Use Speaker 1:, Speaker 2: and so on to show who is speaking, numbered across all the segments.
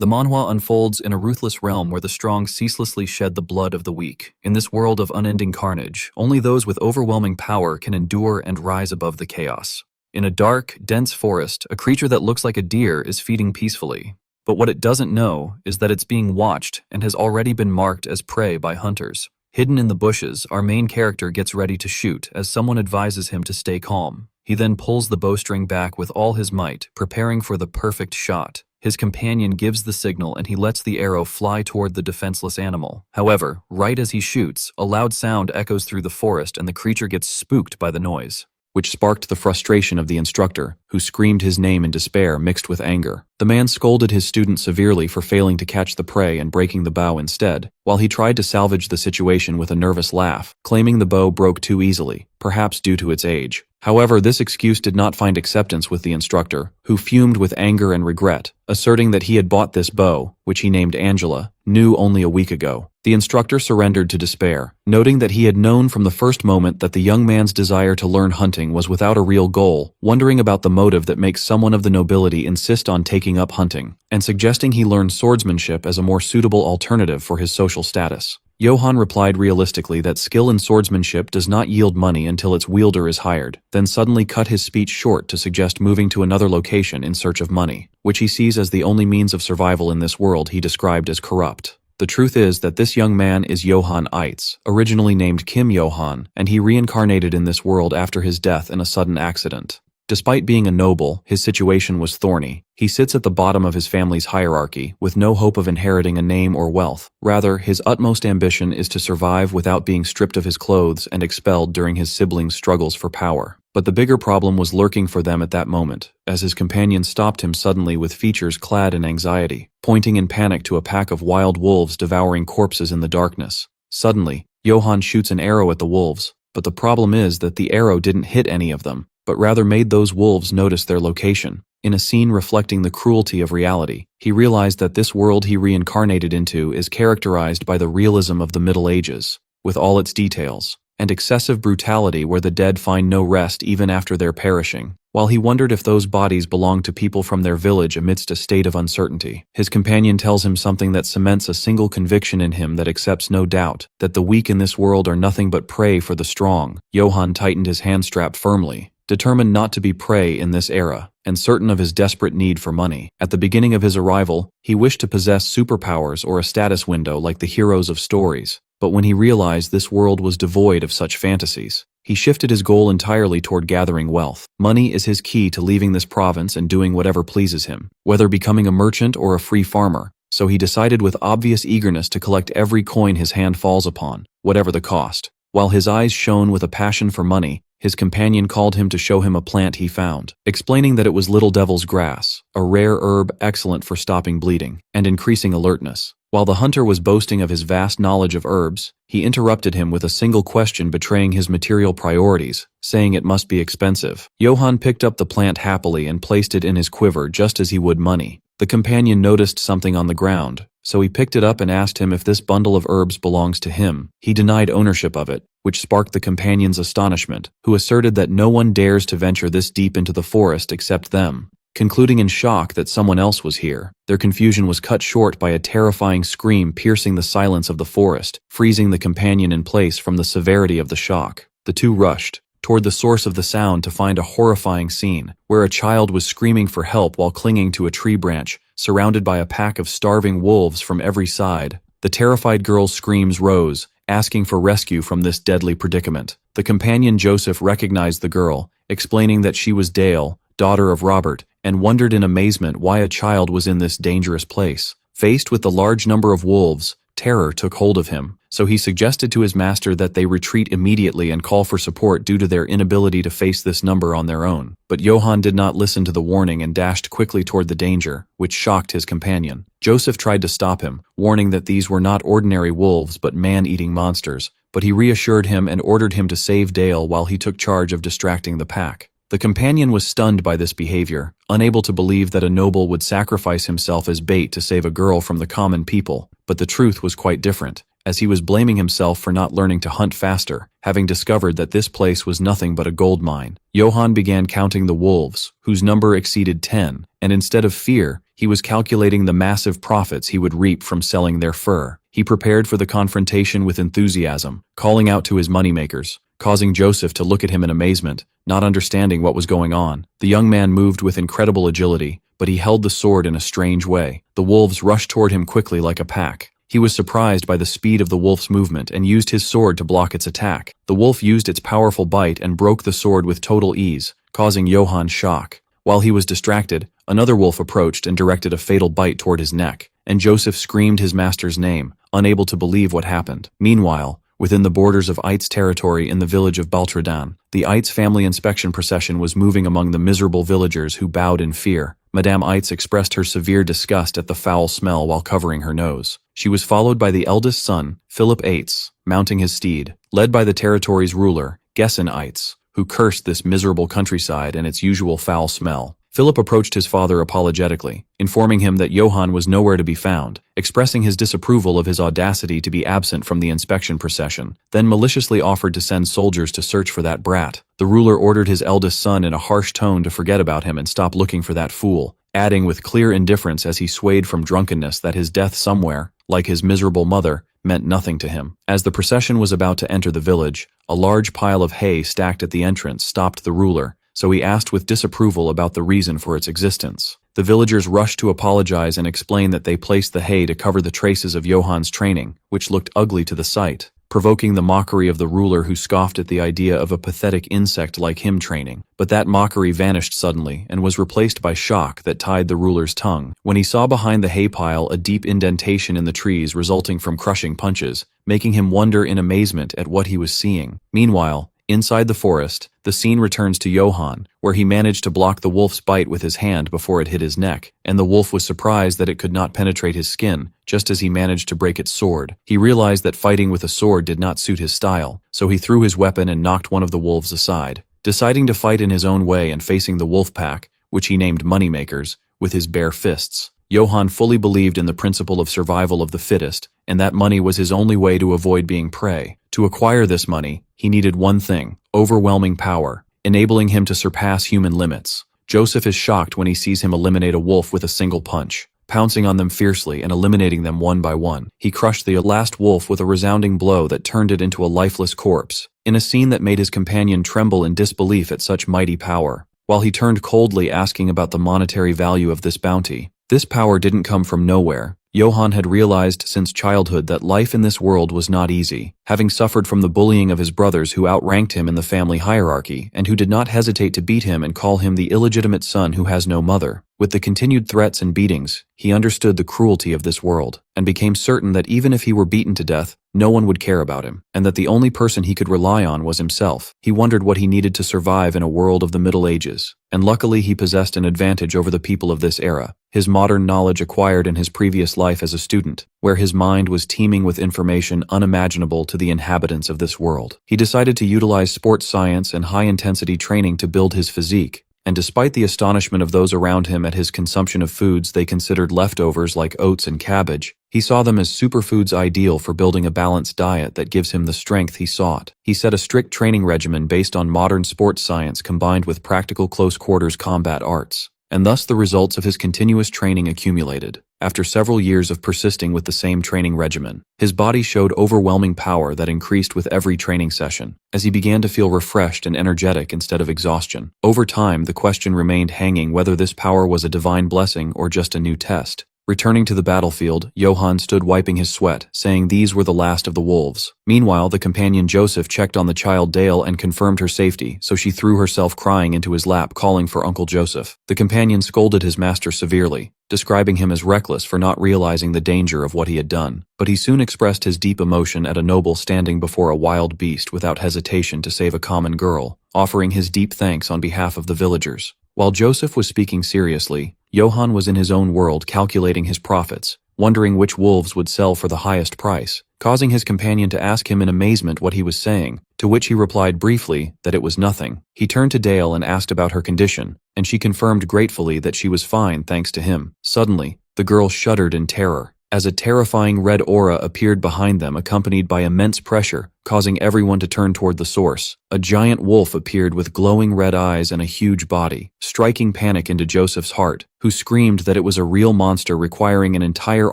Speaker 1: The manhwa unfolds in a ruthless realm where the strong ceaselessly shed the blood of the weak. In this world of unending carnage, only those with overwhelming power can endure and rise above the chaos. In a dark, dense forest, a creature that looks like a deer is feeding peacefully. But what it doesn't know is that it's being watched and has already been marked as prey by hunters. Hidden in the bushes, our main character gets ready to shoot as someone advises him to stay calm. He then pulls the bowstring back with all his might, preparing for the perfect shot. His companion gives the signal and he lets the arrow fly toward the defenseless animal. However, right as he shoots, a loud sound echoes through the forest and the creature gets spooked by the noise, which sparked the frustration of the instructor, who screamed his name in despair mixed with anger. The man scolded his student severely for failing to catch the prey and breaking the bow instead, while he tried to salvage the situation with a nervous laugh, claiming the bow broke too easily, perhaps due to its age. However, this excuse did not find acceptance with the instructor, who fumed with anger and regret, asserting that he had bought this bow, which he named Angela, new only a week ago. The instructor surrendered to despair, noting that he had known from the first moment that the young man's desire to learn hunting was without a real goal, wondering about the motive that makes someone of the nobility insist on taking up hunting, and suggesting he learn swordsmanship as a more suitable alternative for his social status. Johann replied realistically that skill in swordsmanship does not yield money until its wielder is hired, then suddenly cut his speech short to suggest moving to another location in search of money, which he sees as the only means of survival in this world he described as corrupt. The truth is that this young man is Johann Eitz, originally named Kim Johann, and he reincarnated in this world after his death in a sudden accident. Despite being a noble, his situation was thorny. He sits at the bottom of his family's hierarchy, with no hope of inheriting a name or wealth. Rather, his utmost ambition is to survive without being stripped of his clothes and expelled during his siblings' struggles for power. But the bigger problem was lurking for them at that moment, as his companion stopped him suddenly with features clad in anxiety, pointing in panic to a pack of wild wolves devouring corpses in the darkness. Suddenly, Johann shoots an arrow at the wolves, but the problem is that the arrow didn't hit any of them, but rather made those wolves notice their location. In a scene reflecting the cruelty of reality, he realized that this world he reincarnated into is characterized by the realism of the Middle Ages, with all its details, and excessive brutality where the dead find no rest even after their perishing. While he wondered if those bodies belonged to people from their village amidst a state of uncertainty, his companion tells him something that cements a single conviction in him that accepts no doubt, that the weak in this world are nothing but prey for the strong. Johann tightened his handstrap firmly, determined not to be prey in this era, and certain of his desperate need for money. At the beginning of his arrival, he wished to possess superpowers or a status window like the heroes of stories, but when he realized this world was devoid of such fantasies, he shifted his goal entirely toward gathering wealth. Money is his key to leaving this province and doing whatever pleases him, whether becoming a merchant or a free farmer, so he decided with obvious eagerness to collect every coin his hand falls upon, whatever the cost. While his eyes shone with a passion for money, his companion called him to show him a plant he found, explaining that it was Little Devil's Grass, a rare herb excellent for stopping bleeding and increasing alertness. While the hunter was boasting of his vast knowledge of herbs, he interrupted him with a single question betraying his material priorities, saying it must be expensive. Johann picked up the plant happily and placed it in his quiver just as he would money. The companion noticed something on the ground, so he picked it up and asked him if this bundle of herbs belongs to him. He denied ownership of it, which sparked the companion's astonishment, who asserted that no one dares to venture this deep into the forest except them. Concluding in shock that someone else was here, their confusion was cut short by a terrifying scream piercing the silence of the forest, freezing the companion in place from the severity of the shock. The two rushed toward the source of the sound to find a horrifying scene, where a child was screaming for help while clinging to a tree branch, surrounded by a pack of starving wolves from every side. The terrified girl's screams rose, asking for rescue from this deadly predicament. The companion Joseph recognized the girl, explaining that she was Dale, daughter of Robert, and wondered in amazement why a child was in this dangerous place. Faced with the large number of wolves, terror took hold of him, so he suggested to his master that they retreat immediately and call for support due to their inability to face this number on their own. But Johann did not listen to the warning and dashed quickly toward the danger, which shocked his companion. Joseph tried to stop him, warning that these were not ordinary wolves but man-eating monsters, but he reassured him and ordered him to save Dale while he took charge of distracting the pack. The companion was stunned by this behavior, unable to believe that a noble would sacrifice himself as bait to save a girl from the common people, but the truth was quite different, as he was blaming himself for not learning to hunt faster, having discovered that this place was nothing but a gold mine. Johann began counting the wolves, whose number exceeded 10, and instead of fear, He was calculating the massive profits he would reap from selling their fur. He prepared for the confrontation with enthusiasm, calling out to his moneymakers, causing Joseph to look at him in amazement, not understanding what was going on. The young man moved with incredible agility, but he held the sword in a strange way. The wolves rushed toward him quickly like a pack. He was surprised by the speed of the wolf's movement and used his sword to block its attack. The wolf used its powerful bite and broke the sword with total ease, causing Johann shock. While he was distracted, another wolf approached and directed a fatal bite toward his neck, and Joseph screamed his master's name, unable to believe what happened. Meanwhile, within the borders of Eit's territory in the village of Baltradan, the Eit's family inspection procession was moving among the miserable villagers who bowed in fear. Madame Eitz expressed her severe disgust at the foul smell while covering her nose. She was followed by the eldest son, Philip Eitz, mounting his steed, led by the territory's ruler, Gessen Eitz, who cursed this miserable countryside and its usual foul smell. Philip approached his father apologetically, informing him that Johann was nowhere to be found, expressing his disapproval of his audacity to be absent from the inspection procession, then maliciously offered to send soldiers to search for that brat. The ruler ordered his eldest son in a harsh tone to forget about him and stop looking for that fool, adding with clear indifference as he swayed from drunkenness that his death somewhere, like his miserable mother, meant nothing to him. As the procession was about to enter the village, a large pile of hay stacked at the entrance stopped the ruler, so he asked with disapproval about the reason for its existence. The villagers rushed to apologize and explain that they placed the hay to cover the traces of Johann's training, which looked ugly to the sight, provoking the mockery of the ruler who scoffed at the idea of a pathetic insect like him training. But that mockery vanished suddenly and was replaced by shock that tied the ruler's tongue when he saw behind the hay pile a deep indentation in the trees resulting from crushing punches, making him wonder in amazement at what he was seeing. Meanwhile, inside the forest, the scene returns to Johann, where he managed to block the wolf's bite with his hand before it hit his neck, and the wolf was surprised that it could not penetrate his skin, just as he managed to break its sword. He realized that fighting with a sword did not suit his style, so he threw his weapon and knocked one of the wolves aside. Deciding to fight in his own way and facing the wolf pack, which he named Moneymakers, with his bare fists, Johann fully believed in the principle of survival of the fittest, and that money was his only way to avoid being prey. To acquire this money, he needed one thing: overwhelming power, enabling him to surpass human limits. Joseph is shocked when he sees him eliminate a wolf with a single punch, pouncing on them fiercely and eliminating them one by one. He crushed the last wolf with a resounding blow that turned it into a lifeless corpse, in a scene that made his companion tremble in disbelief at such mighty power. While he turned coldly asking about the monetary value of this bounty, this power didn't come from nowhere. Johann had realized since childhood that life in this world was not easy, having suffered from the bullying of his brothers who outranked him in the family hierarchy and who did not hesitate to beat him and call him the illegitimate son who has no mother. With the continued threats and beatings, he understood the cruelty of this world, and became certain that even if he were beaten to death, no one would care about him, and that the only person he could rely on was himself. He wondered what he needed to survive in a world of the Middle Ages, and luckily he possessed an advantage over the people of this era: his modern knowledge acquired in his previous life as a student, where his mind was teeming with information unimaginable to the inhabitants of this world. He decided to utilize sports science and high-intensity training to build his physique, and despite the astonishment of those around him at his consumption of foods they considered leftovers like oats and cabbage, he saw them as superfoods ideal for building a balanced diet that gives him the strength he sought. He set a strict training regimen based on modern sports science combined with practical close-quarters combat arts, and thus the results of his continuous training accumulated. After several years of persisting with the same training regimen, his body showed overwhelming power that increased with every training session, as he began to feel refreshed and energetic instead of exhaustion. Over time, the question remained hanging whether this power was a divine blessing or just a new test. Returning to the battlefield, Johann stood wiping his sweat, saying these were the last of the wolves. Meanwhile, the companion Joseph checked on the child Dale and confirmed her safety, so she threw herself crying into his lap calling for Uncle Joseph. The companion scolded his master severely, describing him as reckless for not realizing the danger of what he had done. But he soon expressed his deep emotion at a noble standing before a wild beast without hesitation to save a common girl, offering his deep thanks on behalf of the villagers. While Joseph was speaking seriously, Johann was in his own world calculating his profits, wondering which wolves would sell for the highest price, causing his companion to ask him in amazement what he was saying, to which he replied briefly that it was nothing. He turned to Dale and asked about her condition, and she confirmed gratefully that she was fine thanks to him. Suddenly, the girl shuddered in terror, as a terrifying red aura appeared behind them, accompanied by immense pressure, causing everyone to turn toward the source. A giant wolf appeared with glowing red eyes and a huge body, striking panic into Joseph's heart, who screamed that it was a real monster requiring an entire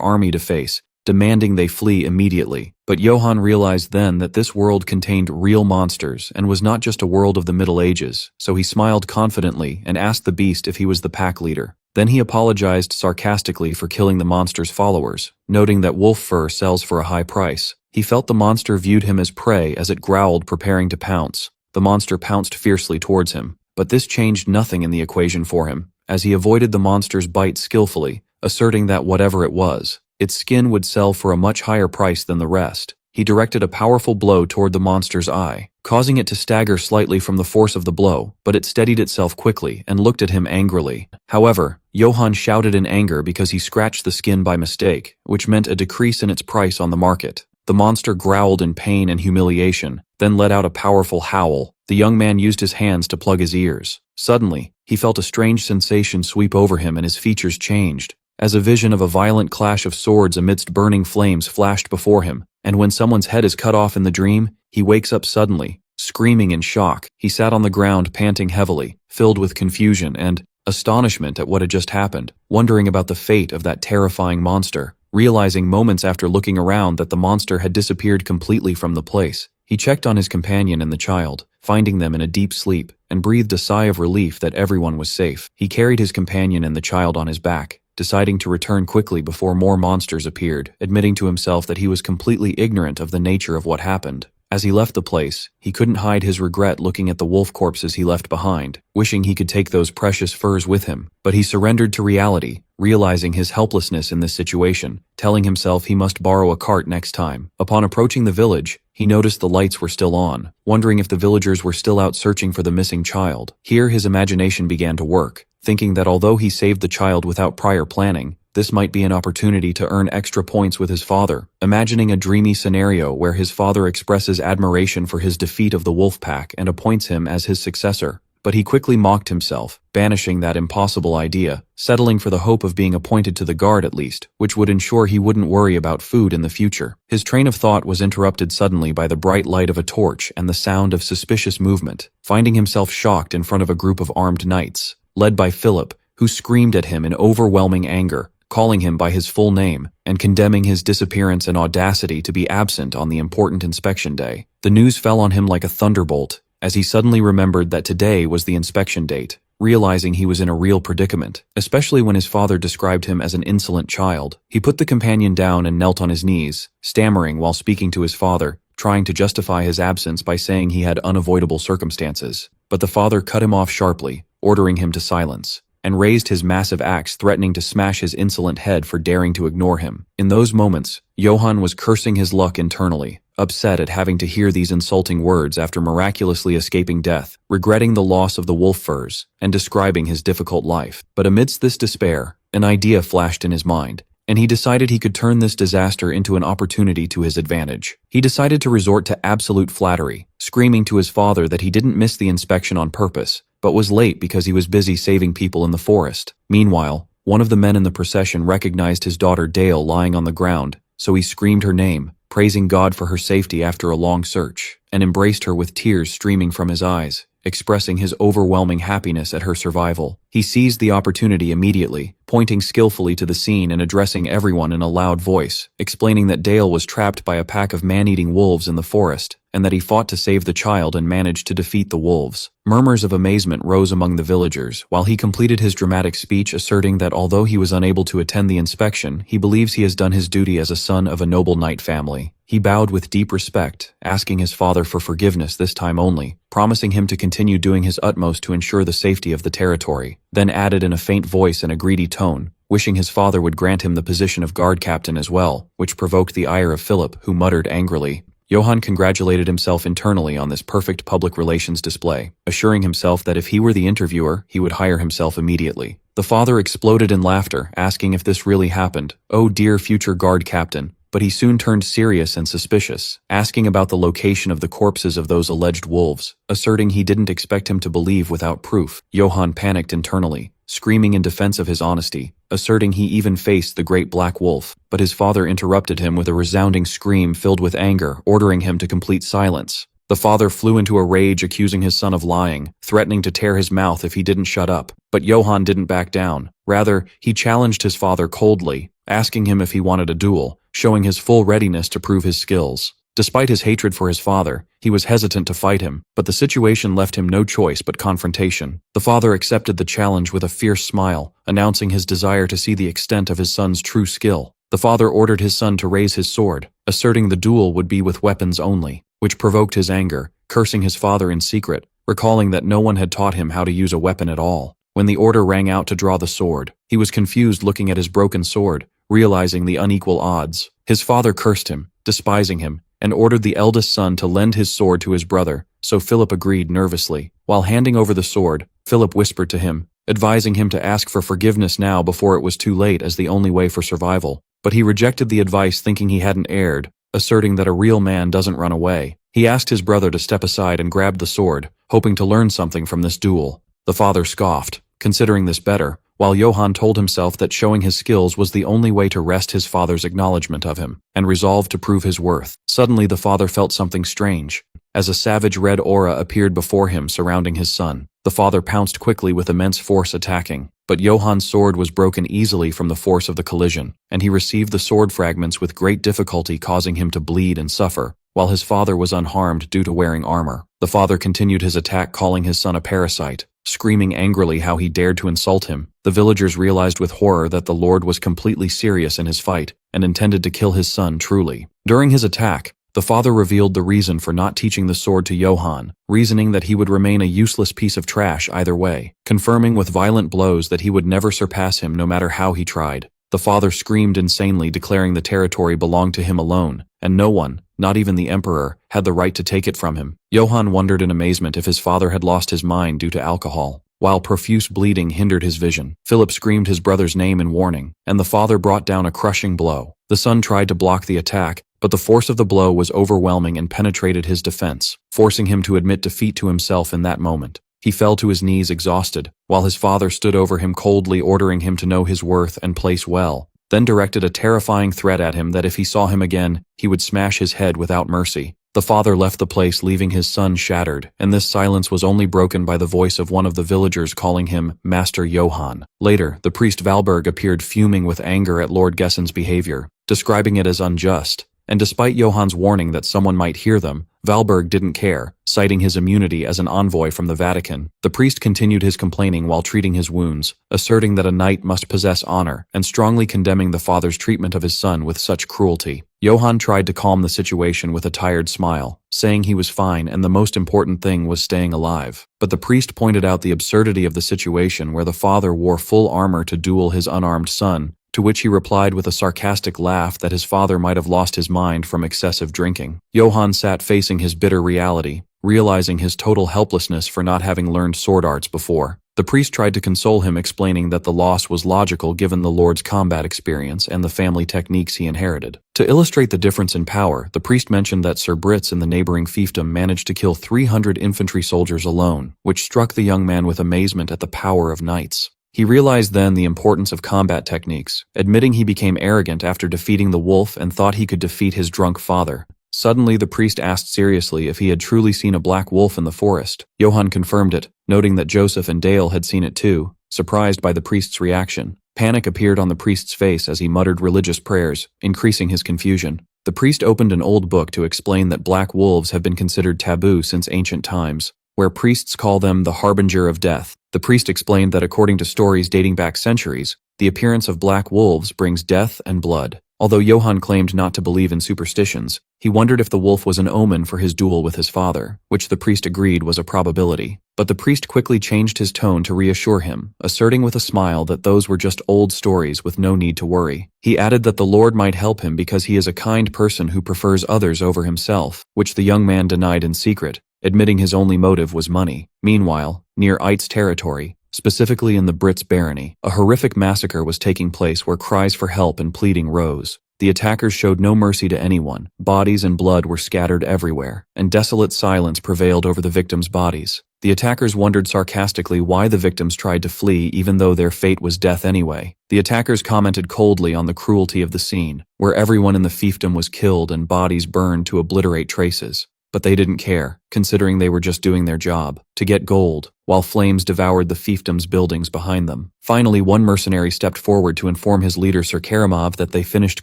Speaker 1: army to face, demanding they flee immediately. But Johann realized then that this world contained real monsters and was not just a world of the Middle Ages, so he smiled confidently and asked the beast if he was the pack leader. Then he apologized sarcastically for killing the monster's followers, noting that wolf fur sells for a high price. He felt the monster viewed him as prey as it growled, preparing to pounce. The monster pounced fiercely towards him, but this changed nothing in the equation for him, as he avoided the monster's bite skillfully, asserting that whatever it was, its skin would sell for a much higher price than the rest. He directed a powerful blow toward the monster's eye, causing it to stagger slightly from the force of the blow, but it steadied itself quickly and looked at him angrily. However, Johann shouted in anger because he scratched the skin by mistake, which meant a decrease in its price on the market. The monster growled in pain and humiliation, then let out a powerful howl. The young man used his hands to plug his ears. Suddenly, he felt a strange sensation sweep over him and his features changed, as a vision of a violent clash of swords amidst burning flames flashed before him. And when someone's head is cut off in the dream, he wakes up suddenly, screaming in shock. He sat on the ground panting heavily, filled with confusion and astonishment at what had just happened, wondering about the fate of that terrifying monster. Realizing moments after looking around that the monster had disappeared completely from the place, he checked on his companion and the child, finding them in a deep sleep, and breathed a sigh of relief that everyone was safe. He carried his companion and the child on his back, deciding to return quickly before more monsters appeared, admitting to himself that he was completely ignorant of the nature of what happened. As he left the place, he couldn't hide his regret looking at the wolf corpses he left behind, wishing he could take those precious furs with him. But he surrendered to reality, realizing his helplessness in this situation, telling himself he must borrow a cart next time. Upon approaching the village, he noticed the lights were still on, wondering if the villagers were still out searching for the missing child. Here his imagination began to work, thinking that although he saved the child without prior planning, this might be an opportunity to earn extra points with his father, imagining a dreamy scenario where his father expresses admiration for his defeat of the wolf pack and appoints him as his successor. But he quickly mocked himself, banishing that impossible idea, settling for the hope of being appointed to the guard at least, which would ensure he wouldn't worry about food in the future. His train of thought was interrupted suddenly by the bright light of a torch and the sound of suspicious movement, finding himself shocked in front of a group of armed knights, led by Philip, who screamed at him in overwhelming anger, calling him by his full name, and condemning his disappearance and audacity to be absent on the important inspection day. The news fell on him like a thunderbolt, as he suddenly remembered that today was the inspection date, realizing he was in a real predicament, especially when his father described him as an insolent child. He put the companion down and knelt on his knees, stammering while speaking to his father, trying to justify his absence by saying he had unavoidable circumstances. But the father cut him off sharply, ordering him to silence, and raised his massive axe, threatening to smash his insolent head for daring to ignore him. In those moments, Johann was cursing his luck internally, upset at having to hear these insulting words after miraculously escaping death, regretting the loss of the wolf furs, and describing his difficult life. But amidst this despair, an idea flashed in his mind, and he decided he could turn this disaster into an opportunity to his advantage. He decided to resort to absolute flattery, screaming to his father that he didn't miss the inspection on purpose, but was late because he was busy saving people in the forest. Meanwhile, one of the men in the procession recognized his daughter Dale lying on the ground, so he screamed her name, praising God for her safety after a long search, and embraced her with tears streaming from his eyes, expressing his overwhelming happiness at her survival. He seized the opportunity immediately, pointing skillfully to the scene and addressing everyone in a loud voice, explaining that Dale was trapped by a pack of man-eating wolves in the forest, and that he fought to save the child and managed to defeat the wolves. Murmurs of amazement rose among the villagers, while he completed his dramatic speech asserting that although he was unable to attend the inspection, he believes he has done his duty as a son of a noble knight family. He bowed with deep respect, asking his father for forgiveness this time only, promising him to continue doing his utmost to ensure the safety of the territory, then added in a faint voice and a greedy tone, wishing his father would grant him the position of guard captain as well, which provoked the ire of Philip, who muttered angrily. Johann congratulated himself internally on this perfect public relations display, assuring himself that if he were the interviewer, he would hire himself immediately. The father exploded in laughter, asking if this really happened. "Oh dear future guard captain." But he soon turned serious and suspicious, asking about the location of the corpses of those alleged wolves, asserting he didn't expect him to believe without proof. Johann panicked internally, screaming in defense of his honesty, asserting he even faced the great black wolf, but his father interrupted him with a resounding scream filled with anger, ordering him to complete silence. The father flew into a rage, accusing his son of lying, threatening to tear his mouth if he didn't shut up. But Johann didn't back down. Rather, he challenged his father coldly, asking him if he wanted a duel, showing his full readiness to prove his skills. Despite his hatred for his father, he was hesitant to fight him, but the situation left him no choice but confrontation. The father accepted the challenge with a fierce smile, announcing his desire to see the extent of his son's true skill. The father ordered his son to raise his sword, asserting the duel would be with weapons only, which provoked his anger, cursing his father in secret, recalling that no one had taught him how to use a weapon at all. When the order rang out to draw the sword, he was confused looking at his broken sword, realizing the unequal odds. His father cursed him, despising him, and ordered the eldest son to lend his sword to his brother, so Philip agreed nervously. While handing over the sword, Philip whispered to him, advising him to ask for forgiveness now before it was too late as the only way for survival. But he rejected the advice thinking he hadn't erred, asserting that a real man doesn't run away. He asked his brother to step aside and grabbed the sword, hoping to learn something from this duel. The father scoffed, considering this better, while Johann told himself that showing his skills was the only way to wrest his father's acknowledgement of him, and resolved to prove his worth. Suddenly the father felt something strange, as a savage red aura appeared before him surrounding his son. The father pounced quickly with immense force attacking, but Johann's sword was broken easily from the force of the collision, and he received the sword fragments with great difficulty, causing him to bleed and suffer, while his father was unharmed due to wearing armor. The father continued his attack, calling his son a parasite, screaming angrily how he dared to insult him. The villagers realized with horror that the lord was completely serious in his fight, and intended to kill his son truly. During his attack, the father revealed the reason for not teaching the sword to Johann, reasoning that he would remain a useless piece of trash either way, confirming with violent blows that he would never surpass him no matter how he tried. The father screamed insanely, declaring the territory belonged to him alone, and no one, not even the emperor, had the right to take it from him. Johann wondered in amazement if his father had lost his mind due to alcohol. While profuse bleeding hindered his vision, Philip screamed his brother's name in warning, and the father brought down a crushing blow. The son tried to block the attack, but the force of the blow was overwhelming and penetrated his defense, forcing him to admit defeat to himself in that moment. He fell to his knees exhausted, while his father stood over him coldly, ordering him to know his worth and place well, then directed a terrifying threat at him that if he saw him again, he would smash his head without mercy. The father left the place, leaving his son shattered, and this silence was only broken by the voice of one of the villagers calling him Master Johann. Later, the priest Valberg appeared, fuming with anger at Lord Gessen's behavior, describing it as unjust. And despite Johann's warning that someone might hear them, Valberg didn't care, citing his immunity as an envoy from the Vatican. The priest continued his complaining while treating his wounds, asserting that a knight must possess honor, and strongly condemning the father's treatment of his son with such cruelty. Johann tried to calm the situation with a tired smile, saying he was fine and the most important thing was staying alive. But the priest pointed out the absurdity of the situation where the father wore full armor to duel his unarmed son, to which he replied with a sarcastic laugh that his father might have lost his mind from excessive drinking. Johann sat facing his bitter reality, realizing his total helplessness for not having learned sword arts before. The priest tried to console him, explaining that the loss was logical given the Lord's combat experience and the family techniques he inherited. To illustrate the difference in power, the priest mentioned that Sir Brits in the neighboring fiefdom managed to kill 300 infantry soldiers alone, which struck the young man with amazement at the power of knights. He realized then the importance of combat techniques, admitting he became arrogant after defeating the wolf and thought he could defeat his drunk father. Suddenly, the priest asked seriously if he had truly seen a black wolf in the forest. Johann confirmed it, noting that Joseph and Dale had seen it too. Surprised by the priest's reaction, panic appeared on the priest's face as he muttered religious prayers, increasing his confusion. The priest opened an old book to explain that black wolves have been considered taboo since ancient times, where priests call them the harbinger of death. The priest explained that according to stories dating back centuries, the appearance of black wolves brings death and blood. Although Johann claimed not to believe in superstitions, he wondered if the wolf was an omen for his duel with his father, which the priest agreed was a probability. But the priest quickly changed his tone to reassure him, asserting with a smile that those were just old stories with no need to worry. He added that the Lord might help him because he is a kind person who prefers others over himself, which the young man denied in secret, admitting his only motive was money. Meanwhile, near Eitz territory, specifically in the Brits barony, a horrific massacre was taking place where cries for help and pleading rose. The attackers showed no mercy to anyone. Bodies and blood were scattered everywhere, and desolate silence prevailed over the victims' bodies. The attackers wondered sarcastically why the victims tried to flee even though their fate was death anyway. The attackers commented coldly on the cruelty of the scene, where everyone in the fiefdom was killed and bodies burned to obliterate traces. But they didn't care, considering they were just doing their job, to get gold, while flames devoured the fiefdom's buildings behind them. Finally, one mercenary stepped forward to inform his leader Sir Karamov that they finished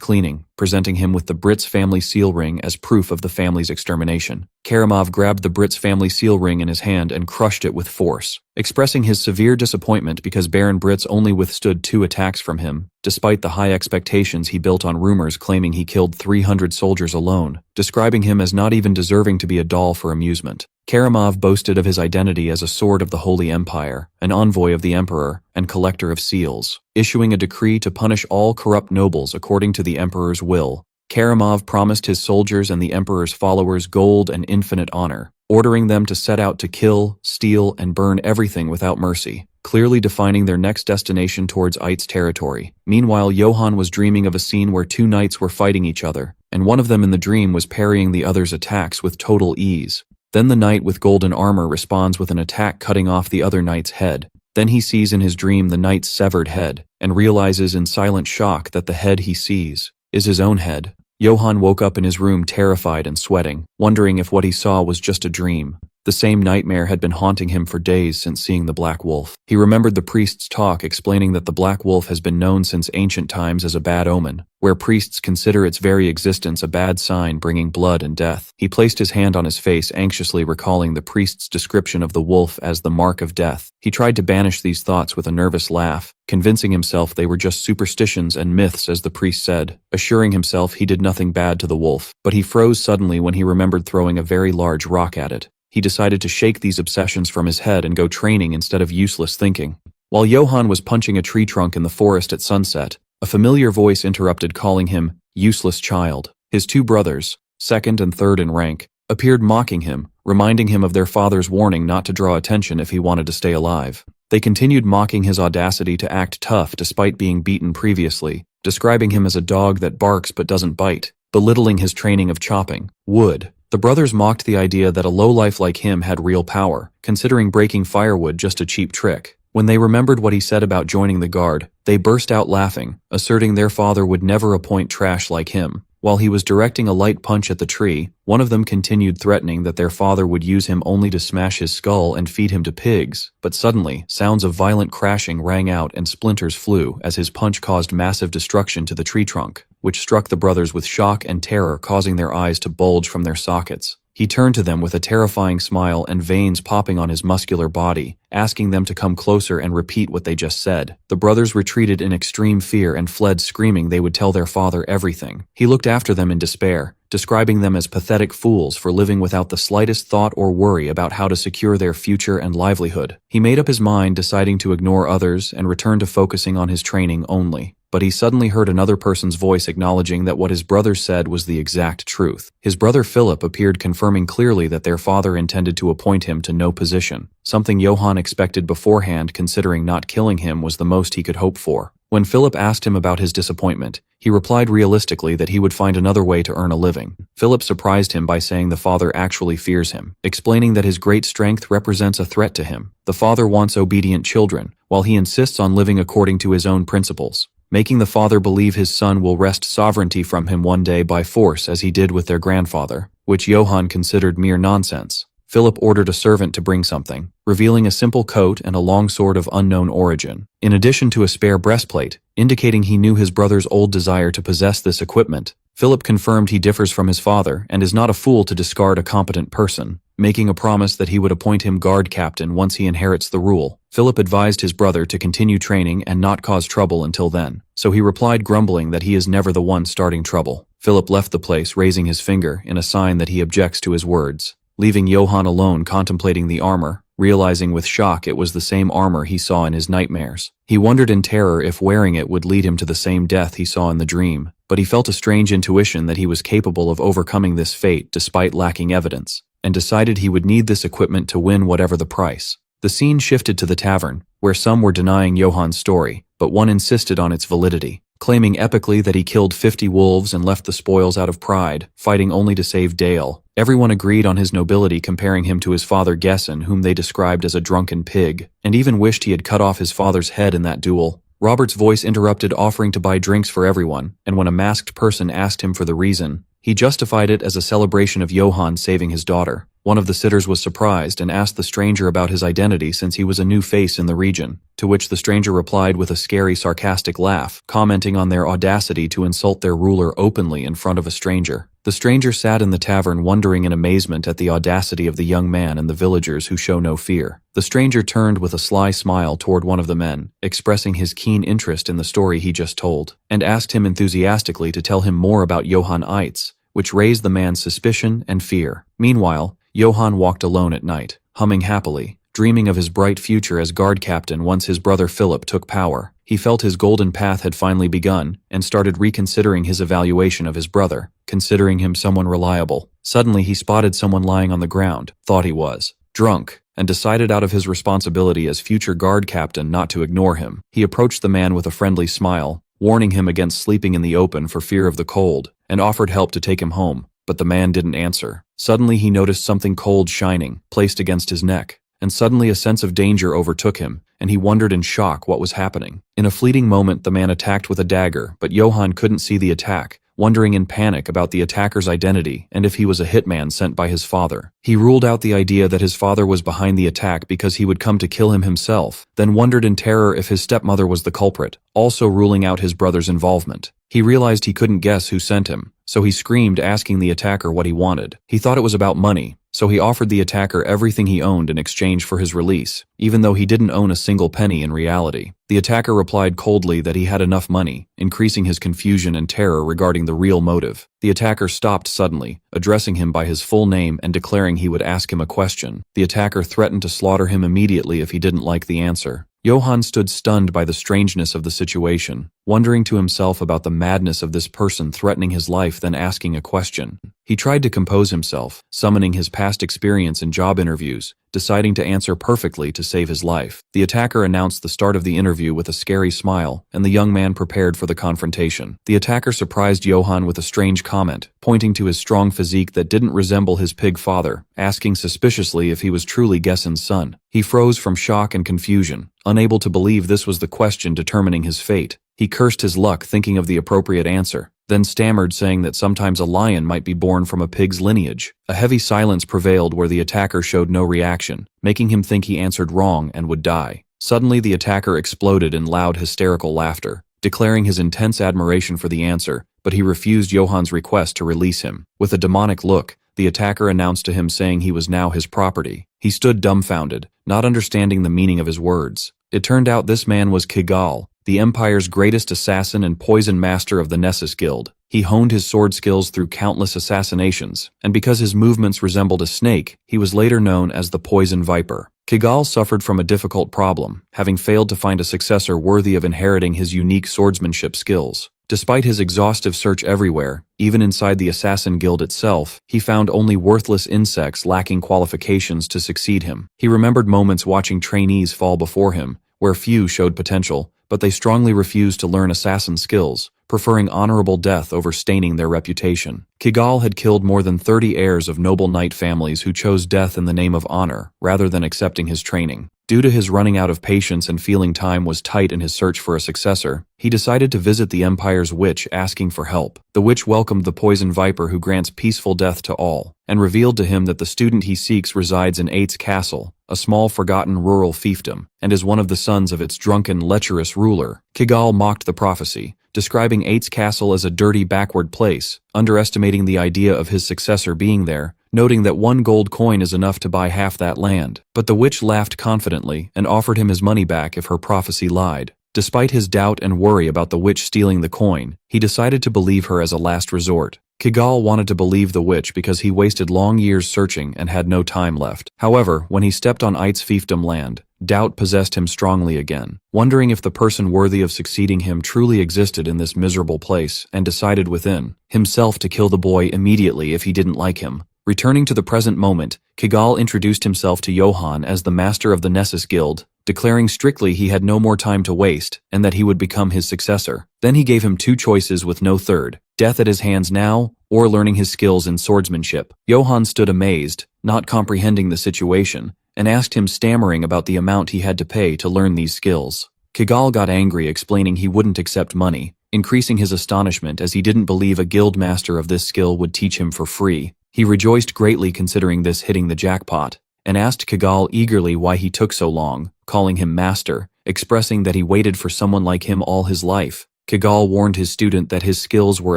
Speaker 1: cleaning, presenting him with the Brits family seal ring as proof of the family's extermination. Karamov grabbed the Brits family seal ring in his hand and crushed it with force, expressing his severe disappointment because Baron Brits only withstood 2 attacks from him, despite the high expectations he built on rumors claiming he killed 300 soldiers alone, describing him as not even deserving to be a doll for amusement. Karamov boasted of his identity as a sword of the Holy Empire, an envoy of the Emperor, and collector of seals, issuing a decree to punish all corrupt nobles according to the Emperor's will. Karamov promised his soldiers and the Emperor's followers gold and infinite honor, ordering them to set out to kill, steal, and burn everything without mercy, clearly defining their next destination towards Ait's territory. Meanwhile, Johann was dreaming of a scene where 2 knights were fighting each other, and one of them in the dream was parrying the other's attacks with total ease. Then the knight with golden armor responds with an attack cutting off the other knight's head. Then he sees in his dream the knight's severed head, and realizes in silent shock that the head he sees is his own head. Johann woke up in his room terrified and sweating, wondering if what he saw was just a dream. The same nightmare had been haunting him for days since seeing the Black Wolf. He remembered the priest's talk explaining that the Black Wolf has been known since ancient times as a bad omen, where priests consider its very existence a bad sign bringing blood and death. He placed his hand on his face, anxiously recalling the priest's description of the wolf as the mark of death. He tried to banish these thoughts with a nervous laugh, convincing himself they were just superstitions and myths as the priest said, assuring himself he did nothing bad to the wolf. But he froze suddenly when he remembered throwing a very large rock at it. He decided to shake these obsessions from his head and go training instead of useless thinking. While Johann was punching a tree trunk in the forest at sunset, a familiar voice interrupted, calling him useless child. His 2 brothers, 2nd and 3rd in rank, appeared mocking him, reminding him of their father's warning not to draw attention if he wanted to stay alive. They continued mocking his audacity to act tough despite being beaten previously, describing him as a dog that barks but doesn't bite, belittling his training of chopping wood. The brothers mocked the idea that a lowlife like him had real power, considering breaking firewood just a cheap trick. When they remembered what he said about joining the guard, they burst out laughing, asserting their father would never appoint trash like him. While he was directing a light punch at the tree, one of them continued threatening that their father would use him only to smash his skull and feed him to pigs. But suddenly, sounds of violent crashing rang out and splinters flew as his punch caused massive destruction to the tree trunk, which struck the brothers with shock and terror, causing their eyes to bulge from their sockets. He turned to them with a terrifying smile and veins popping on his muscular body, asking them to come closer and repeat what they just said. The brothers retreated in extreme fear and fled, screaming they would tell their father everything. He looked after them in despair, describing them as pathetic fools for living without the slightest thought or worry about how to secure their future and livelihood. He made up his mind, deciding to ignore others and return to focusing on his training only. But he suddenly heard another person's voice acknowledging that what his brother said was the exact truth. His brother Philip appeared, confirming clearly that their father intended to appoint him to no position, something Johann expected beforehand, considering not killing him was the most he could hope for. When Philip asked him about his disappointment, he replied realistically that he would find another way to earn a living. Philip surprised him by saying the father actually fears him, explaining that his great strength represents a threat to him. The father wants obedient children, while he insists on living according to his own principles, making the father believe his son will wrest sovereignty from him one day by force as he did with their grandfather, which Johann considered mere nonsense. Philip ordered a servant to bring something, revealing a simple coat and a long sword of unknown origin, in addition to a spare breastplate, indicating he knew his brother's old desire to possess this equipment. Philip confirmed he differs from his father and is not a fool to discard a competent person, making a promise that he would appoint him guard captain once he inherits the rule. Philip advised his brother to continue training and not cause trouble until then, so he replied, grumbling that he is never the one starting trouble. Philip left the place, raising his finger in a sign that he objects to his words, leaving Johann alone contemplating the armor, realizing with shock it was the same armor he saw in his nightmares. He wondered in terror if wearing it would lead him to the same death he saw in the dream, but he felt a strange intuition that he was capable of overcoming this fate despite lacking evidence, and decided he would need this equipment to win whatever the price. The scene shifted to the tavern, where some were denying Johann's story, but one insisted on its validity, claiming epically that he killed 50 wolves and left the spoils out of pride, fighting only to save Dale. Everyone agreed on his nobility, comparing him to his father Gessen, whom they described as a drunken pig, and even wished he had cut off his father's head in that duel. Robert's voice interrupted, offering to buy drinks for everyone, and when a masked person asked him for the reason, he justified it as a celebration of Johann saving his daughter. One of the sitters was surprised and asked the stranger about his identity, since he was a new face in the region, to which the stranger replied with a scary, sarcastic laugh, commenting on their audacity to insult their ruler openly in front of a stranger. The stranger sat in the tavern, wondering in amazement at the audacity of the young man and the villagers who show no fear. The stranger turned with a sly smile toward one of the men, expressing his keen interest in the story he just told, and asked him enthusiastically to tell him more about Johann Eitz, which raised the man's suspicion and fear. Meanwhile, Johann walked alone at night, humming happily, dreaming of his bright future as guard captain once his brother Philip took power. He felt his golden path had finally begun, and started reconsidering his evaluation of his brother, considering him someone reliable. Suddenly he spotted someone lying on the ground, thought he was drunk, and decided out of his responsibility as future guard captain not to ignore him. He approached the man with a friendly smile, warning him against sleeping in the open for fear of the cold, and offered help to take him home, but the man didn't answer. Suddenly he noticed something cold shining, placed against his neck, and suddenly a sense of danger overtook him, and he wondered in shock what was happening. In a fleeting moment the man attacked with a dagger, but Johann couldn't see the attack, wondering in panic about the attacker's identity and if he was a hitman sent by his father. He ruled out the idea that his father was behind the attack because he would come to kill him himself, then wondered in terror if his stepmother was the culprit, also ruling out his brother's involvement. He realized he couldn't guess who sent him, so he screamed, asking the attacker what he wanted. He thought it was about money, so he offered the attacker everything he owned in exchange for his release, even though he didn't own a single penny in reality. The attacker replied coldly that he had enough money, increasing his confusion and terror regarding the real motive. The attacker stopped suddenly, addressing him by his full name and declaring he would ask him a question. The attacker threatened to slaughter him immediately if he didn't like the answer. Johann stood stunned by the strangeness of the situation, wondering to himself about the madness of this person threatening his life then asking a question. He tried to compose himself, summoning his past experience in job interviews, deciding to answer perfectly to save his life. The attacker announced the start of the interview with a scary smile, and the young man prepared for the confrontation. The attacker surprised Johann with a strange comment, pointing to his strong physique that didn't resemble his pig father, asking suspiciously if he was truly Gessen's son. He froze from shock and confusion, unable to believe this was the question determining his fate. He cursed his luck, thinking of the appropriate answer, then stammered, saying that sometimes a lion might be born from a pig's lineage. A heavy silence prevailed where the attacker showed no reaction, making him think he answered wrong and would die. Suddenly the attacker exploded in loud hysterical laughter, declaring his intense admiration for the answer, but he refused Johann's request to release him. With a demonic look, the attacker announced to him, saying he was now his property. He stood dumbfounded, not understanding the meaning of his words. It turned out this man was Kigal, the Empire's greatest assassin and poison master of the Nessus Guild. He honed his sword skills through countless assassinations, and because his movements resembled a snake, he was later known as the Poison Viper. Kigal suffered from a difficult problem, having failed to find a successor worthy of inheriting his unique swordsmanship skills. Despite his exhaustive search everywhere, even inside the Assassin Guild itself, he found only worthless insects lacking qualifications to succeed him. He remembered moments watching trainees fall before him, where few showed potential, but they strongly refused to learn assassin skills, preferring honorable death over staining their reputation. Kigal had killed more than 30 heirs of noble knight families who chose death in the name of honor, rather than accepting his training. Due to his running out of patience and feeling time was tight in his search for a successor, he decided to visit the Empire's witch, asking for help. The witch welcomed the Poison Viper, who grants peaceful death to all, and revealed to him that the student he seeks resides in Eitz Castle, a small forgotten rural fiefdom, and is one of the sons of its drunken, lecherous ruler. Kigal mocked the prophecy, describing Eitz Castle as a dirty, backward place, underestimating the idea of his successor being there, noting that 1 gold coin is enough to buy half that land. But the witch laughed confidently and offered him his money back if her prophecy lied. Despite his doubt and worry about the witch stealing the coin, he decided to believe her as a last resort. Kigal wanted to believe the witch because he wasted long years searching and had no time left. However, when he stepped on Eitz fiefdom land, doubt possessed him strongly again, wondering if the person worthy of succeeding him truly existed in this miserable place, and decided within himself to kill the boy immediately if he didn't like him. Returning to the present moment, Kigal introduced himself to Johann as the master of the Nessus Guild, declaring strictly he had no more time to waste and that he would become his successor. Then he gave him two choices with no third: death at his hands now, or learning his skills in swordsmanship. Johann stood amazed, not comprehending the situation, and asked him stammering about the amount he had to pay to learn these skills. Kigal got angry, explaining he wouldn't accept money, increasing his astonishment as he didn't believe a guild master of this skill would teach him for free. He rejoiced greatly considering this hitting the jackpot, and asked Kigal eagerly why he took so long, calling him master, expressing that he waited for someone like him all his life. Kigal warned his student that his skills were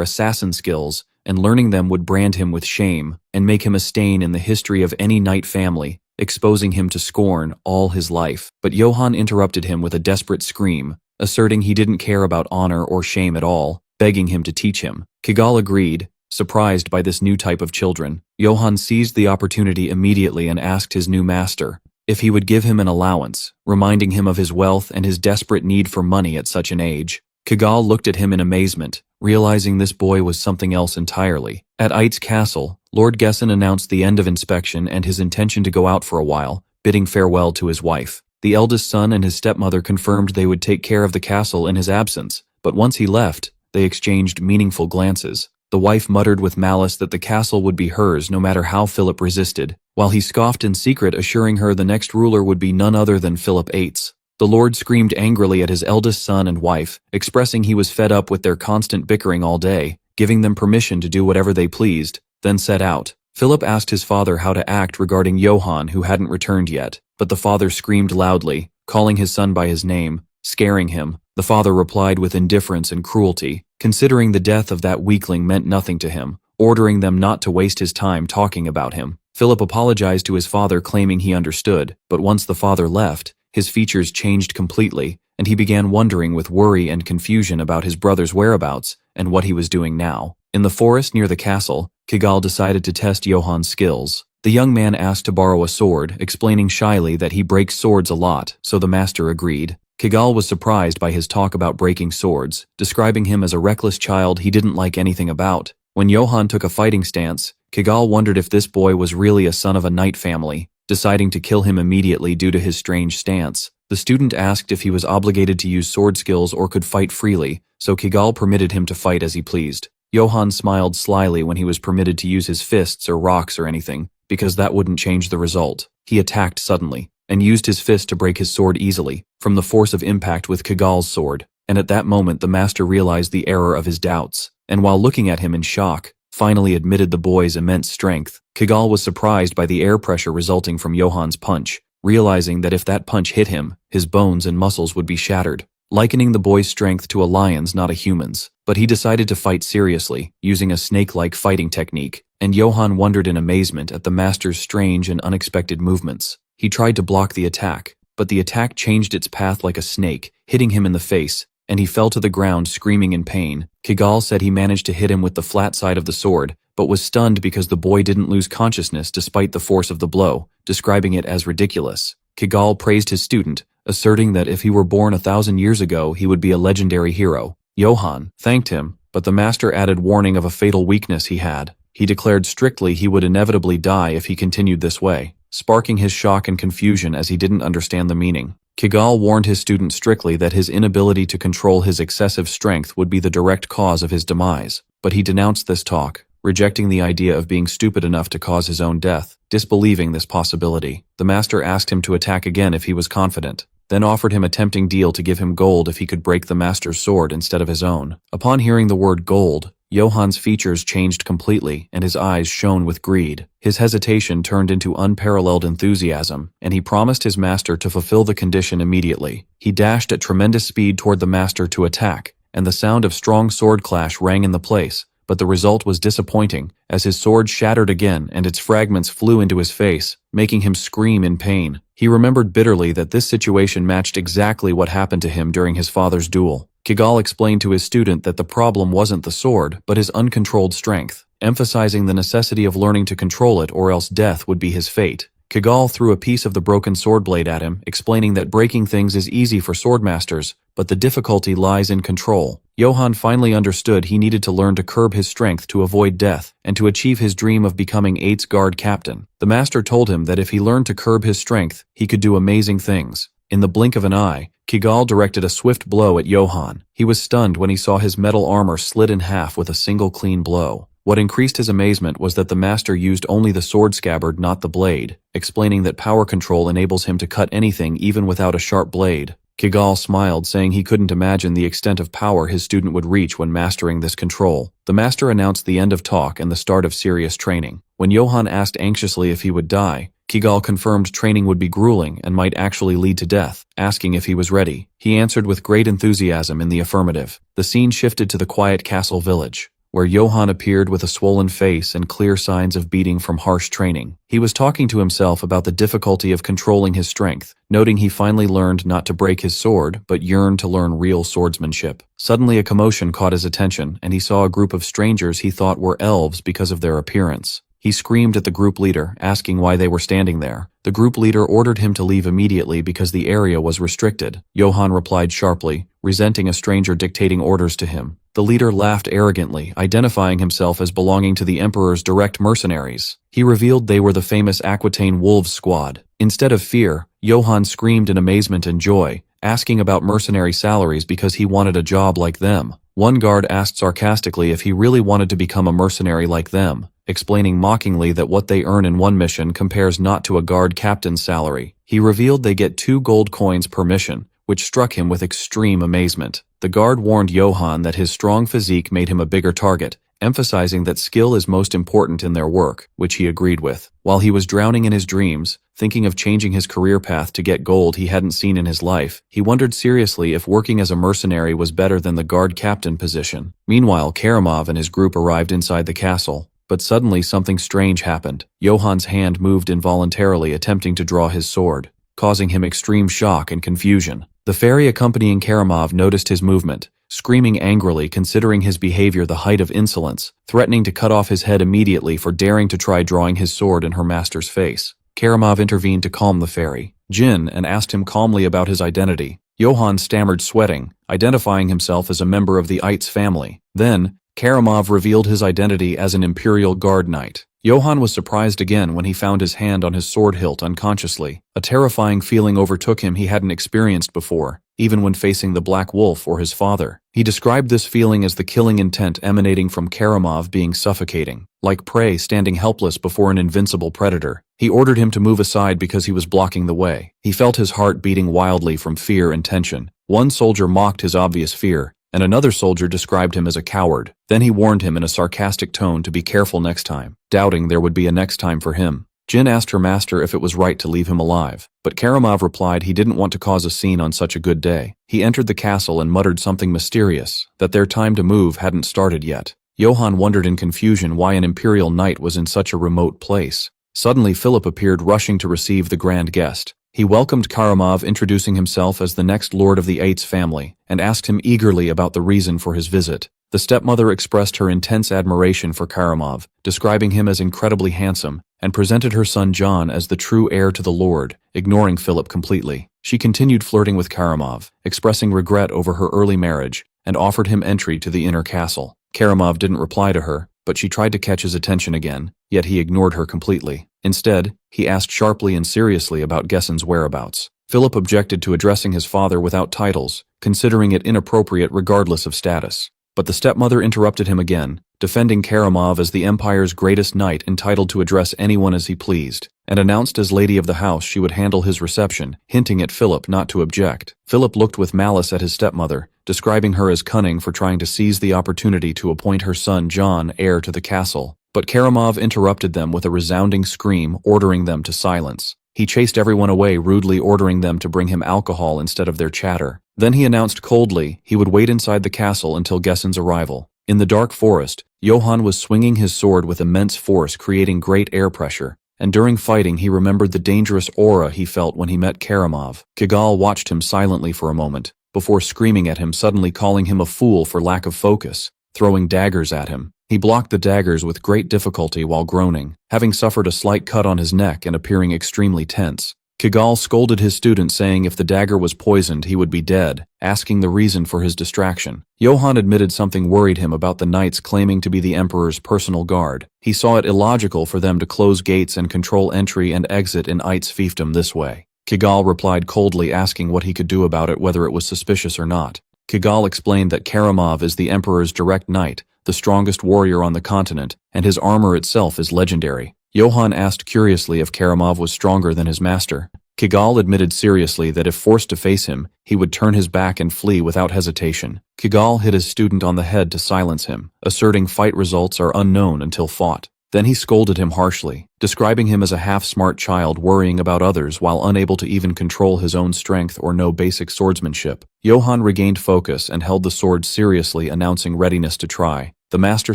Speaker 1: assassin skills, and learning them would brand him with shame and make him a stain in the history of any knight family, exposing him to scorn all his life. But Johann interrupted him with a desperate scream, asserting he didn't care about honor or shame at all, begging him to teach him. Kigal agreed, surprised by this new type of children. Johann seized the opportunity immediately and asked his new master if he would give him an allowance, reminding him of his wealth and his desperate need for money at such an age. Kigal looked at him in amazement, realizing this boy was something else entirely. At Eit's castle, Lord Gessen announced the end of inspection and his intention to go out for a while, bidding farewell to his wife. The eldest son and his stepmother confirmed they would take care of the castle in his absence, but once he left, they exchanged meaningful glances. The wife muttered with malice that the castle would be hers no matter how Philip resisted, while he scoffed in secret, assuring her the next ruler would be none other than Philip Eitz. The lord screamed angrily at his eldest son and wife, expressing he was fed up with their constant bickering all day, giving them permission to do whatever they pleased, then set out. Philip asked his father how to act regarding Johann, who hadn't returned yet, but the father screamed loudly, calling his son by his name, scaring him. The father replied with indifference and cruelty, considering the death of that weakling meant nothing to him, ordering them not to waste his time talking about him. Philip apologized to his father, claiming he understood, but once the father left, his features changed completely, and he began wondering with worry and confusion about his brother's whereabouts and what he was doing now. In the forest near the castle, Kigal decided to test Johann's skills. The young man asked to borrow a sword, explaining shyly that he breaks swords a lot, so the master agreed. Kigal was surprised by his talk about breaking swords, describing him as a reckless child he didn't like anything about. When Johann took a fighting stance, Kigal wondered if this boy was really a son of a knight family, deciding to kill him immediately due to his strange stance. The student asked if he was obligated to use sword skills or could fight freely, so Kigal permitted him to fight as he pleased. Johann smiled slyly when he was permitted to use his fists or rocks or anything, because that wouldn't change the result. He attacked suddenly, and used his fist to break his sword easily, from the force of impact with Kigal's sword, and at that moment the master realized the error of his doubts, and while looking at him in shock, finally admitted the boy's immense strength. Kigal was surprised by the air pressure resulting from Johann's punch, realizing that if that punch hit him, his bones and muscles would be shattered, likening the boy's strength to a lion's, not a human's. But he decided to fight seriously, using a snake-like fighting technique, and Johann wondered in amazement at the master's strange and unexpected movements. He tried to block the attack, but the attack changed its path like a snake, hitting him in the face, and he fell to the ground screaming in pain. Kigal said he managed to hit him with the flat side of the sword, but was stunned because the boy didn't lose consciousness despite the force of the blow, describing it as ridiculous. Kigal praised his student, asserting that if he were born 1,000 years ago he would be a legendary hero. Johann thanked him, but the master added warning of a fatal weakness he had. He declared strictly he would inevitably die if he continued this way, sparking his shock and confusion as he didn't understand the meaning. Kigal warned his student strictly that his inability to control his excessive strength would be the direct cause of his demise, but he denounced this talk, rejecting the idea of being stupid enough to cause his own death, disbelieving this possibility. The master asked him to attack again if he was confident, then offered him a tempting deal to give him gold if he could break the master's sword instead of his own. Upon hearing the word gold, Johann's features changed completely and his eyes shone with greed. His hesitation turned into unparalleled enthusiasm, and he promised his master to fulfill the condition immediately. He dashed at tremendous speed toward the master to attack, and the sound of strong sword clash rang in the place, but the result was disappointing, as his sword shattered again and its fragments flew into his face, making him scream in pain. He remembered bitterly that this situation matched exactly what happened to him during his father's duel. Kigal explained to his student that the problem wasn't the sword, but his uncontrolled strength, emphasizing the necessity of learning to control it or else death would be his fate. Kigal threw a piece of the broken sword blade at him, explaining that breaking things is easy for swordmasters, but the difficulty lies in control. Johann finally understood he needed to learn to curb his strength to avoid death and to achieve his dream of becoming Eight's guard captain. The master told him that if he learned to curb his strength, he could do amazing things. In the blink of an eye, Kigal directed a swift blow at Johann. He was stunned when he saw his metal armor slit in half with a single clean blow. What increased his amazement was that the master used only the sword scabbard, not the blade, explaining that power control enables him to cut anything even without a sharp blade. Kigal smiled, saying he couldn't imagine the extent of power his student would reach when mastering this control. The master announced the end of talk and the start of serious training. When Johann asked anxiously if he would die, Kigal confirmed training would be grueling and might actually lead to death, asking if he was ready. He answered with great enthusiasm in the affirmative. The scene shifted to the quiet castle village, where Johann appeared with a swollen face and clear signs of beating from harsh training. He was talking to himself about the difficulty of controlling his strength, noting he finally learned not to break his sword, but yearned to learn real swordsmanship. Suddenly a commotion caught his attention, and he saw a group of strangers he thought were elves because of their appearance. He screamed at the group leader, asking why they were standing there. The group leader ordered him to leave immediately because the area was restricted. Johann replied sharply, resenting a stranger dictating orders to him. The leader laughed arrogantly, identifying himself as belonging to the Emperor's direct mercenaries. He revealed they were the famous Aquitaine Wolves squad. Instead of fear, Johann screamed in amazement and joy, asking about mercenary salaries because he wanted a job like them. One guard asked sarcastically if he really wanted to become a mercenary like them, explaining mockingly that what they earn in one mission compares not to a guard captain's salary. He revealed they get 2 gold coins per mission, which struck him with extreme amazement. The guard warned Johann that his strong physique made him a bigger target, emphasizing that skill is most important in their work, which he agreed with. While he was drowning in his dreams, thinking of changing his career path to get gold he hadn't seen in his life, he wondered seriously if working as a mercenary was better than the guard captain position. Meanwhile, Karamov and his group arrived inside the castle. But suddenly something strange happened. Johann's hand moved involuntarily, attempting to draw his sword, causing him extreme shock and confusion. The fairy accompanying Karamov noticed his movement, screaming angrily, considering his behavior the height of insolence, threatening to cut off his head immediately for daring to try drawing his sword in her master's face. Karamov intervened to calm the fairy, Jin, and asked him calmly about his identity. Johann stammered, sweating, identifying himself as a member of the Eitz family. Then, Karamov revealed his identity as an Imperial Guard Knight. Johann was surprised again when he found his hand on his sword hilt unconsciously. A terrifying feeling overtook him he hadn't experienced before, even when facing the Black Wolf or his father. He described this feeling as the killing intent emanating from Karamov being suffocating, like prey standing helpless before an invincible predator. He ordered him to move aside because he was blocking the way. He felt his heart beating wildly from fear and tension. One soldier mocked his obvious fear, and another soldier described him as a coward. Then he warned him in a sarcastic tone to be careful next time, doubting there would be a next time for him. Jin asked her master if it was right to leave him alive, but Karamov replied he didn't want to cause a scene on such a good day. He entered the castle and muttered something mysterious, that their time to move hadn't started yet. Johann wondered in confusion why an Imperial Knight was in such a remote place. Suddenly Philip appeared, rushing to receive the grand guest. He welcomed Karamov, introducing himself as the next lord of the Eitz family, and asked him eagerly about the reason for his visit. The stepmother expressed her intense admiration for Karamov, describing him as incredibly handsome, and presented her son John as the true heir to the lord, ignoring Philip completely. She continued flirting with Karamov, expressing regret over her early marriage, and offered him entry to the inner castle. Karamov didn't reply to her, but she tried to catch his attention again, yet he ignored her completely. Instead, he asked sharply and seriously about Gessen's whereabouts. Philip objected to addressing his father without titles, considering it inappropriate regardless of status. But the stepmother interrupted him again, defending Karamov as the Empire's greatest knight entitled to address anyone as he pleased, and announced as lady of the house she would handle his reception, hinting at Philip not to object. Philip looked with malice at his stepmother, describing her as cunning for trying to seize the opportunity to appoint her son John heir to the castle. But Karamov interrupted them with a resounding scream, ordering them to silence. He chased everyone away, rudely ordering them to bring him alcohol instead of their chatter. Then he announced coldly he would wait inside the castle until Gessen's arrival. In the dark forest, Johann was swinging his sword with immense force, creating great air pressure, and during fighting he remembered the dangerous aura he felt when he met Karamov. Kigal watched him silently for a moment, before screaming at him, suddenly calling him a fool for lack of focus, throwing daggers at him. He blocked the daggers with great difficulty while groaning, having suffered a slight cut on his neck and appearing extremely tense. Kigal scolded his student, saying if the dagger was poisoned he would be dead, asking the reason for his distraction. Johann admitted something worried him about the knights claiming to be the Emperor's personal guard. He saw it illogical for them to close gates and control entry and exit in Eitz fiefdom this way. Kigal replied coldly, asking what he could do about it, whether it was suspicious or not. Kigal explained that Karamov is the Emperor's direct knight, the strongest warrior on the continent, and his armor itself is legendary. Johann asked curiously if Karamov was stronger than his master. Kigal admitted seriously that if forced to face him, he would turn his back and flee without hesitation. Kigal hit his student on the head to silence him, asserting fight results are unknown until fought. Then he scolded him harshly, describing him as a half-smart child worrying about others while unable to even control his own strength or know basic swordsmanship. Johann regained focus and held the sword seriously, announcing readiness to try. The master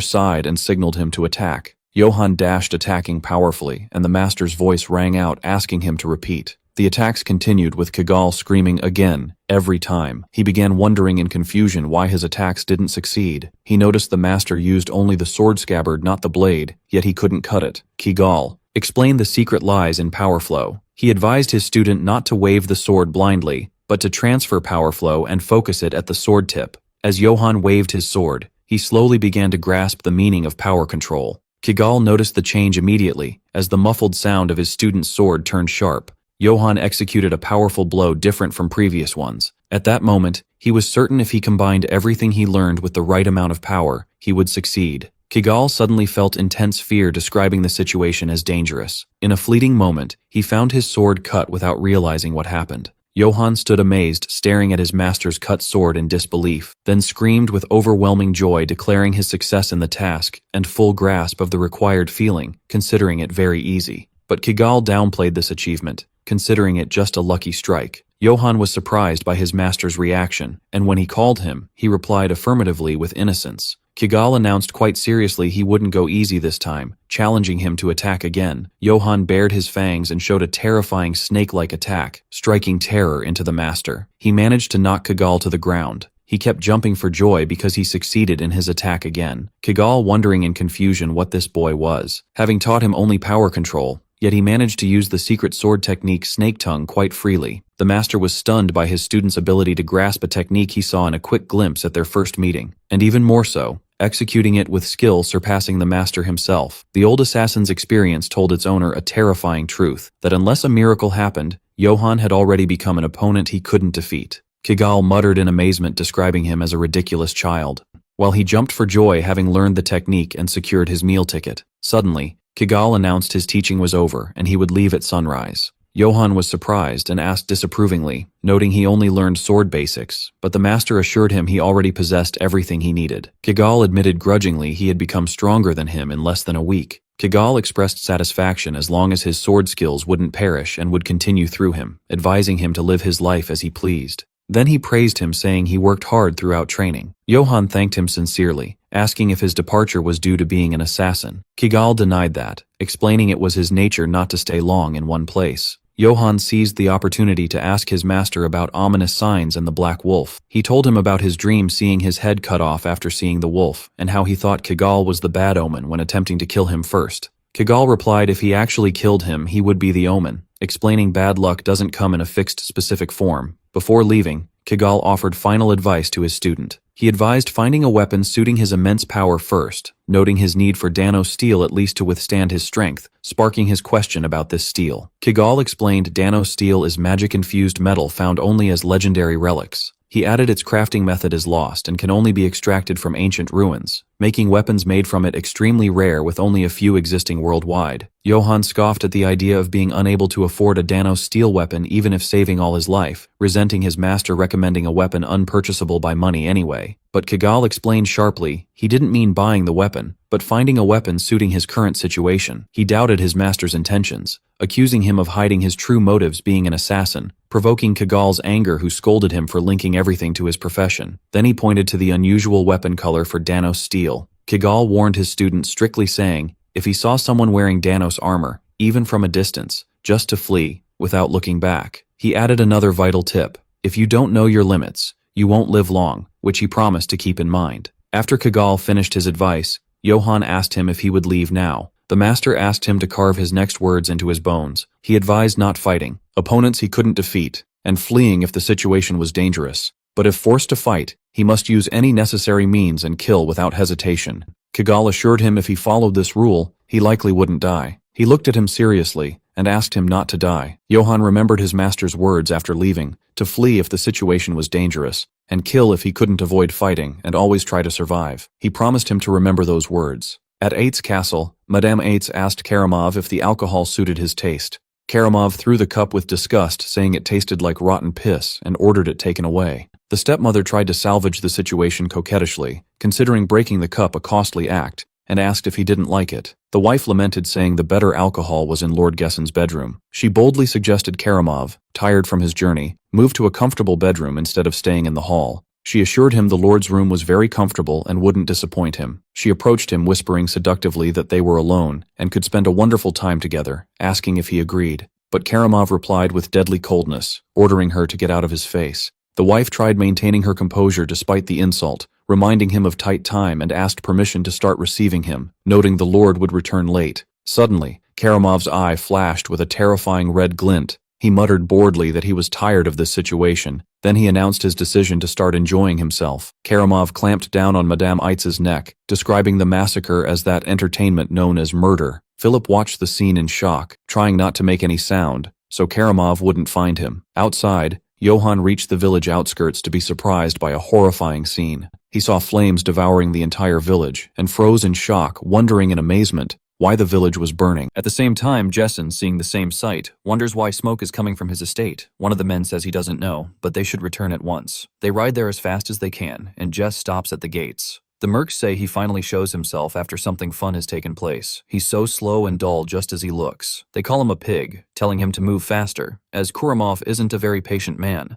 Speaker 1: sighed and signaled him to attack. Johann dashed, attacking powerfully, and the master's voice rang out, asking him to repeat. The attacks continued, with Kigal screaming again, every time. He began wondering in confusion why his attacks didn't succeed. He noticed the master used only the sword scabbard, not the blade, yet he couldn't cut it. Kigal explained the secret lies in power flow. He advised his student not to wave the sword blindly, but to transfer power flow and focus it at the sword tip. As Johann waved his sword, he slowly began to grasp the meaning of power control. Kigal noticed the change immediately, as the muffled sound of his student's sword turned sharp. Johann executed a powerful blow different from previous ones. At that moment, he was certain if he combined everything he learned with the right amount of power, he would succeed. Kigal suddenly felt intense fear, describing the situation as dangerous. In a fleeting moment, he found his sword cut without realizing what happened. Johann stood amazed, staring at his master's cut sword in disbelief, then screamed with overwhelming joy, declaring his success in the task and full grasp of the required feeling, considering it very easy. But Kigal downplayed this achievement, considering it just a lucky strike. Johann was surprised by his master's reaction, and when he called him, he replied affirmatively with innocence. Kigal announced quite seriously he wouldn't go easy this time, challenging him to attack again. Johann bared his fangs and showed a terrifying snake-like attack, striking terror into the master. He managed to knock Kigal to the ground. He kept jumping for joy because he succeeded in his attack again. Kigal wondering in confusion what this boy was, having taught him only power control, yet he managed to use the secret sword technique Snake Tongue quite freely. The master was stunned by his student's ability to grasp a technique he saw in a quick glimpse at their first meeting, and even more so, executing it with skill surpassing the master himself. The old assassin's experience told its owner a terrifying truth, that unless a miracle happened, Johann had already become an opponent he couldn't defeat. Kigal muttered in amazement, describing him as a ridiculous child, while he jumped for joy having learned the technique and secured his meal ticket. Suddenly, Kigal announced his teaching was over and he would leave at sunrise. Johann was surprised and asked disapprovingly, noting he only learned sword basics, but the master assured him he already possessed everything he needed. Kigal admitted grudgingly he had become stronger than him in less than a week. Kigal expressed satisfaction as long as his sword skills wouldn't perish and would continue through him, advising him to live his life as he pleased. Then he praised him, saying he worked hard throughout training. Johann thanked him sincerely, asking if his departure was due to being an assassin. Kigal denied that, explaining it was his nature not to stay long in one place. Johann seized the opportunity to ask his master about ominous signs and the black wolf. He told him about his dream seeing his head cut off after seeing the wolf, and how he thought Kigal was the bad omen when attempting to kill him first. Kigal replied if he actually killed him, he would be the omen, explaining bad luck doesn't come in a fixed specific form. Before leaving, Kigal offered final advice to his student. He advised finding a weapon suiting his immense power first, noting his need for Dano steel at least to withstand his strength, sparking his question about this steel. Kigal explained Dano steel is magic-infused metal found only as legendary relics. He added its crafting method is lost and can only be extracted from ancient ruins, making weapons made from it extremely rare with only a few existing worldwide. Johann scoffed at the idea of being unable to afford a Dano steel weapon even if saving all his life, resenting his master recommending a weapon unpurchasable by money anyway. But Kigal explained sharply, he didn't mean buying the weapon, but finding a weapon suiting his current situation. He doubted his master's intentions, accusing him of hiding his true motives, being an assassin, provoking Kigal's anger, who scolded him for linking everything to his profession. Then he pointed to the unusual weapon color for Danos steel. Kigal warned his student, strictly saying, if he saw someone wearing Danos armor, even from a distance, just to flee, without looking back. He added another vital tip, if you don't know your limits, you won't live long, which he promised to keep in mind. After Kigal finished his advice, Johann asked him if he would leave now. The master asked him to carve his next words into his bones. He advised not fighting opponents he couldn't defeat, and fleeing if the situation was dangerous. But if forced to fight, he must use any necessary means and kill without hesitation. Kigal assured him if he followed this rule, he likely wouldn't die. He looked at him seriously and asked him not to die. Johann remembered his master's words after leaving, to flee if the situation was dangerous, and kill if he couldn't avoid fighting and always try to survive. He promised him to remember those words. At Ait's castle, Madame Aitz asked Karamov if the alcohol suited his taste. Karamov threw the cup with disgust, saying it tasted like rotten piss, and ordered it taken away. The stepmother tried to salvage the situation coquettishly, considering breaking the cup a costly act, and asked if he didn't like it. The wife lamented, saying the better alcohol was in Lord Gessen's bedroom. She boldly suggested Karamov, tired from his journey, move to a comfortable bedroom instead of staying in the hall. She assured him the Lord's room was very comfortable and wouldn't disappoint him. She approached him, whispering seductively that they were alone and could spend a wonderful time together, asking if he agreed. But Karamov replied with deadly coldness, ordering her to get out of his face. The wife tried maintaining her composure despite the insult, reminding him of tight time, and asked permission to start receiving him, noting the Lord would return late. Suddenly, Karamov's eye flashed with a terrifying red glint. He muttered boredly that he was tired of this situation. Then he announced his decision to start enjoying himself. Karamov clamped down on Madame Aitz's neck, describing the massacre as that entertainment known as murder. Philip watched the scene in shock, trying not to make any sound, so Karamov wouldn't find him. Outside, Johann reached the village outskirts to be surprised by a horrifying scene. He saw flames devouring the entire village, and froze in shock, wondering in amazement why the village was burning. At the same time, Jessen, seeing the same sight, wonders why smoke is coming from his estate. One of the men says he doesn't know, but they should return at once. They ride there as fast as they can, and Jess stops at the gates. The mercs say he finally shows himself after something fun has taken place. He's so slow and dull just as he looks. They call him a pig, telling him to move faster, as Kuramov isn't a very patient man.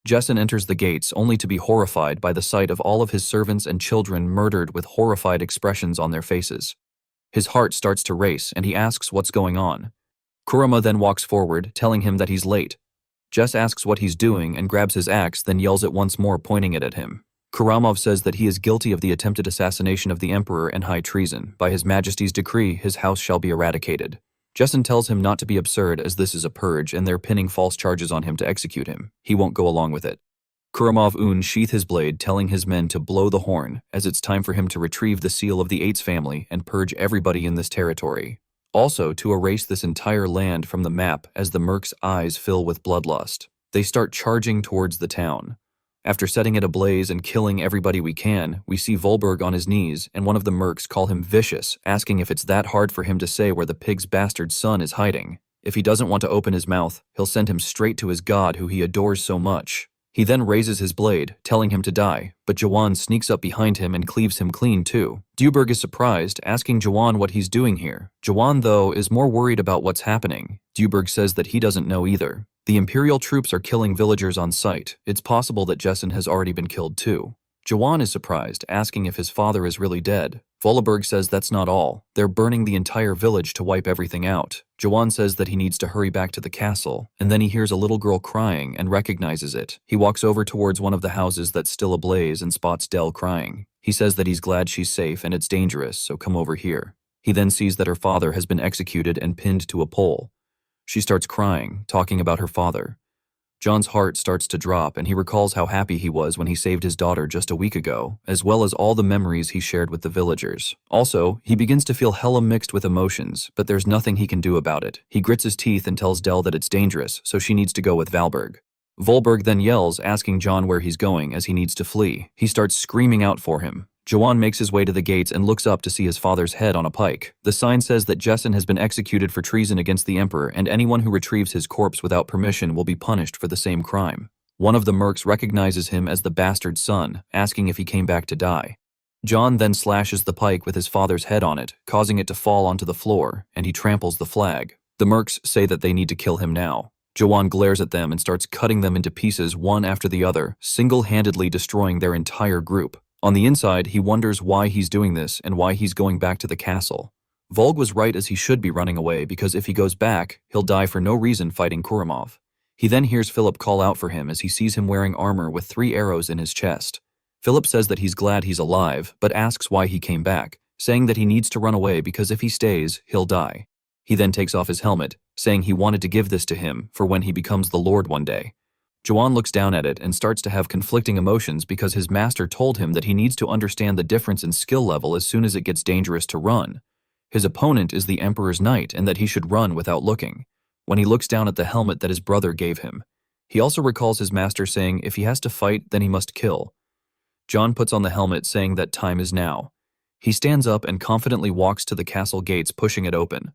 Speaker 1: Jessen enters the gates only to be horrified by the sight of all of his servants and children murdered with horrified expressions on their faces. His heart starts to race and he asks what's going on. Kurama then walks forward, telling him that he's late. Jess asks what he's doing and grabs his axe, then yells it once more, pointing it at him. Kuramov says that he is guilty of the attempted assassination of the emperor and high treason. By his majesty's decree, his house shall be eradicated. Jessen tells him not to be absurd, as this is a purge and they're pinning false charges on him to execute him. He won't go along with it. Kuramov sheath his blade, telling his men to blow the horn, as it's time for him to retrieve the seal of the Aitz family and purge everybody in this territory. Also, to erase this entire land from the map as the mercs' eyes fill with bloodlust. They start charging towards the town. After setting it ablaze and killing everybody we can, we see Volberg on his knees, and one of the mercs call him vicious, asking if it's that hard for him to say where the pig's bastard son is hiding. If he doesn't want to open his mouth, he'll send him straight to his god who he adores so much. He then raises his blade, telling him to die, but Jawan sneaks up behind him and cleaves him clean too. Duberg is surprised, asking Jawan what he's doing here. Jawan, though, is more worried about what's happening. Duberg says that he doesn't know either. The Imperial troops are killing villagers on sight. It's possible that Jessen has already been killed too. Jawan is surprised, asking if his father is really dead. Volaberg says that's not all. They're burning the entire village to wipe everything out. Jawan says that he needs to hurry back to the castle, and then he hears a little girl crying and recognizes it. He walks over towards one of the houses that's still ablaze and spots Dell crying. He says that he's glad she's safe and it's dangerous, so come over here. He then sees that her father has been executed and pinned to a pole. She starts crying, talking about her father. John's heart starts to drop, and he recalls how happy he was when he saved his daughter just a week ago, as well as all the memories he shared with the villagers. Also, he begins to feel hella mixed with emotions, but there's nothing he can do about it. He grits his teeth and tells Dell that it's dangerous, so she needs to go with Valberg. Volberg then yells, asking John where he's going as he needs to flee. He starts screaming out for him. Jawan makes his way to the gates and looks up to see his father's head on a pike. The sign says that Jessen has been executed for treason against the emperor, and anyone who retrieves his corpse without permission will be punished for the same crime. One of the mercs recognizes him as the bastard son, asking if he came back to die. John then slashes the pike with his father's head on it, causing it to fall onto the floor, and he tramples the flag. The mercs say that they need to kill him now. Jawan glares at them and starts cutting them into pieces one after the other, single-handedly destroying their entire group. On the inside, he wonders why he's doing this and why he's going back to the castle. Volg was right, as he should be running away, because if he goes back, he'll die for no reason fighting Kuramov. He then hears Philip call out for him as he sees him wearing armor with 3 arrows in his chest. Philip says that he's glad he's alive, but asks why he came back, saying that he needs to run away because if he stays, he'll die. He then takes off his helmet, saying he wanted to give this to him for when he becomes the Lord one day. Jawan looks down at it and starts to have conflicting emotions because his master told him that he needs to understand the difference in skill level as soon as it gets dangerous to run. His opponent is the Emperor's knight and that he should run without looking. When he looks down at the helmet that his brother gave him, he also recalls his master saying if he has to fight, then he must kill. John puts on the helmet saying that time is now. He stands up and confidently walks to the castle gates, pushing it open.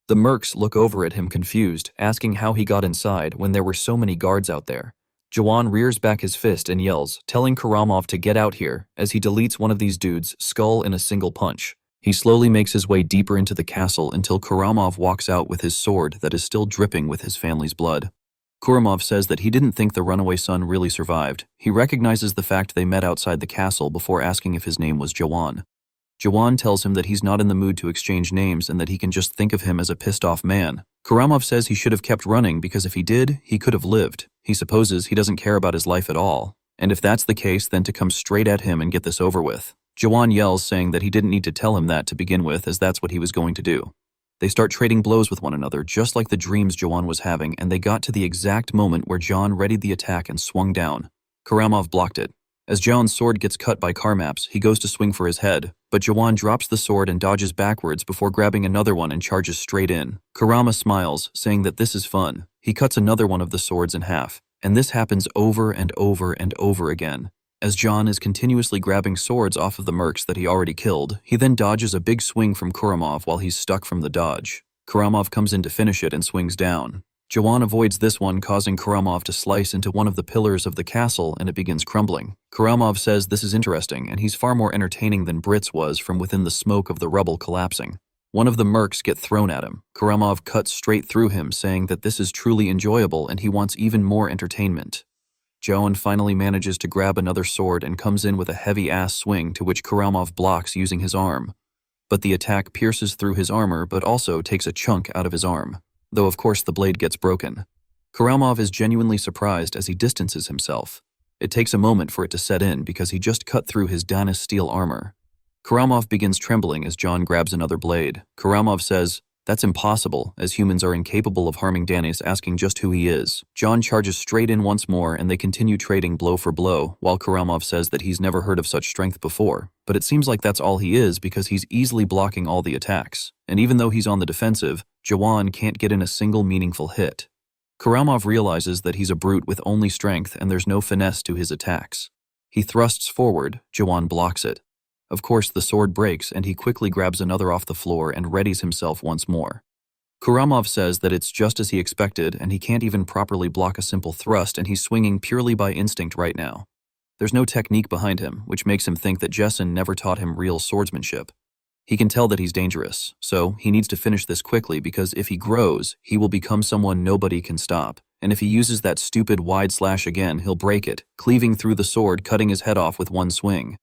Speaker 1: The mercs look over at him confused, asking how he got inside when there were so many guards out there. Jawan rears back his fist and yells, telling Karamov to get out here as he deletes one of these dudes' skull in a single punch. He slowly makes his way deeper into the castle until Karamov walks out with his sword that is still dripping with his family's blood. Karamov says that he didn't think the runaway son really survived. He recognizes the fact they met outside the castle before asking if his name was Jawan. Jawan tells him that he's not in the mood to exchange names and that he can just think of him as a pissed-off man. Karamov says he should have kept running because if he did, he could have lived. He supposes he doesn't care about his life at all. And if that's the case, then to come straight at him and get this over with. Jawan yells, saying that he didn't need to tell him that to begin with, as that's what he was going to do. They start trading blows with one another, just like the dreams Jawan was having, and they got to the exact moment where John readied the attack and swung down. Karamov blocked it. As Jawan's sword gets cut by Karmaps, he goes to swing for his head, but Jawan drops the sword and dodges backwards before grabbing another one and charges straight in. Karama smiles, saying that this is fun. He cuts another one of the swords in half, and this happens over and over and over again. As John is continuously grabbing swords off of the mercs that he already killed, he then dodges a big swing from Karamov while he's stuck from the dodge. Karamov comes in to finish it and swings down. Jawan avoids this one, causing Karamov to slice into one of the pillars of the castle, and it begins crumbling. Karamov says this is interesting, and he's far more entertaining than Brits was from within the smoke of the rubble collapsing. One of the mercs get thrown at him. Karamov cuts straight through him, saying that this is truly enjoyable and he wants even more entertainment. Jawan finally manages to grab another sword and comes in with a heavy-ass swing to which Karamov blocks using his arm. But the attack pierces through his armor but also takes a chunk out of his arm, though of course the blade gets broken. Karamov is genuinely surprised as he distances himself. It takes a moment for it to set in because he just cut through his Danis steel armor. Karamov begins trembling as John grabs another blade. Karamov says, "That's impossible, as humans are incapable of harming Danis," asking just who he is. John charges straight in once more and they continue trading blow for blow, while Karamov says that he's never heard of such strength before. But it seems like that's all he is because he's easily blocking all the attacks. And even though he's on the defensive, Jawan can't get in a single meaningful hit. Karamov realizes that he's a brute with only strength and there's no finesse to his attacks. He thrusts forward, Jawan blocks it. Of course, the sword breaks and he quickly grabs another off the floor and readies himself once more. Karamov says that it's just as he expected and he can't even properly block a simple thrust and he's swinging purely by instinct right now. There's no technique behind him, which makes him think that Jessen never taught him real swordsmanship. He can tell that he's dangerous, so he needs to finish this quickly because if he grows, he will become someone nobody can stop. And if he uses that stupid wide slash again, he'll break it, cleaving through the sword, cutting his head off with one swing.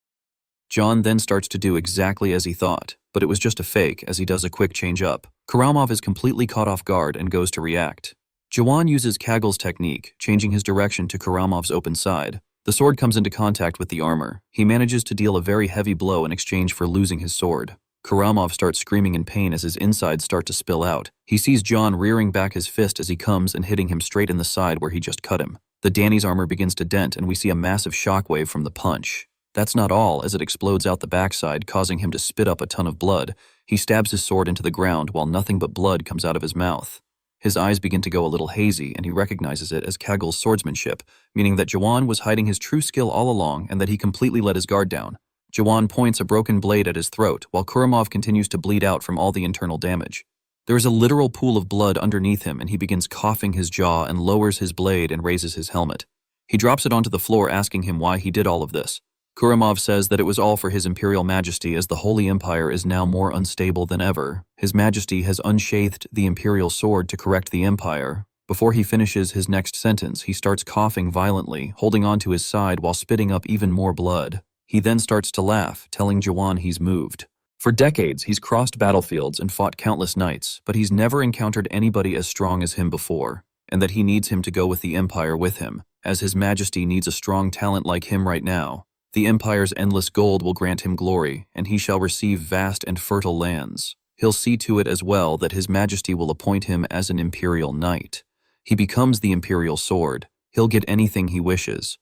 Speaker 1: John then starts to do exactly as he thought, but it was just a fake as he does a quick change up. Karamov is completely caught off guard and goes to react. Jawan uses Kagel's technique, changing his direction to Karamov's open side. The sword comes into contact with the armor. He manages to deal a very heavy blow in exchange for losing his sword. Karamov starts screaming in pain as his insides start to spill out. He sees John rearing back his fist as he comes and hitting him straight in the side where he just cut him. The Danny's armor begins to dent and we see a massive shockwave from the punch. That's not all, as it explodes out the backside, causing him to spit up a ton of blood. He stabs his sword into the ground while nothing but blood comes out of his mouth. His eyes begin to go a little hazy, and he recognizes it as Kagel's swordsmanship, meaning that Jawan was hiding his true skill all along and that he completely let his guard down. Jawan points a broken blade at his throat, while Karamov continues to bleed out from all the internal damage. There is a literal pool of blood underneath him, and he begins coughing his jaw and lowers his blade and raises his helmet. He drops it onto the floor, asking him why he did all of this. Karamov says that it was all for His Imperial Majesty, as the Holy Empire is now more unstable than ever. His Majesty has unsheathed the Imperial sword to correct the Empire. Before he finishes his next sentence, he starts coughing violently, holding onto his side while spitting up even more blood. He then starts to laugh, telling Jawan he's moved. For decades, he's crossed battlefields and fought countless knights, but he's never encountered anybody as strong as him before, and that he needs him to go with the Empire with him, as His Majesty needs a strong talent like him right now. The Empire's endless gold will grant him glory, and he shall receive vast and fertile lands. He'll see to it as well that His Majesty will appoint him as an Imperial Knight. He becomes the Imperial Sword. He'll get anything he wishes.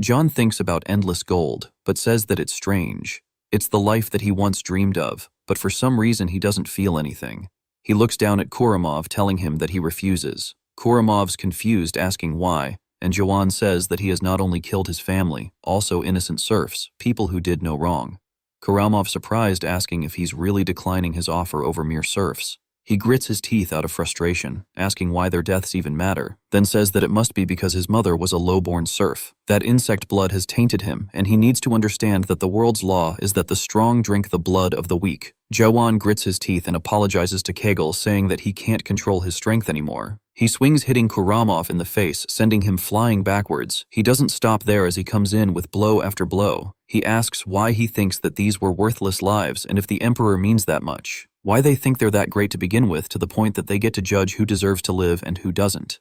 Speaker 1: John thinks about endless gold, but says that it's strange. It's the life that he once dreamed of, but for some reason he doesn't feel anything. He looks down at Kuramov, telling him that he refuses. Kuramov's confused, asking why, and Jawan says that he has not only killed his family, also innocent serfs, people who did no wrong. Kuramov surprised, asking if he's really declining his offer over mere serfs. He grits his teeth out of frustration, asking why their deaths even matter, then says that it must be because his mother was a low-born serf. That insect blood has tainted him, and he needs to understand that the world's law is that the strong drink the blood of the weak. Jawan grits his teeth and apologizes to Kegel, saying that he can't control his strength anymore. He swings, hitting Kuramov in the face, sending him flying backwards. He doesn't stop there as he comes in with blow after blow. He asks why he thinks that these were worthless lives and if the Emperor means that much. Why they think they're that great to begin with, to the point that they get to judge who deserves to live and who doesn't.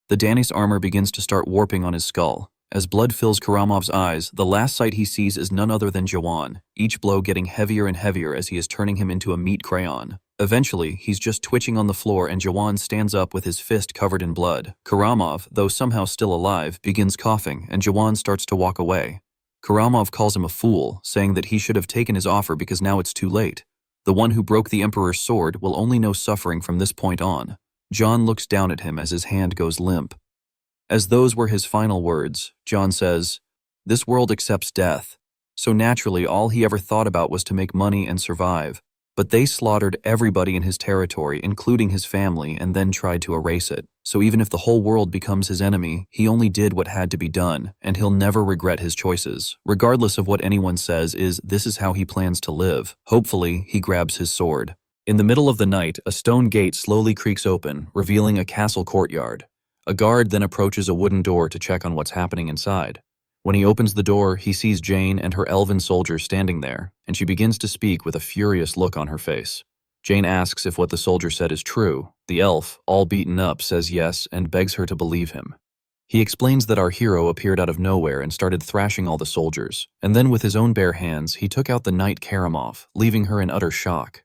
Speaker 1: The Danis armor begins to start warping on his skull. As blood fills Karamov's eyes, the last sight he sees is none other than Jawan, each blow getting heavier and heavier as he is turning him into a meat crayon. Eventually, he's just twitching on the floor and Jawan stands up with his fist covered in blood. Karamov, though somehow still alive, begins coughing and Jawan starts to walk away. Karamov calls him a fool, saying that he should have taken his offer because now it's too late. The one who broke the Emperor's sword will only know suffering from this point on. John looks down at him as his hand goes limp. As those were his final words, John says, "This world accepts death." So naturally, all he ever thought about was to make money and survive. But they slaughtered everybody in his territory, including his family, and then tried to erase it. So even if the whole world becomes his enemy, he only did what had to be done, and he'll never regret his choices. Regardless of what anyone says, this is how he plans to live. Hopefully, he grabs his sword. In the middle of the night, a stone gate slowly creaks open, revealing a castle courtyard. A guard then approaches a wooden door to check on what's happening inside. When he opens the door, he sees Jane and her elven soldier standing there, and she begins to speak with a furious look on her face. Jane asks if what the soldier said is true. The elf, all beaten up, says yes and begs her to believe him. He explains that our hero appeared out of nowhere and started thrashing all the soldiers, and then with his own bare hands, he took out the knight Karamov, leaving her in utter shock.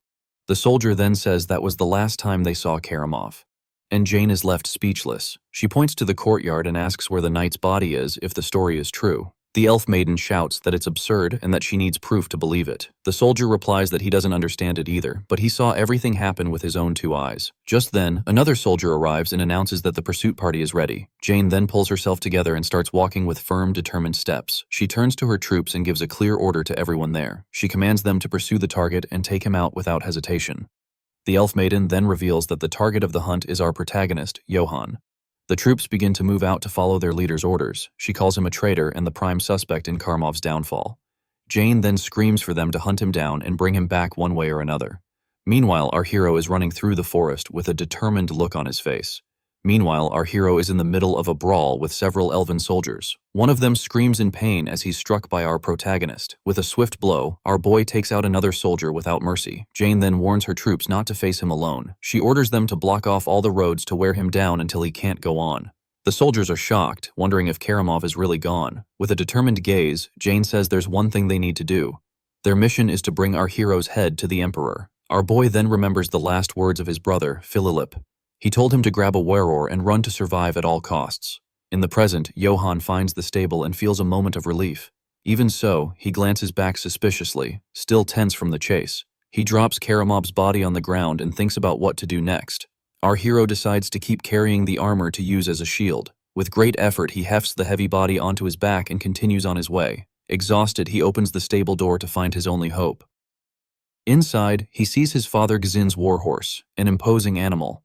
Speaker 1: The soldier then says that was the last time they saw Karamov. And Jane is left speechless. She points to the courtyard and asks where the knight's body is if the story is true. The elf maiden shouts that it's absurd and that she needs proof to believe it. The soldier replies that he doesn't understand it either, but he saw everything happen with his own two eyes. Just then, another soldier arrives and announces that the pursuit party is ready. Jane then pulls herself together and starts walking with firm, determined steps. She turns to her troops and gives a clear order to everyone there. She commands them to pursue the target and take him out without hesitation. The elf maiden then reveals that the target of the hunt is our protagonist, Johann. The troops begin to move out to follow their leader's orders. She calls him a traitor and the prime suspect in Karamov's downfall. Jane then screams for them to hunt him down and bring him back one way or another. Meanwhile, our hero is running through the forest with a determined look on his face. Meanwhile, our hero is in the middle of a brawl with several elven soldiers. One of them screams in pain as he's struck by our protagonist. With a swift blow, our boy takes out another soldier without mercy. Jane then warns her troops not to face him alone. She orders them to block off all the roads to wear him down until he can't go on. The soldiers are shocked, wondering if Karamov is really gone. With a determined gaze, Jane says there's one thing they need to do. Their mission is to bring our hero's head to the Emperor. Our boy then remembers the last words of his brother, Philip. He told him to grab a wereroar and run to survive at all costs. In the present, Johann finds the stable and feels a moment of relief. Even so, he glances back suspiciously, still tense from the chase. He drops Karamov's body on the ground and thinks about what to do next. Our hero decides to keep carrying the armor to use as a shield. With great effort, he hefts the heavy body onto his back and continues on his way. Exhausted, he opens the stable door to find his only hope. Inside, he sees his father Gzin's warhorse, an imposing animal.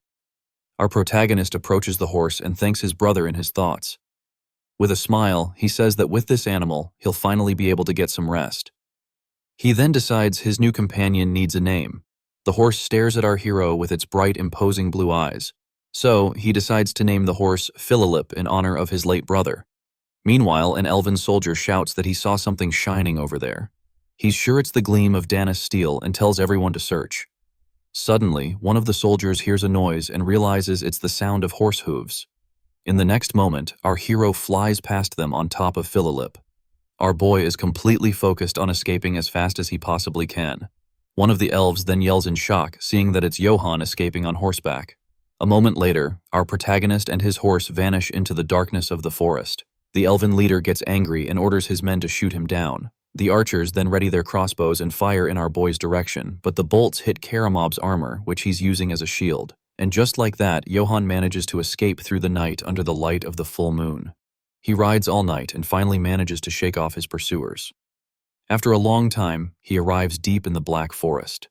Speaker 1: Our protagonist approaches the horse and thanks his brother in his thoughts. With a smile, he says that with this animal, he'll finally be able to get some rest. He then decides his new companion needs a name. The horse stares at our hero with its bright, imposing blue eyes. So, he decides to name the horse Philip in honor of his late brother. Meanwhile, an elven soldier shouts that he saw something shining over there. He's sure it's the gleam of Danis steel and tells everyone to search. Suddenly, one of the soldiers hears a noise and realizes it's the sound of horse hooves. In the next moment, our hero flies past them on top of Philip. Our boy is completely focused on escaping as fast as he possibly can. One of the elves then yells in shock, seeing that it's Johann escaping on horseback. A moment later, our protagonist and his horse vanish into the darkness of the forest. The elven leader gets angry and orders his men to shoot him down. The archers then ready their crossbows and fire in our boy's direction, but the bolts hit Karamob's armor, which he's using as a shield. And just like that, Johann manages to escape through the night under the light of the full moon. He rides all night and finally manages to shake off his pursuers. After a long time, he arrives deep in the Black Forest.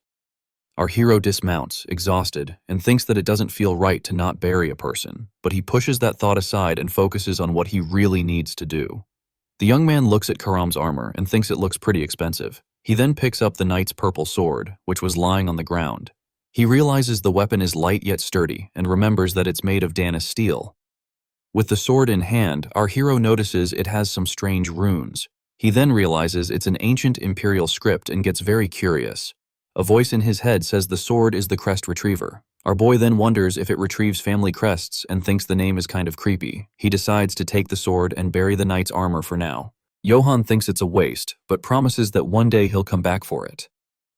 Speaker 1: Our hero dismounts, exhausted, and thinks that it doesn't feel right to not bury a person, but he pushes that thought aside and focuses on what he really needs to do. The young man looks at Karam's armor and thinks it looks pretty expensive. He then picks up the knight's purple sword, which was lying on the ground. He realizes the weapon is light yet sturdy and remembers that it's made of Danish steel. With the sword in hand, our hero notices it has some strange runes. He then realizes it's an ancient imperial script and gets very curious. A voice in his head says the sword is the crest retriever. Our boy then wonders if it retrieves family crests and thinks the name is kind of creepy. He decides to take the sword and bury the knight's armor for now. Johann thinks it's a waste, but promises that one day he'll come back for it.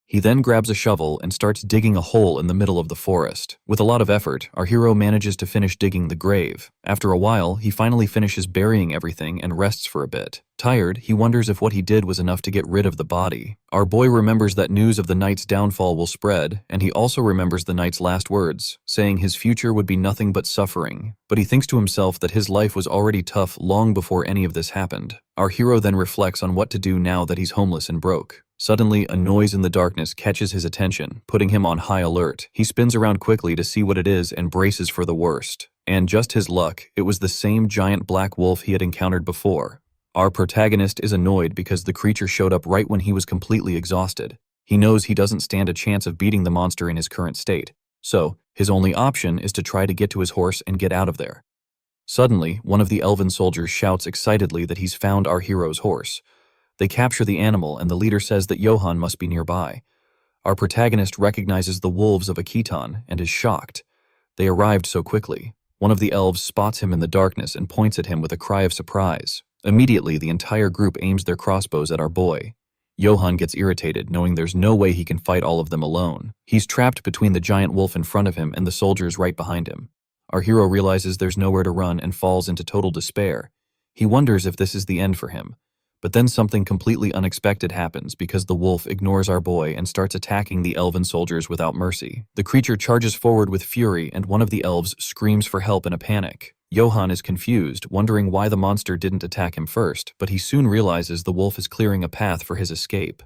Speaker 1: He then grabs a shovel and starts digging a hole in the middle of the forest. With a lot of effort, our hero manages to finish digging the grave. After a while, he finally finishes burying everything and rests for a bit. Tired, he wonders if what he did was enough to get rid of the body. Our boy remembers that news of the knight's downfall will spread, and he also remembers the knight's last words, saying his future would be nothing but suffering. But he thinks to himself that his life was already tough long before any of this happened. Our hero then reflects on what to do now that he's homeless and broke. Suddenly, a noise in the darkness catches his attention, putting him on high alert. He spins around quickly to see what it is and braces for the worst. And just his luck, it was the same giant black wolf he had encountered before. Our protagonist is annoyed because the creature showed up right when he was completely exhausted. He knows he doesn't stand a chance of beating the monster in his current state, so his only option is to try to get to his horse and get out of there. Suddenly, one of the elven soldiers shouts excitedly that he's found our hero's horse. They capture the animal and the leader says that Johann must be nearby. Our protagonist recognizes the wolves of Akiton and is shocked. They arrived so quickly. One of the elves spots him in the darkness and points at him with a cry of surprise. Immediately, the entire group aims their crossbows at our boy. Johann gets irritated, knowing there's no way he can fight all of them alone. He's trapped between the giant wolf in front of him and the soldiers right behind him. Our hero realizes there's nowhere to run and falls into total despair. He wonders if this is the end for him. But then something completely unexpected happens because the wolf ignores our boy and starts attacking the elven soldiers without mercy. The creature charges forward with fury and one of the elves screams for help in a panic. Johann is confused, wondering why the monster didn't attack him first, but he soon realizes the wolf is clearing a path for his escape.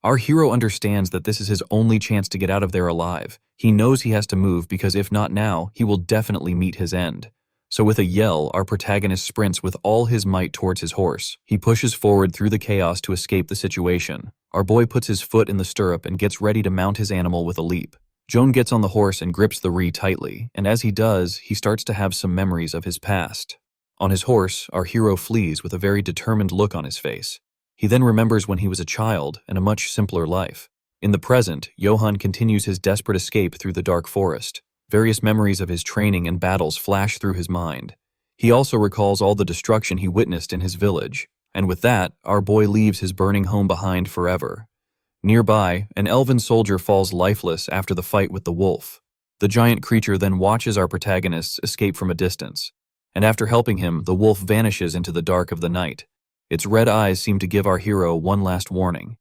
Speaker 1: Our hero understands that this is his only chance to get out of there alive. He knows he has to move because if not now, he will definitely meet his end. So with a yell, our protagonist sprints with all his might towards his horse. He pushes forward through the chaos to escape the situation. Our boy puts his foot in the stirrup and gets ready to mount his animal with a leap. Joan gets on the horse and grips the ree tightly, and as he does, he starts to have some memories of his past. On his horse, our hero flees with a very determined look on his face. He then remembers when he was a child and a much simpler life. In the present, Johann continues his desperate escape through the dark forest. Various memories of his training and battles flash through his mind. He also recalls all the destruction he witnessed in his village. And with that, our boy leaves his burning home behind forever. Nearby, an elven soldier falls lifeless after the fight with the wolf. The giant creature then watches our protagonists escape from a distance. And after helping him, the wolf vanishes into the dark of the night. Its red eyes seem to give our hero one last warning.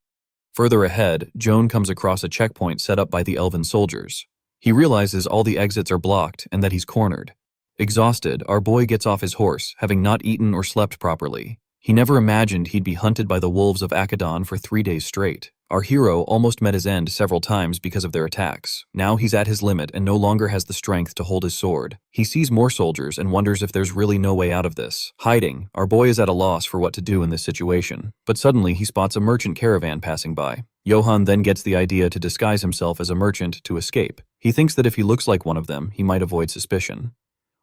Speaker 1: Further ahead, Joan comes across a checkpoint set up by the elven soldiers. He realizes all the exits are blocked and that he's cornered. Exhausted, our boy gets off his horse, having not eaten or slept properly. He never imagined he'd be hunted by the wolves of Akadon for 3 days straight. Our hero almost met his end several times because of their attacks. Now he's at his limit and no longer has the strength to hold his sword. He sees more soldiers and wonders if there's really no way out of this. Hiding, our boy is at a loss for what to do in this situation. But suddenly he spots a merchant caravan passing by. Johann then gets the idea to disguise himself as a merchant to escape. He thinks that if he looks like one of them, he might avoid suspicion.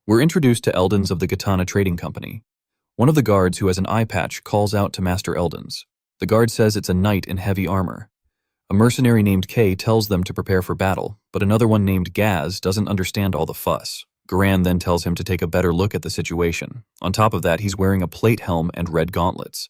Speaker 1: We're introduced to Eldons of the Katana Trading Company. One of the guards who has an eye patch calls out to Master Eldons. The guard says it's a knight in heavy armor. A mercenary named Kay tells them to prepare for battle, but another one named Gaz doesn't understand all the fuss. Garan then tells him to take a better look at the situation. On top of that, he's wearing a plate helm and red gauntlets.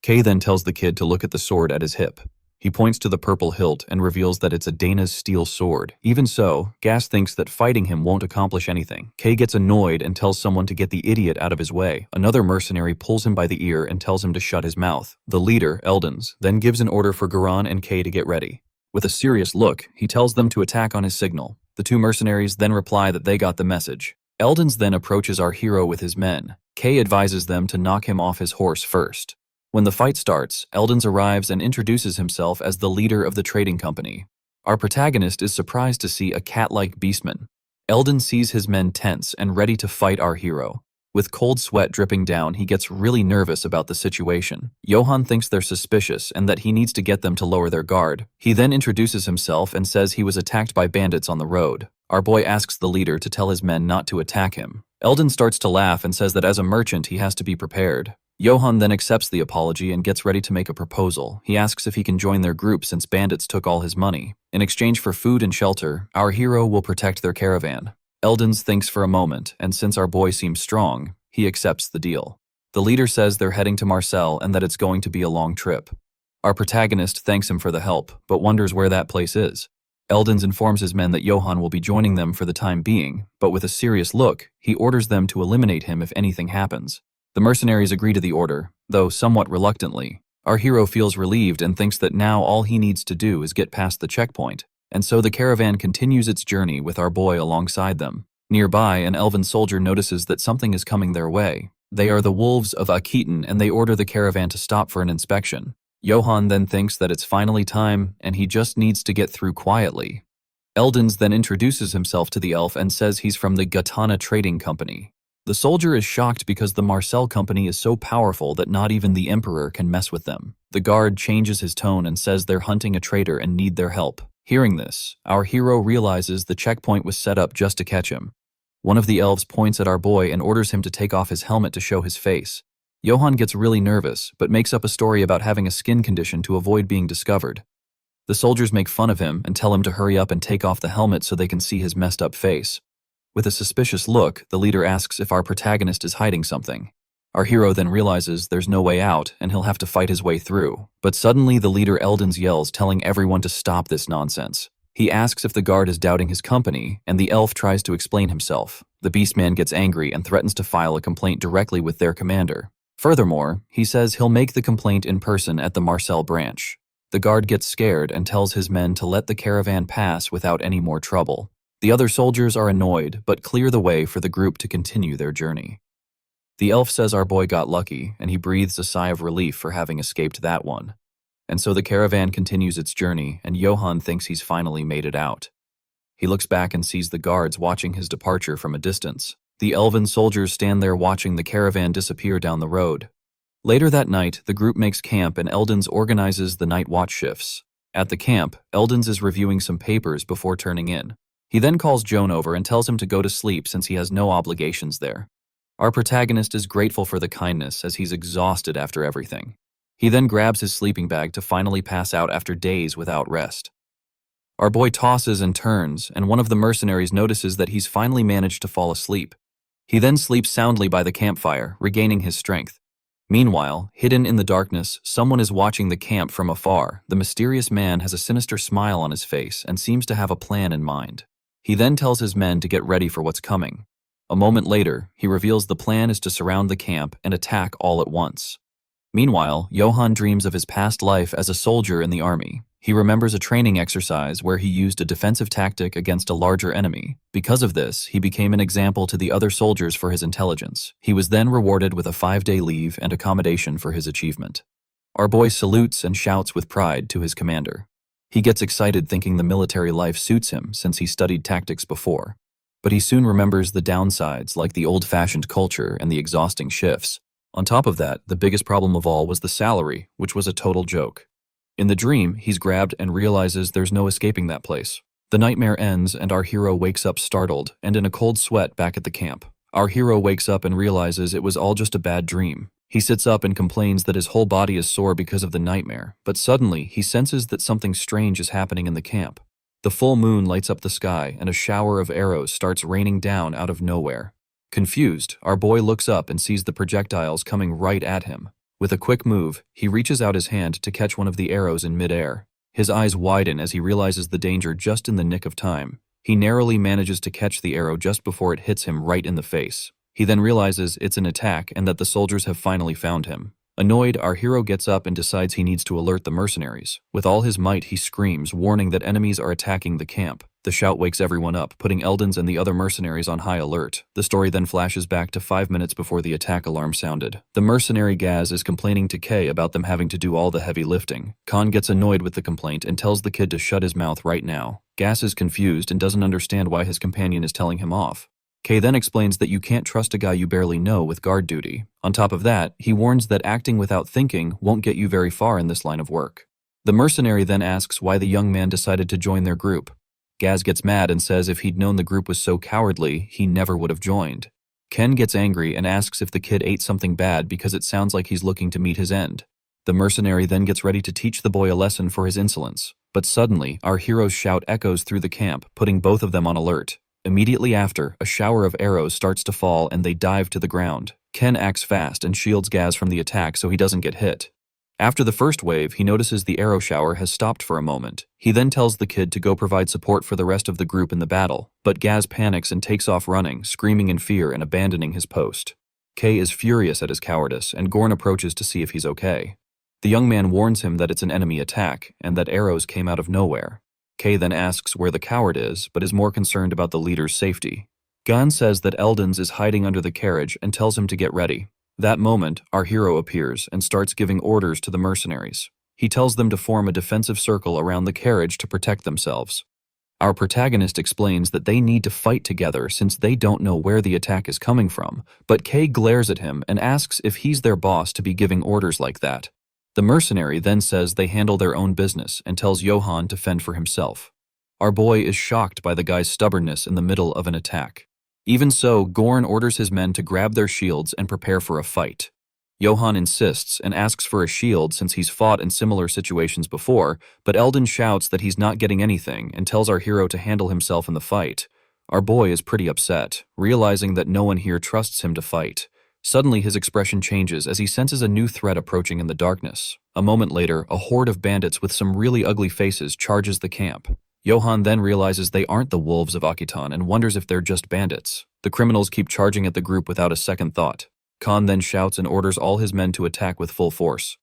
Speaker 1: Kay then tells the kid to look at the sword at his hip. He points to the purple hilt and reveals that it's a Dana's steel sword. Even so, Gas thinks that fighting him won't accomplish anything. Kay gets annoyed and tells someone to get the idiot out of his way. Another mercenary pulls him by the ear and tells him to shut his mouth. The leader, Eldens, then gives an order for Garan and Kay to get ready. With a serious look, he tells them to attack on his signal. The two mercenaries then reply that they got the message. Eldens then approaches our hero with his men. Kay advises them to knock him off his horse first. When the fight starts, Eldens arrives and introduces himself as the leader of the trading company. Our protagonist is surprised to see a cat-like beastman. Eldens sees his men tense and ready to fight our hero. With cold sweat dripping down, he gets really nervous about the situation. Johan thinks they're suspicious and that he needs to get them to lower their guard. He then introduces himself and says he was attacked by bandits on the road. Our boy asks the leader to tell his men not to attack him. Eldens starts to laugh and says that as a merchant he has to be prepared. Johan then accepts the apology and gets ready to make a proposal. He asks if he can join their group since bandits took all his money. In exchange for food and shelter, our hero will protect their caravan. Eldens thinks for a moment, and since our boy seems strong, he accepts the deal. The leader says they're heading to Marseille and that it's going to be a long trip. Our protagonist thanks him for the help, but wonders where that place is. Eldens informs his men that Johan will be joining them for the time being, but with a serious look, he orders them to eliminate him if anything happens. The mercenaries agree to the order, though somewhat reluctantly. Our hero feels relieved and thinks that now all he needs to do is get past the checkpoint, and so the caravan continues its journey with our boy alongside them. Nearby, an elven soldier notices that something is coming their way. They are the wolves of Akitan, and they order the caravan to stop for an inspection. Johan then thinks that it's finally time, and he just needs to get through quietly. Eldens then introduces himself to the elf and says he's from the Gatana Trading Company. The soldier is shocked because the Marseille company is so powerful that not even the emperor can mess with them. The guard changes his tone and says they're hunting a traitor and need their help. Hearing this, our hero realizes the checkpoint was set up just to catch him. One of the elves points at our boy and orders him to take off his helmet to show his face. Johan gets really nervous, but makes up a story about having a skin condition to avoid being discovered. The soldiers make fun of him and tell him to hurry up and take off the helmet so they can see his messed up face. With a suspicious look, the leader asks if our protagonist is hiding something. Our hero then realizes there's no way out and he'll have to fight his way through. But suddenly the leader Eldens yells, telling everyone to stop this nonsense. He asks if the guard is doubting his company, and the elf tries to explain himself. The beastman gets angry and threatens to file a complaint directly with their commander. Furthermore, he says he'll make the complaint in person at the Marseille branch. The guard gets scared and tells his men to let the caravan pass without any more trouble. The other soldiers are annoyed, but clear the way for the group to continue their journey. The elf says our boy got lucky, and he breathes a sigh of relief for having escaped that one. And so the caravan continues its journey, and Johan thinks he's finally made it out. He looks back and sees the guards watching his departure from a distance. The elven soldiers stand there watching the caravan disappear down the road. Later that night, the group makes camp and Eldens organizes the night watch shifts. At the camp, Eldens is reviewing some papers before turning in. He then calls Joan over and tells him to go to sleep since he has no obligations there. Our protagonist is grateful for the kindness as he's exhausted after everything. He then grabs his sleeping bag to finally pass out after days without rest. Our boy tosses and turns, and one of the mercenaries notices that he's finally managed to fall asleep. He then sleeps soundly by the campfire, regaining his strength. Meanwhile, hidden in the darkness, someone is watching the camp from afar. The mysterious man has a sinister smile on his face and seems to have a plan in mind. He then tells his men to get ready for what's coming. A moment later, he reveals the plan is to surround the camp and attack all at once. Meanwhile, Johan dreams of his past life as a soldier in the army. He remembers a training exercise where he used a defensive tactic against a larger enemy. Because of this, he became an example to the other soldiers for his intelligence. He was then rewarded with a 5-day leave and accommodation for his achievement. Our boy salutes and shouts with pride to his commander. He gets excited thinking the military life suits him since he studied tactics before. But he soon remembers the downsides like the old-fashioned culture and the exhausting shifts. On top of that, the biggest problem of all was the salary, which was a total joke. In the dream, he's grabbed and realizes there's no escaping that place. The nightmare ends and our hero wakes up startled and in a cold sweat back at the camp. Our hero wakes up and realizes it was all just a bad dream. He sits up and complains that his whole body is sore because of the nightmare, but suddenly he senses that something strange is happening in the camp. The full moon lights up the sky and a shower of arrows starts raining down out of nowhere. Confused, our boy looks up and sees the projectiles coming right at him. With a quick move, he reaches out his hand to catch one of the arrows in midair. His eyes widen as he realizes the danger just in the nick of time. He narrowly manages to catch the arrow just before it hits him right in the face. He then realizes it's an attack and that the soldiers have finally found him. Annoyed, our hero gets up and decides he needs to alert the mercenaries. With all his might, he screams, warning that enemies are attacking the camp. The shout wakes everyone up, putting Eldons and the other mercenaries on high alert. The story then flashes back to 5 minutes before the attack alarm sounded. The mercenary Gaz is complaining to Kay about them having to do all the heavy lifting. Khan gets annoyed with the complaint and tells the kid to shut his mouth right now. Gaz is confused and doesn't understand why his companion is telling him off. Kay then explains that you can't trust a guy you barely know with guard duty. On top of that, he warns that acting without thinking won't get you very far in this line of work. The mercenary then asks why the young man decided to join their group. Gaz gets mad and says if he'd known the group was so cowardly, he never would have joined. Ken gets angry and asks if the kid ate something bad because it sounds like he's looking to meet his end. The mercenary then gets ready to teach the boy a lesson for his insolence. But suddenly, our hero's shout echoes through the camp, putting both of them on alert. Immediately after, a shower of arrows starts to fall and they dive to the ground. Ken acts fast and shields Gaz from the attack so he doesn't get hit. After the first wave, he notices the arrow shower has stopped for a moment. He then tells the kid to go provide support for the rest of the group in the battle, but Gaz panics and takes off running, screaming in fear and abandoning his post. Kay is furious at his cowardice and Gorn approaches to see if he's okay. The young man warns him that it's an enemy attack and that arrows came out of nowhere. Kay then asks where the coward is, but is more concerned about the leader's safety. Gan says that Eldons is hiding under the carriage and tells him to get ready. That moment, our hero appears and starts giving orders to the mercenaries. He tells them to form a defensive circle around the carriage to protect themselves. Our protagonist explains that they need to fight together since they don't know where the attack is coming from, but Kay glares at him and asks if he's their boss to be giving orders like that. The mercenary then says they handle their own business and tells Johan to fend for himself. Our boy is shocked by the guy's stubbornness in the middle of an attack. Even so, Gorn orders his men to grab their shields and prepare for a fight. Johan insists and asks for a shield since he's fought in similar situations before, but Eldon shouts that he's not getting anything and tells our hero to handle himself in the fight. Our boy is pretty upset, realizing that no one here trusts him to fight. Suddenly, his expression changes as he senses a new threat approaching in the darkness. A moment later, a horde of bandits with some really ugly faces charges the camp. Johan then realizes they aren't the wolves of Akitan and wonders if they're just bandits. The criminals keep charging at the group without a second thought. Khan then shouts and orders all his men to attack with full force.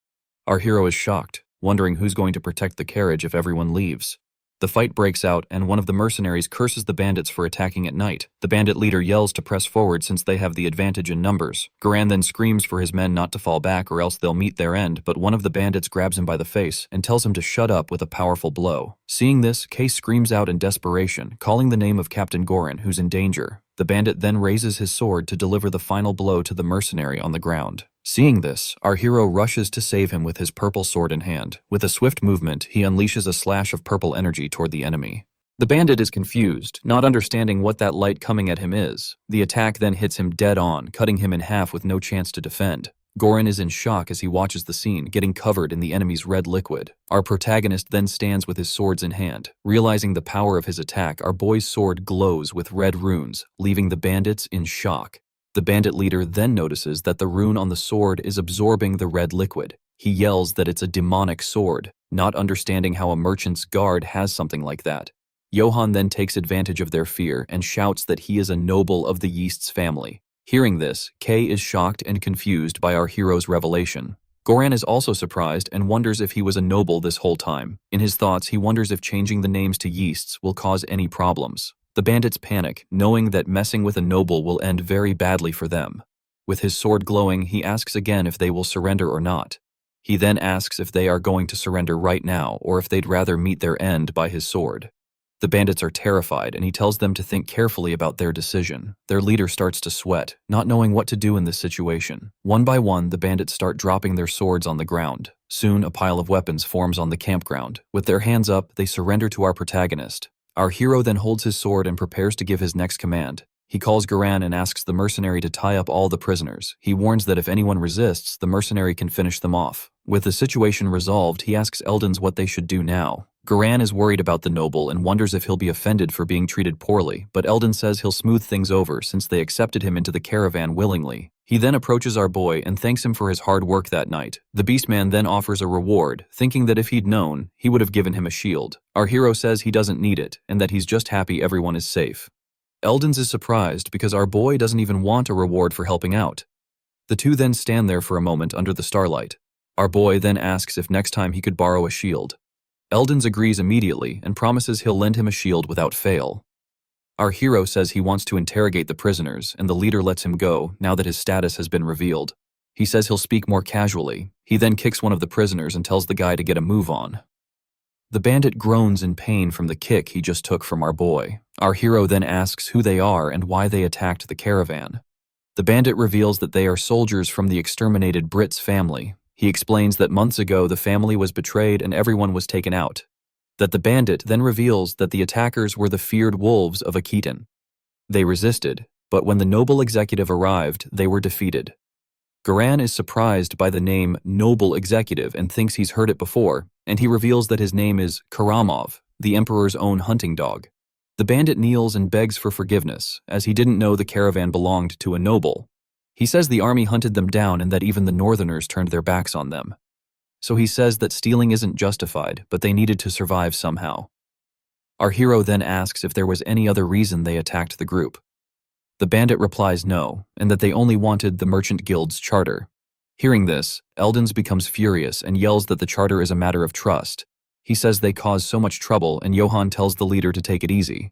Speaker 1: Our hero is shocked, wondering who's going to protect the carriage if everyone leaves. The fight breaks out and one of the mercenaries curses the bandits for attacking at night. The bandit leader yells to press forward since they have the advantage in numbers. Garan then screams for his men not to fall back or else they'll meet their end, but one of the bandits grabs him by the face and tells him to shut up with a powerful blow. Seeing this, Kay screams out in desperation, calling the name of Captain Goran, who's in danger. The bandit then raises his sword to deliver the final blow to the mercenary on the ground. Seeing this, our hero rushes to save him with his purple sword in hand. With a swift movement, he unleashes a slash of purple energy toward the enemy. The bandit is confused, not understanding what that light coming at him is. The attack then hits him dead on, cutting him in half with no chance to defend. Goran is in shock as he watches the scene, getting covered in the enemy's red liquid. Our protagonist then stands with his swords in hand. Realizing the power of his attack, our boy's sword glows with red runes, leaving the bandits in shock. The bandit leader then notices that the rune on the sword is absorbing the red liquid. He yells that it's a demonic sword, not understanding how a merchant's guard has something like that. Johan then takes advantage of their fear and shouts that he is a noble of the Yeast's family. Hearing this, Kay is shocked and confused by our hero's revelation. Goran is also surprised and wonders if he was a noble this whole time. In his thoughts, he wonders if changing the names to Yeasts will cause any problems. The bandits panic, knowing that messing with a noble will end very badly for them. With his sword glowing, he asks again if they will surrender or not. He then asks if they are going to surrender right now or if they'd rather meet their end by his sword. The bandits are terrified and he tells them to think carefully about their decision. Their leader starts to sweat, not knowing what to do in this situation. One by one, the bandits start dropping their swords on the ground. Soon, a pile of weapons forms on the campground. With their hands up, they surrender to our protagonist. Our hero then holds his sword and prepares to give his next command. He calls Garan and asks the mercenary to tie up all the prisoners. He warns that if anyone resists, the mercenary can finish them off. With the situation resolved, he asks Eldons what they should do now. Garan is worried about the noble and wonders if he'll be offended for being treated poorly, but Eldon says he'll smooth things over since they accepted him into the caravan willingly. He then approaches our boy and thanks him for his hard work that night. The Beastman then offers a reward, thinking that if he'd known, he would have given him a shield. Our hero says he doesn't need it, and that he's just happy everyone is safe. Eldons is surprised because our boy doesn't even want a reward for helping out. The two then stand there for a moment under the starlight. Our boy then asks if next time he could borrow a shield. Eldons agrees immediately and promises he'll lend him a shield without fail. Our hero says he wants to interrogate the prisoners, and the leader lets him go now that his status has been revealed. He says he'll speak more casually. He then kicks one of the prisoners and tells the guy to get a move on. The bandit groans in pain from the kick he just took from our boy. Our hero then asks who they are and why they attacked the caravan. The bandit reveals that they are soldiers from the exterminated Brits family. He explains that months ago the family was betrayed and everyone was taken out. That the bandit then reveals that the attackers were the feared wolves of Akitan. They resisted, but when the noble executive arrived, they were defeated. Garan is surprised by the name Noble Executive and thinks he's heard it before, and he reveals that his name is Karamov, the emperor's own hunting dog. The bandit kneels and begs for forgiveness, as he didn't know the caravan belonged to a noble. He says the army hunted them down and that even the northerners turned their backs on them. So he says that stealing isn't justified, but they needed to survive somehow. Our hero then asks if there was any other reason they attacked the group. The bandit replies no, and that they only wanted the Merchant Guild's charter. Hearing this, Eldons becomes furious and yells that the charter is a matter of trust. He says they cause so much trouble, and Johann tells the leader to take it easy.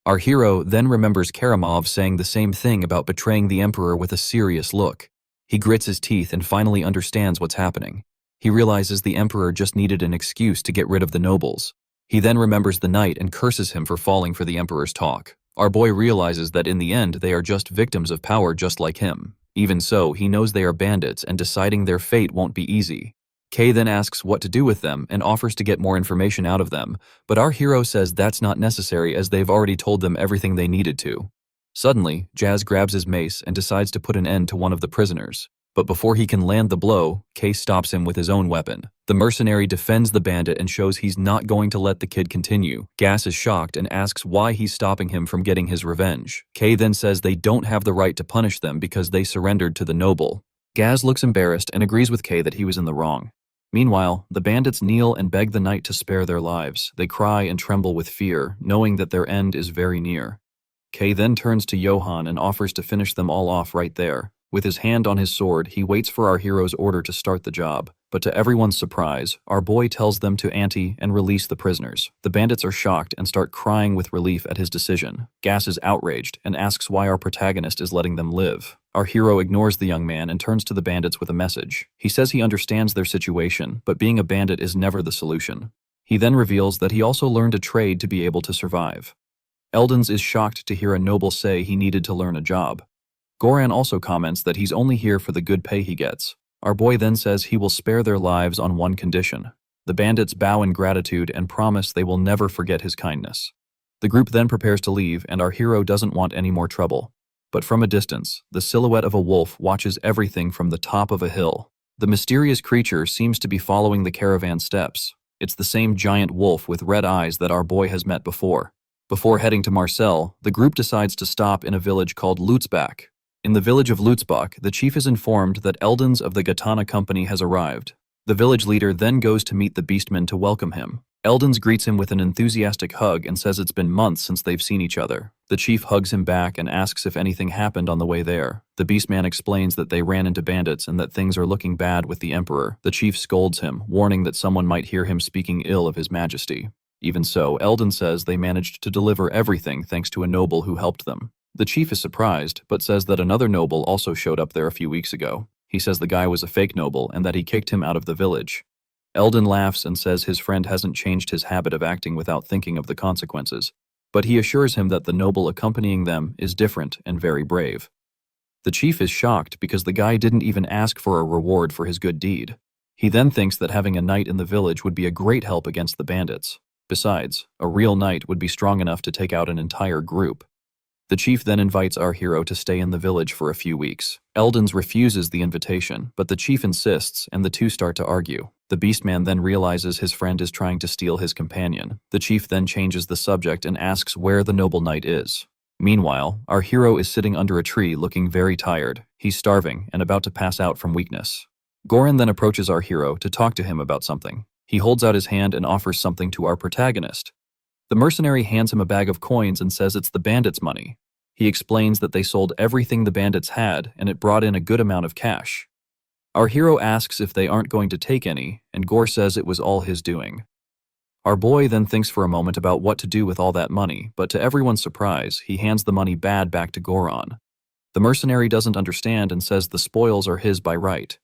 Speaker 1: Our hero then remembers Karamov saying the same thing about betraying the emperor with a serious look. He grits his teeth and finally understands what's happening. He realizes the emperor just needed an excuse to get rid of the nobles. He then remembers the knight and curses him for falling for the emperor's talk. Our boy realizes that in the end they are just victims of power just like him. Even so, he knows they are bandits and deciding their fate won't be easy. Kay then asks what to do with them and offers to get more information out of them, but our hero says that's not necessary as they've already told them everything they needed to. Suddenly, Jazz grabs his mace and decides to put an end to one of the prisoners. But before he can land the blow, Kay stops him with his own weapon. The mercenary defends the bandit and shows he's not going to let the kid continue. Gas is shocked and asks why he's stopping him from getting his revenge. Kay then says they don't have the right to punish them because they surrendered to the noble. Gaz looks embarrassed and agrees with Kay that he was in the wrong. Meanwhile, the bandits kneel and beg the knight to spare their lives. They cry and tremble with fear, knowing that their end is very near. Kay then turns to Johann and offers to finish them all off right there. With his hand on his sword, he waits for our hero's order to start the job. But to everyone's surprise, our boy tells them to ante and release the prisoners. The bandits are shocked and start crying with relief at his decision. Gas is outraged and asks why our protagonist is letting them live. Our hero ignores the young man and turns to the bandits with a message. He says he understands their situation, but being a bandit is never the solution. He then reveals that he also learned a trade to be able to survive. Eldons is shocked to hear a noble say he needed to learn a job. Goran also comments that he's only here for the good pay he gets. Our boy then says he will spare their lives on one condition. The bandits bow in gratitude and promise they will never forget his kindness. The group then prepares to leave, and our hero doesn't want any more trouble. But from a distance, the silhouette of a wolf watches everything from the top of a hill. The mysterious creature seems to be following the caravan steps. It's the same giant wolf with red eyes that our boy has met before. Before heading to Marcel, the group decides to stop in a village called Lutzbach. In the village of Lutzbach, the chief is informed that Eldons of the Gatana Company has arrived. The village leader then goes to meet the beastman to welcome him. Eldons greets him with an enthusiastic hug and says it's been months since they've seen each other. The chief hugs him back and asks if anything happened on the way there. The beastman explains that they ran into bandits and that things are looking bad with the emperor. The chief scolds him, warning that someone might hear him speaking ill of his majesty. Even so, Eldon says they managed to deliver everything thanks to a noble who helped them. The chief is surprised, but says that another noble also showed up there a few weeks ago. He says the guy was a fake noble and that he kicked him out of the village. Eldon laughs and says his friend hasn't changed his habit of acting without thinking of the consequences, but he assures him that the noble accompanying them is different and very brave. The chief is shocked because the guy didn't even ask for a reward for his good deed. He then thinks that having a knight in the village would be a great help against the bandits. Besides, a real knight would be strong enough to take out an entire group. The chief then invites our hero to stay in the village for a few weeks. Eldons refuses the invitation, but the chief insists and the two start to argue. The beastman then realizes his friend is trying to steal his companion. The chief then changes the subject and asks where the noble knight is. Meanwhile, our hero is sitting under a tree looking very tired. He's starving and about to pass out from weakness. Goran then approaches our hero to talk to him about something. He holds out his hand and offers something to our protagonist. The mercenary hands him a bag of coins and says it's the bandits' money. He explains that they sold everything the bandits had and it brought in a good amount of cash. Our hero asks if they aren't going to take any, and Gore says it was all his doing. Our boy then thinks for a moment about what to do with all that money, but to everyone's surprise, he hands the money bad back to Goran. The mercenary doesn't understand and says the spoils are his by right.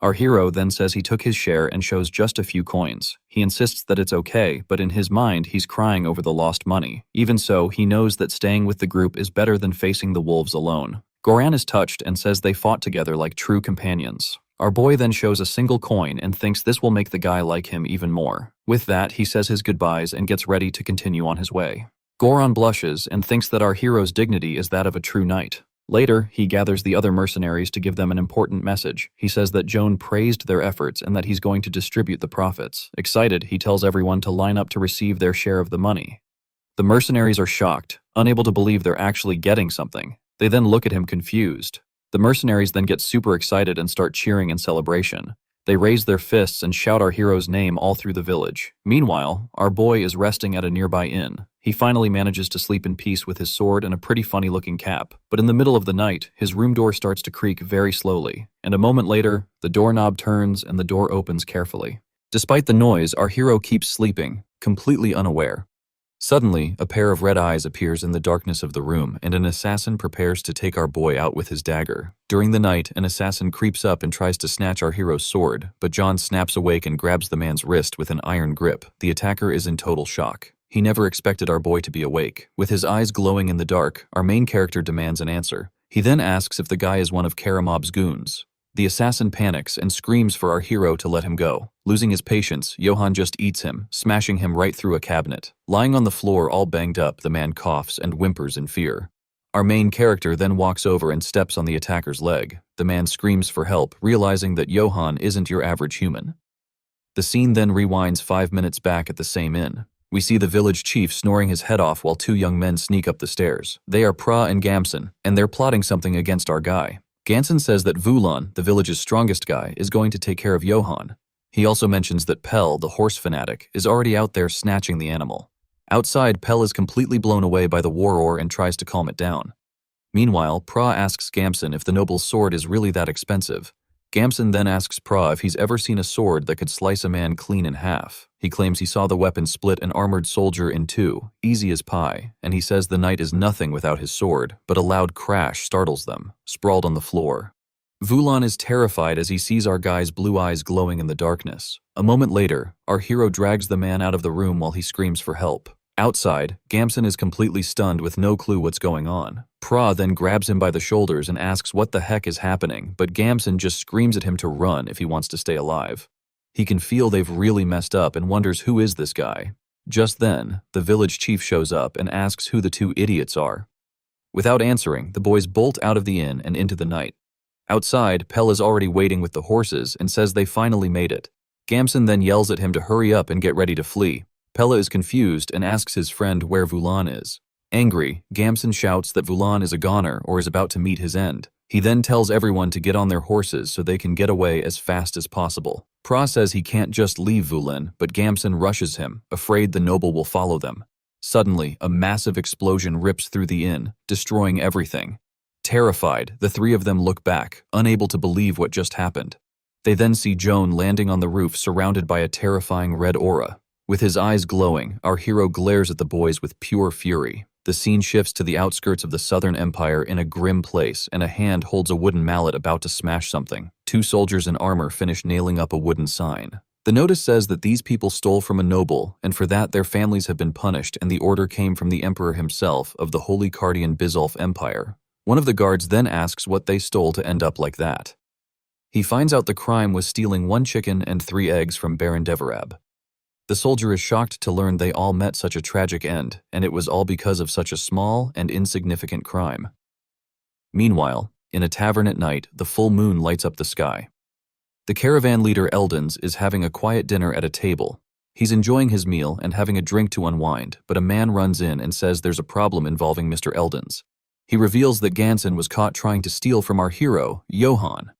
Speaker 1: Our hero then says he took his share and shows just a few coins. He insists that it's okay, but in his mind he's crying over the lost money. Even so, he knows that staying with the group is better than facing the wolves alone. Goran is touched and says they fought together like true companions. Our boy then shows a single coin and thinks this will make the guy like him even more. With that, he says his goodbyes and gets ready to continue on his way. Goran blushes and thinks that our hero's dignity is that of a true knight. Later, he gathers the other mercenaries to give them an important message. He says that Joan praised their efforts and that he's going to distribute the profits. Excited, he tells everyone to line up to receive their share of the money. The mercenaries are shocked, unable to believe they're actually getting something. They then look at him confused. The mercenaries then get super excited and start cheering in celebration. They raise their fists and shout our hero's name all through the village. Meanwhile, our boy is resting at a nearby inn. He finally manages to sleep in peace with his sword and a pretty funny-looking cap. But in the middle of the night, his room door starts to creak very slowly. And a moment later, the doorknob turns and the door opens carefully. Despite the noise, our hero keeps sleeping, completely unaware. Suddenly, a pair of red eyes appears in the darkness of the room, and an assassin prepares to take our boy out with his dagger. During the night, an assassin creeps up and tries to snatch our hero's sword, but John snaps awake and grabs the man's wrist with an iron grip. The attacker is in total shock. He never expected our boy to be awake. With his eyes glowing in the dark, our main character demands an answer. He then asks if the guy is one of Karamob's goons. The assassin panics and screams for our hero to let him go. Losing his patience, Johan just eats him, smashing him right through a cabinet. Lying on the floor all banged up, the man coughs and whimpers in fear. Our main character then walks over and steps on the attacker's leg. The man screams for help, realizing that Johan isn't your average human. The scene then rewinds 5 minutes back at the same inn. We see the village chief snoring his head off while two young men sneak up the stairs. They are Pra and Gamson, and they're plotting something against our guy. Gamson says that Vulan, the village's strongest guy, is going to take care of Johan. He also mentions that Pell, the horse fanatic, is already out there snatching the animal. Outside, Pell is completely blown away by the war ore and tries to calm it down. Meanwhile, Pra asks Gamson if the noble's sword is really that expensive. Gamson then asks Pra if he's ever seen a sword that could slice a man clean in half. He claims he saw the weapon split an armored soldier in two, easy as pie, and he says the knight is nothing without his sword, but a loud crash startles them, sprawled on the floor. Vulan is terrified as he sees our guy's blue eyes glowing in the darkness. A moment later, our hero drags the man out of the room while he screams for help. Outside, Gamson is completely stunned with no clue what's going on. Pra then grabs him by the shoulders and asks what the heck is happening, but Gamson just screams at him to run if he wants to stay alive. He can feel they've really messed up and wonders who is this guy. Just then, the village chief shows up and asks who the two idiots are. Without answering, the boys bolt out of the inn and into the night. Outside, Pell is already waiting with the horses and says they finally made it. Gamson then yells at him to hurry up and get ready to flee. Pella is confused and asks his friend where Vulan is. Angry, Gamson shouts that Vulan is a goner or is about to meet his end. He then tells everyone to get on their horses so they can get away as fast as possible. Pra says he can't just leave Vulan, but Gamson rushes him, afraid the noble will follow them. Suddenly, a massive explosion rips through the inn, destroying everything. Terrified, the three of them look back, unable to believe what just happened. They then see Joan landing on the roof surrounded by a terrifying red aura. With his eyes glowing, our hero glares at the boys with pure fury. The scene shifts to the outskirts of the Southern Empire in a grim place, and a hand holds a wooden mallet about to smash something. Two soldiers in armor finish nailing up a wooden sign. The notice says that these people stole from a noble, and for that their families have been punished, and the order came from the emperor himself of the Holy Cardian Bizulf Empire. One of the guards then asks what they stole to end up like that. He finds out the crime was stealing 1 chicken and 3 eggs from Baron Deverab. The soldier is shocked to learn they all met such a tragic end, and it was all because of such a small and insignificant crime. Meanwhile, in a tavern at night, the full moon lights up the sky. The caravan leader Eldons is having a quiet dinner at a table. He's enjoying his meal and having a drink to unwind, but a man runs in and says there's a problem involving Mr. Eldons. He reveals that Ganson was caught trying to steal from our hero, Johann.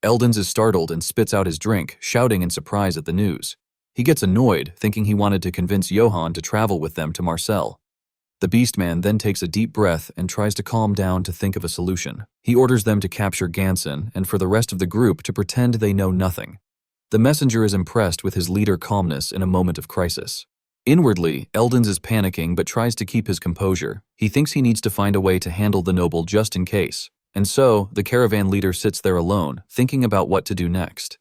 Speaker 1: Eldens is startled and spits out his drink, shouting in surprise at the news. He gets annoyed, thinking he wanted to convince Johann to travel with them to Marcel. The Beastman then takes a deep breath and tries to calm down to think of a solution. He orders them to capture Ganson and for the rest of the group to pretend they know nothing. The messenger is impressed with his leader calmness in a moment of crisis. Inwardly, Eldens is panicking but tries to keep his composure. He thinks he needs to find a way to handle the noble just in case. And so, the caravan leader sits there alone, thinking about what to do next.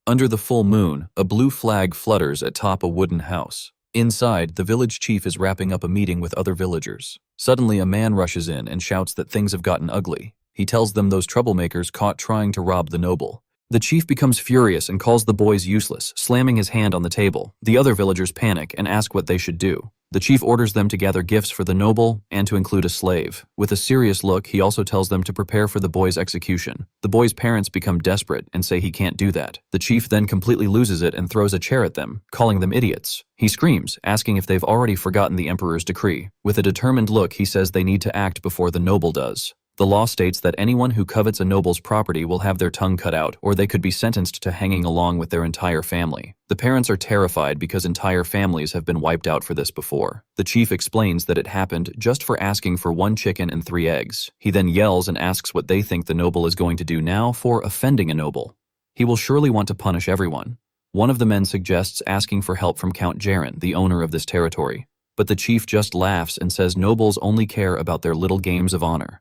Speaker 1: Under the full moon, a blue flag flutters atop a wooden house. Inside, the village chief is wrapping up a meeting with other villagers. Suddenly, a man rushes in and shouts that things have gotten ugly. He tells them those troublemakers caught trying to rob the noble. The chief becomes furious and calls the boys useless, slamming his hand on the table. The other villagers panic and ask what they should do. The chief orders them to gather gifts for the noble and to include a slave. With a serious look, he also tells them to prepare for the boy's execution. The boy's parents become desperate and say he can't do that. The chief then completely loses it and throws a chair at them, calling them idiots. He screams, asking if they've already forgotten the emperor's decree. With a determined look, he says they need to act before the noble does. The law states that anyone who covets a noble's property will have their tongue cut out, or they could be sentenced to hanging along with their entire family. The parents are terrified because entire families have been wiped out for this before. The chief explains that it happened just for asking for 1 chicken and 3 eggs. He then yells and asks what they think the noble is going to do now for offending a noble. He will surely want to punish everyone. One of the men suggests asking for help from Count Jaren, the owner of this territory. But the chief just laughs and says nobles only care about their little games of honor.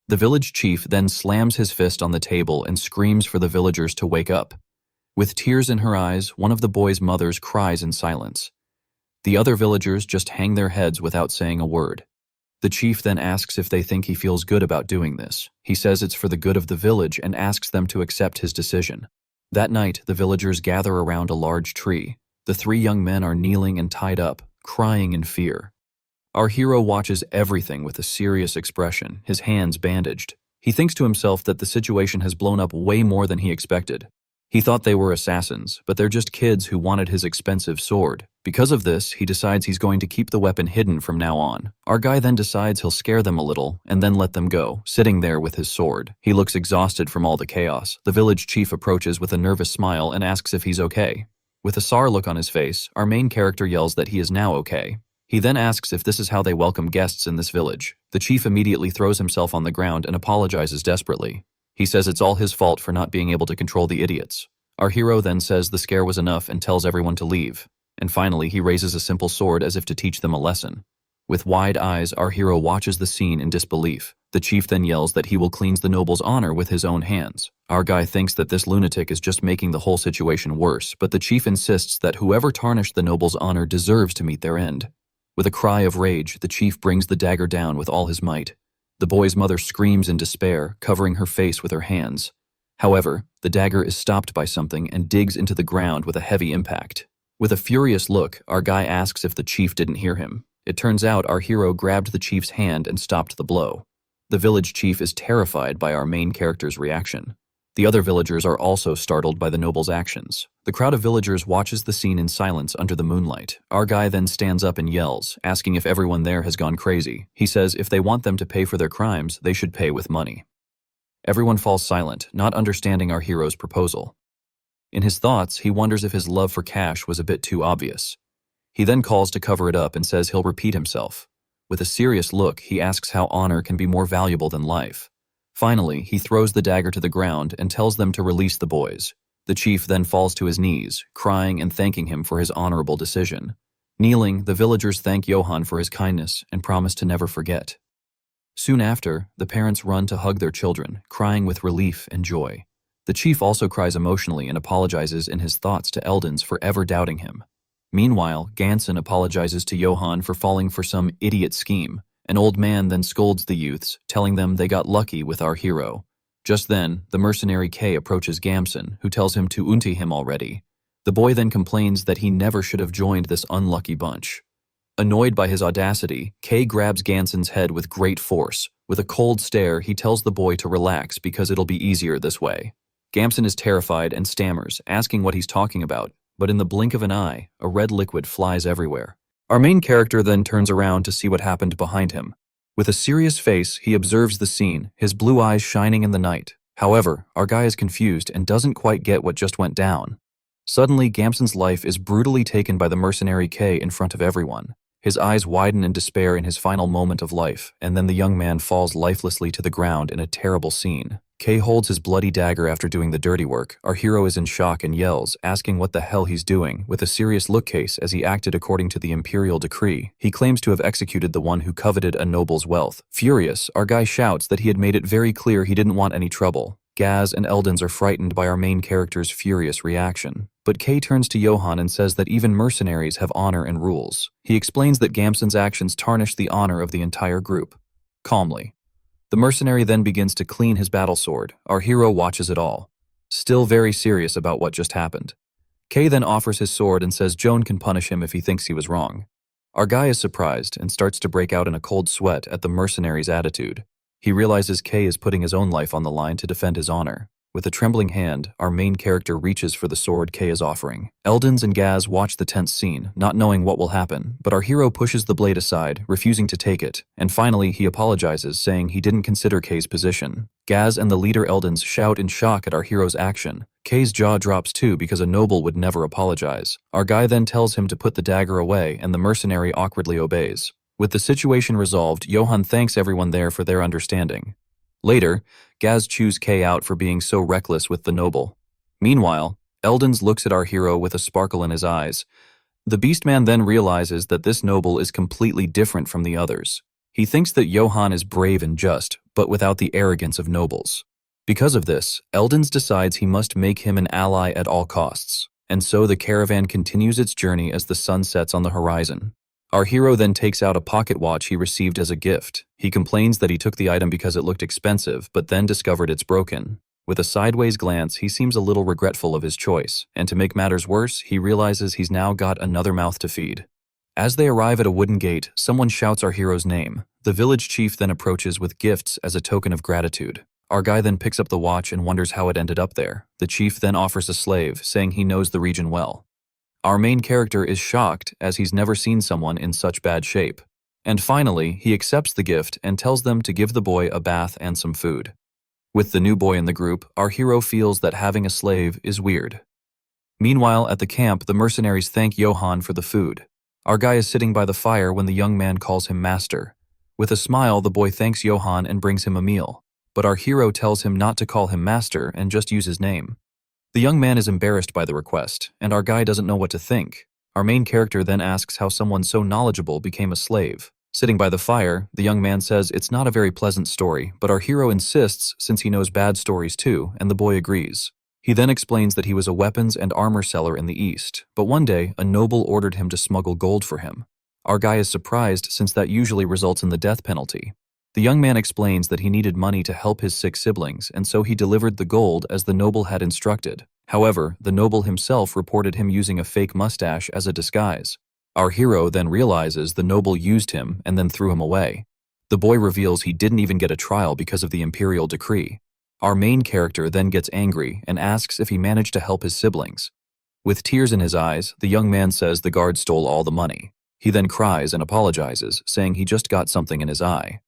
Speaker 1: The village chief then slams his fist on the table and screams for the villagers to wake up. With tears in her eyes, one of the boys' mothers cries in silence. The other villagers just hang their heads without saying a word. The chief then asks if they think he feels good about doing this. He says it's for the good of the village and asks them to accept his decision. That night, the villagers gather around a large tree. The 3 young men are kneeling and tied up, crying in fear. Our hero watches everything with a serious expression, his hands bandaged. He thinks to himself that the situation has blown up way more than he expected. He thought they were assassins, but they're just kids who wanted his expensive sword. Because of this, he decides he's going to keep the weapon hidden from now on. Our guy then decides he'll scare them a little, and then let them go, sitting there with his sword. He looks exhausted from all the chaos. The village chief approaches with a nervous smile and asks if he's okay. With a sour look on his face, our main character yells that he is now okay. He then asks if this is how they welcome guests in this village. The chief immediately throws himself on the ground and apologizes desperately. He says it's all his fault for not being able to control the idiots. Our hero then says the scare was enough and tells everyone to leave. And finally, he raises a simple sword as if to teach them a lesson. With wide eyes, our hero watches the scene in disbelief. The chief then yells that he will cleanse the noble's honor with his own hands. Our guy thinks that this lunatic is just making the whole situation worse, but the chief insists that whoever tarnished the noble's honor deserves to meet their end. With a cry of rage, the chief brings the dagger down with all his might. The boy's mother screams in despair, covering her face with her hands. However, the dagger is stopped by something and digs into the ground with a heavy impact. With a furious look, our guy asks if the chief didn't hear him. It turns out our hero grabbed the chief's hand and stopped the blow. The village chief is terrified by our main character's reaction. The other villagers are also startled by the noble's actions. The crowd of villagers watches the scene in silence under the moonlight. Our guy then stands up and yells, asking if everyone there has gone crazy. He says if they want them to pay for their crimes, they should pay with money. Everyone falls silent, not understanding our hero's proposal. In his thoughts, he wonders if his love for cash was a bit too obvious. He then calls to cover it up and says he'll repeat himself. With a serious look, he asks how honor can be more valuable than life. Finally, he throws the dagger to the ground and tells them to release the boys. The chief then falls to his knees, crying and thanking him for his honorable decision. Kneeling, the villagers thank Johann for his kindness and promise to never forget. Soon after, the parents run to hug their children, crying with relief and joy. The chief also cries emotionally and apologizes in his thoughts to Eldens for ever doubting him. Meanwhile, Ganson apologizes to Johann for falling for some idiot scheme. An old man then scolds the youths, telling them they got lucky with our hero. Just then, the mercenary K approaches Gamson, who tells him to unti him already. The boy then complains that he never should have joined this unlucky bunch. Annoyed by his audacity, K grabs Ganson's head with great force. With a cold stare, he tells the boy to relax because it'll be easier this way. Gamson is terrified and stammers, asking what he's talking about, but in the blink of an eye, a red liquid flies everywhere. Our main character then turns around to see what happened behind him. With a serious face, he observes the scene, his blue eyes shining in the night. However, our guy is confused and doesn't quite get what just went down. Suddenly, Gamson's life is brutally taken by the mercenary K in front of everyone. His eyes widen in despair in his final moment of life, and then the young man falls lifelessly to the ground in a terrible scene. K holds his bloody dagger after doing the dirty work. Our hero is in shock and yells, asking what the hell he's doing, with a serious look case as he acted according to the imperial decree. He claims to have executed the one who coveted a noble's wealth. Furious, our guy shouts that he had made it very clear he didn't want any trouble. Gaz and Eldons are frightened by our main character's furious reaction. But Kay turns to Johan and says that even mercenaries have honor and rules. He explains that Gamson's actions tarnish the honor of the entire group. Calmly. The mercenary then begins to clean his battle sword. Our hero watches it all, still very serious about what just happened. Kay then offers his sword and says Joan can punish him if he thinks he was wrong. Our guy is surprised and starts to break out in a cold sweat at the mercenary's attitude. He realizes Kay is putting his own life on the line to defend his honor. With a trembling hand, our main character reaches for the sword Kay is offering. Eldons and Gaz watch the tense scene, not knowing what will happen, but our hero pushes the blade aside, refusing to take it, and finally he apologizes, saying he didn't consider Kay's position. Gaz and the leader Eldons shout in shock at our hero's action. Kay's jaw drops too because a noble would never apologize. Our guy then tells him to put the dagger away, and the mercenary awkwardly obeys. With the situation resolved, Johan thanks everyone there for their understanding. Later, Gaz chews Kay out for being so reckless with the noble. Meanwhile, Eldons looks at our hero with a sparkle in his eyes. The Beastman then realizes that this noble is completely different from the others. He thinks that Johan is brave and just, but without the arrogance of nobles. Because of this, Eldons decides he must make him an ally at all costs, and so the caravan continues its journey as the sun sets on the horizon. Our hero then takes out a pocket watch he received as a gift. He complains that he took the item because it looked expensive, but then discovered it's broken. With a sideways glance, he seems a little regretful of his choice, and to make matters worse, he realizes he's now got another mouth to feed. As they arrive at a wooden gate, someone shouts our hero's name. The village chief then approaches with gifts as a token of gratitude. Our guy then picks up the watch and wonders how it ended up there. The chief then offers a slave, saying he knows the region well. Our main character is shocked as he's never seen someone in such bad shape. And finally, he accepts the gift and tells them to give the boy a bath and some food. With the new boy in the group, our hero feels that having a slave is weird. Meanwhile, at the camp, the mercenaries thank Johan for the food. Our guy is sitting by the fire when the young man calls him master. With a smile, the boy thanks Johan and brings him a meal. But our hero tells him not to call him master and just use his name. The young man is embarrassed by the request, and our guy doesn't know what to think. Our main character then asks how someone so knowledgeable became a slave. Sitting by the fire, the young man says it's not a very pleasant story, but our hero insists since he knows bad stories too, and the boy agrees. He then explains that he was a weapons and armor seller in the East, but one day, a noble ordered him to smuggle gold for him. Our guy is surprised since that usually results in the death penalty. The young man explains that he needed money to help his sick siblings, and so he delivered the gold as the noble had instructed. However, the noble himself reported him using a fake mustache as a disguise. Our hero then realizes the noble used him and then threw him away. The boy reveals he didn't even get a trial because of the imperial decree. Our main character then gets angry and asks if he managed to help his siblings. With tears in his eyes, the young man says the guard stole all the money. He then cries and apologizes, saying he just got something in his eye.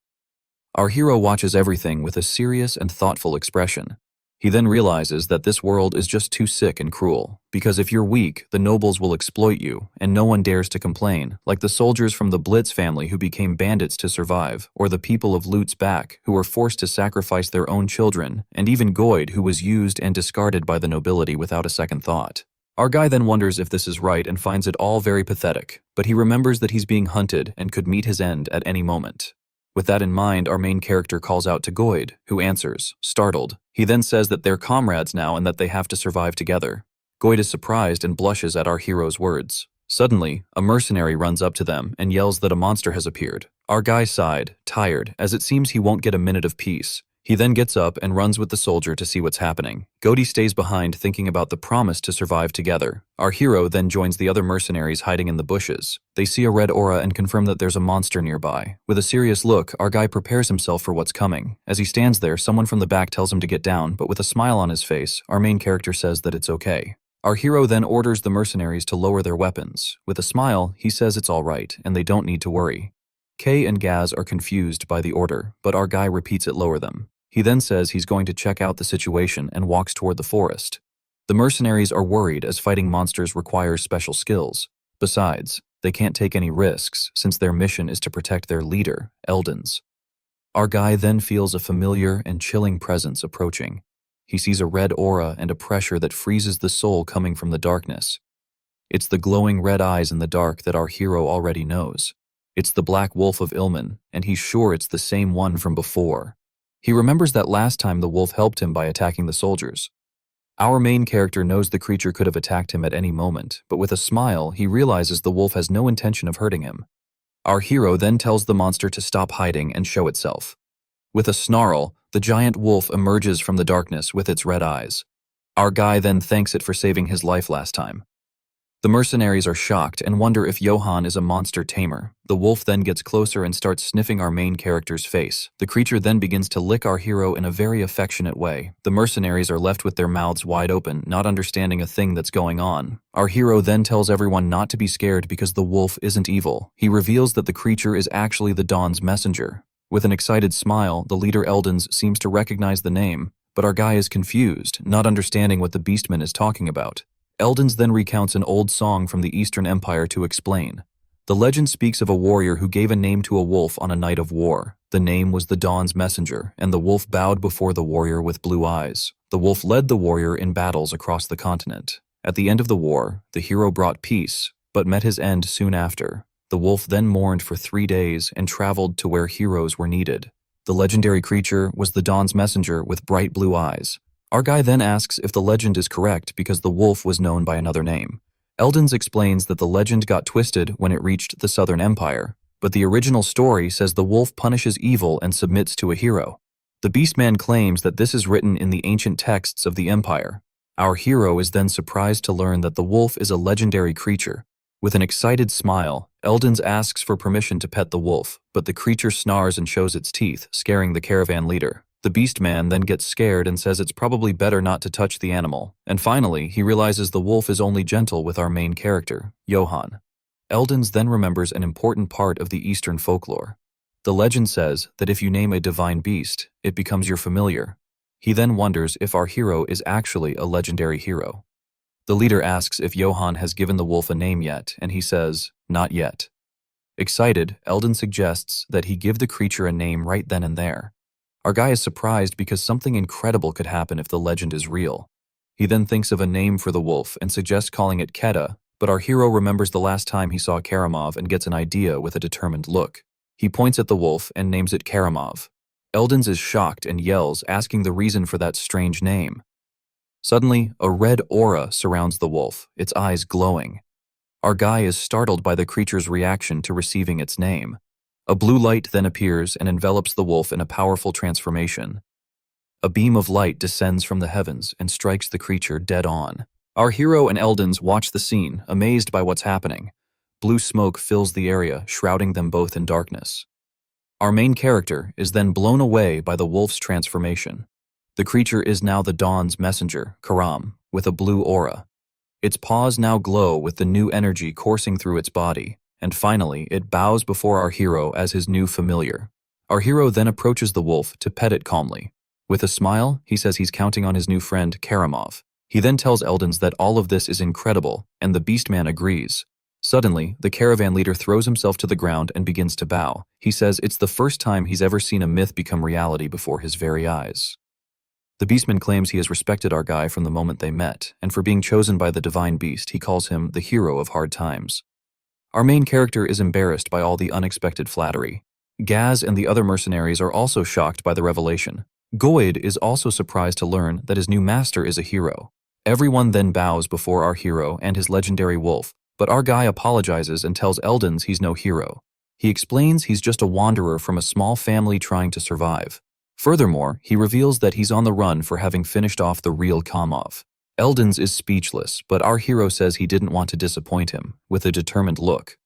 Speaker 1: Our hero watches everything with a serious and thoughtful expression. He then realizes that this world is just too sick and cruel, because if you're weak, the nobles will exploit you, and no one dares to complain, like the soldiers from the Blitz family who became bandits to survive, or the people of Lutz Back who were forced to sacrifice their own children, and even Goyd who was used and discarded by the nobility without a second thought. Our guy then wonders if this is right and finds it all very pathetic, but he remembers that he's being hunted and could meet his end at any moment. With that in mind, our main character calls out to Goyd, who answers, startled. He then says that they're comrades now and that they have to survive together. Goyd is surprised and blushes at our hero's words. Suddenly, a mercenary runs up to them and yells that a monster has appeared. Our guy sighed, tired, as it seems he won't get a minute of peace. He then gets up and runs with the soldier to see what's happening. Goody stays behind thinking about the promise to survive together. Our hero then joins the other mercenaries hiding in the bushes. They see a red aura and confirm that there's a monster nearby. With a serious look, our guy prepares himself for what's coming. As he stands there, someone from the back tells him to get down, but with a smile on his face, our main character says that it's okay. Our hero then orders the mercenaries to lower their weapons. With a smile, he says it's all right and they don't need to worry. Kay and Gaz are confused by the order, but our guy repeats it lower them. He then says he's going to check out the situation and walks toward the forest. The mercenaries are worried as fighting monsters requires special skills. Besides, they can't take any risks since their mission is to protect their leader, Eldens. Our guy then feels a familiar and chilling presence approaching. He sees a red aura and a pressure that freezes the soul coming from the darkness. It's the glowing red eyes in the dark that our hero already knows. It's the Black Wolf of Ilman, and he's sure it's the same one from before. He remembers that last time the wolf helped him by attacking the soldiers. Our main character knows the creature could have attacked him at any moment, but with a smile, he realizes the wolf has no intention of hurting him. Our hero then tells the monster to stop hiding and show itself. With a snarl, the giant wolf emerges from the darkness with its red eyes. Our guy then thanks it for saving his life last time. The mercenaries are shocked and wonder if Johann is a monster tamer. The wolf then gets closer and starts sniffing our main character's face. The creature then begins to lick our hero in a very affectionate way. The mercenaries are left with their mouths wide open, not understanding a thing that's going on. Our hero then tells everyone not to be scared because the wolf isn't evil. He reveals that the creature is actually the Dawn's messenger. With an excited smile, the leader Eldens seems to recognize the name, but our guy is confused, not understanding what the beastman is talking about. Eldens then recounts an old song from the Eastern Empire to explain. The legend speaks of a warrior who gave a name to a wolf on a night of war. The name was the Dawn's messenger, and the wolf bowed before the warrior with blue eyes. The wolf led the warrior in battles across the continent. At the end of the war, the hero brought peace, but met his end soon after. The wolf then mourned for 3 days and traveled to where heroes were needed. The legendary creature was the Dawn's messenger with bright blue eyes. Our guy then asks if the legend is correct because the wolf was known by another name. Eldens explains that the legend got twisted when it reached the Southern Empire, but the original story says the wolf punishes evil and submits to a hero. The Beastman claims that this is written in the ancient texts of the Empire. Our hero is then surprised to learn that the wolf is a legendary creature. With an excited smile, Eldens asks for permission to pet the wolf, but the creature snarls and shows its teeth, scaring the caravan leader. The Beastman then gets scared and says it's probably better not to touch the animal. And finally, he realizes the wolf is only gentle with our main character, Johann. Eldens then remembers an important part of the Eastern folklore. The legend says that if you name a divine beast, it becomes your familiar. He then wonders if our hero is actually a legendary hero. The leader asks if Johann has given the wolf a name yet, and he says, not yet. Excited, Eldens suggests that he give the creature a name right then and there. Our guy is surprised because something incredible could happen if the legend is real. He then thinks of a name for the wolf and suggests calling it Keta, but our hero remembers the last time he saw Karamov and gets an idea with a determined look. He points at the wolf and names it Karamov. Eldens is shocked and yells, asking the reason for that strange name. Suddenly, a red aura surrounds the wolf, its eyes glowing. Our guy is startled by the creature's reaction to receiving its name. A blue light then appears and envelops the wolf in a powerful transformation. A beam of light descends from the heavens and strikes the creature dead on. Our hero and Eldens watch the scene, amazed by what's happening. Blue smoke fills the area, shrouding them both in darkness. Our main character is then blown away by the wolf's transformation. The creature is now the Dawn's messenger, Karam, with a blue aura. Its paws now glow with the new energy coursing through its body. And finally, it bows before our hero as his new familiar. Our hero then approaches the wolf to pet it calmly. With a smile, he says he's counting on his new friend, Karamov. He then tells Eldens that all of this is incredible, and the Beastman agrees. Suddenly, the caravan leader throws himself to the ground and begins to bow. He says it's the first time he's ever seen a myth become reality before his very eyes. The Beastman claims he has respected our guy from the moment they met, and for being chosen by the divine beast, he calls him the hero of hard times. Our main character is embarrassed by all the unexpected flattery. Gaz and the other mercenaries are also shocked by the revelation. Goid is also surprised to learn that his new master is a hero. Everyone then bows before our hero and his legendary wolf, but our guy apologizes and tells Eldens he's no hero. He explains he's just a wanderer from a small family trying to survive. Furthermore, he reveals that he's on the run for having finished off the real Kamov. Eldens is speechless, but our hero says he didn't want to disappoint him, with a determined look.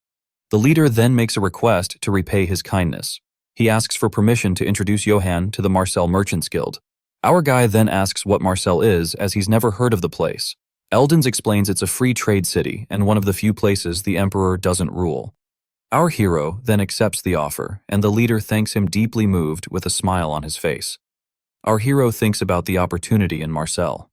Speaker 1: The leader then makes a request to repay his kindness. He asks for permission to introduce Johann to the Marcel Merchants Guild. Our guy then asks what Marcel is, as he's never heard of the place. Eldens explains it's a free trade city and one of the few places the emperor doesn't rule. Our hero then accepts the offer, and the leader thanks him deeply moved with a smile on his face. Our hero thinks about the opportunity in Marcel.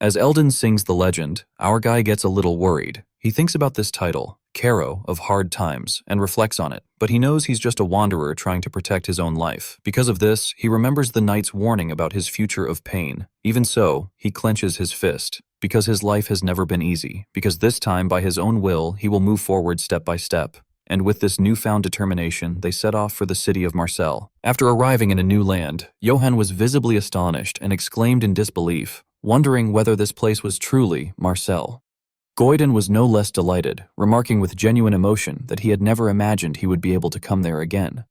Speaker 1: As Eldon sings the legend, our guy gets a little worried. He thinks about this title, Caro of Hard Times, and reflects on it, but he knows he's just a wanderer trying to protect his own life. Because of this, he remembers the knight's warning about his future of pain. Even so, he clenches his fist, because his life has never been easy, because this time, by his own will, he will move forward step by step. And with this newfound determination, they set off for the city of Marcel. After arriving in a new land, Johann was visibly astonished and exclaimed in disbelief, wondering whether this place was truly Marcel. Goiden was no less delighted, remarking with genuine emotion that he had never imagined he would be able to come there again.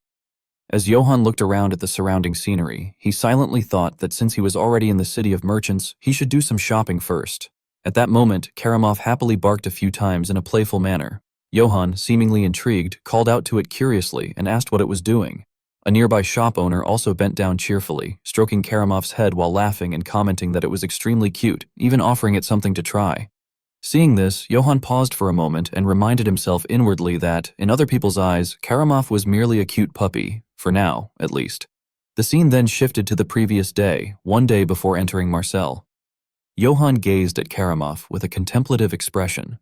Speaker 1: As Johann looked around at the surrounding scenery, he silently thought that since he was already in the city of merchants, he should do some shopping first. At that moment, Karamov happily barked a few times in a playful manner. Johann, seemingly intrigued, called out to it curiously and asked what it was doing. A nearby shop owner also bent down cheerfully, stroking Karamov's head while laughing and commenting that it was extremely cute, even offering it something to try. Seeing this, Johann paused for a moment and reminded himself inwardly that, in other people's eyes, Karamov was merely a cute puppy, for now, at least. The scene then shifted to the previous day, one day before entering Marcel. Johann gazed at Karamov with a contemplative expression.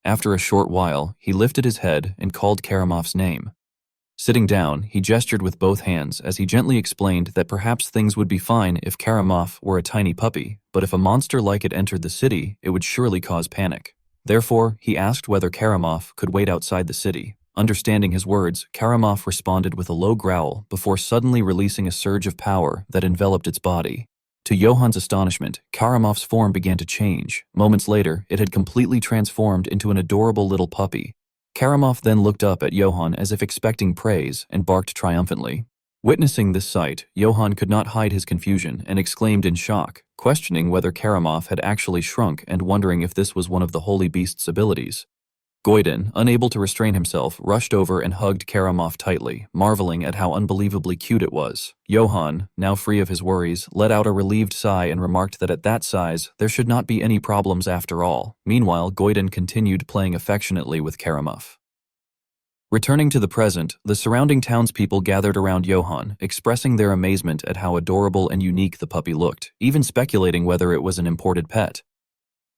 Speaker 1: After a short while, he lifted his head and called Karamov's name. Sitting down, he gestured with both hands as he gently explained that perhaps things would be fine if Karamov were a tiny puppy, but if a monster like it entered the city, it would surely cause panic. Therefore, he asked whether Karamov could wait outside the city. Understanding his words, Karamov responded with a low growl before suddenly releasing a surge of power that enveloped its body. To Johann's astonishment, Karamov's form began to change. Moments later, it had completely transformed into an adorable little puppy. Karamov then looked up at Johann as if expecting praise and barked triumphantly. Witnessing this sight, Johann could not hide his confusion and exclaimed in shock, questioning whether Karamov had actually shrunk and wondering if this was one of the holy beast's abilities. Goiden, unable to restrain himself, rushed over and hugged Karamov tightly, marveling at how unbelievably cute it was. Johann, now free of his worries, let out a relieved sigh and remarked that at that size, there should not be any problems after all. Meanwhile, Goiden continued playing affectionately with Karamov. Returning to the present, the surrounding townspeople gathered around Johann, expressing their amazement at how adorable and unique the puppy looked, even speculating whether it was an imported pet.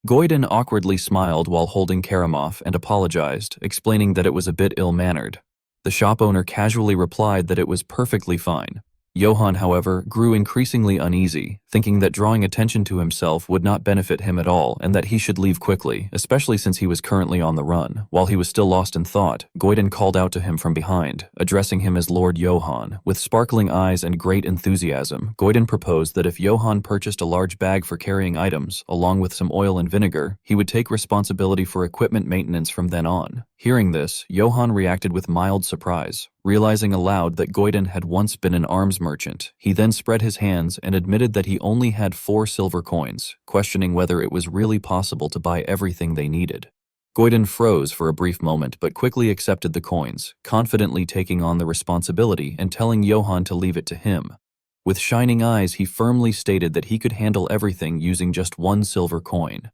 Speaker 1: Goiden awkwardly smiled while holding Karamov and apologized, explaining that it was a bit ill-mannered. The shop owner casually replied that it was perfectly fine. Johann, however, grew increasingly uneasy, thinking that drawing attention to himself would not benefit him at all and that he should leave quickly, especially since he was currently on the run. While he was still lost in thought, Goiden called out to him from behind, addressing him as Lord Johann. With sparkling eyes and great enthusiasm, Goiden proposed that if Johann purchased a large bag for carrying items, along with some oil and vinegar, he would take responsibility for equipment maintenance from then on. Hearing this, Johann reacted with mild surprise. Realizing aloud that Goiden had once been an arms merchant, he then spread his hands and admitted that he only had 4 silver coins, questioning whether it was really possible to buy everything they needed. Goiden froze for a brief moment but quickly accepted the coins, confidently taking on the responsibility and telling Johann to leave it to him. With shining eyes, he firmly stated that he could handle everything using just 1 silver coin.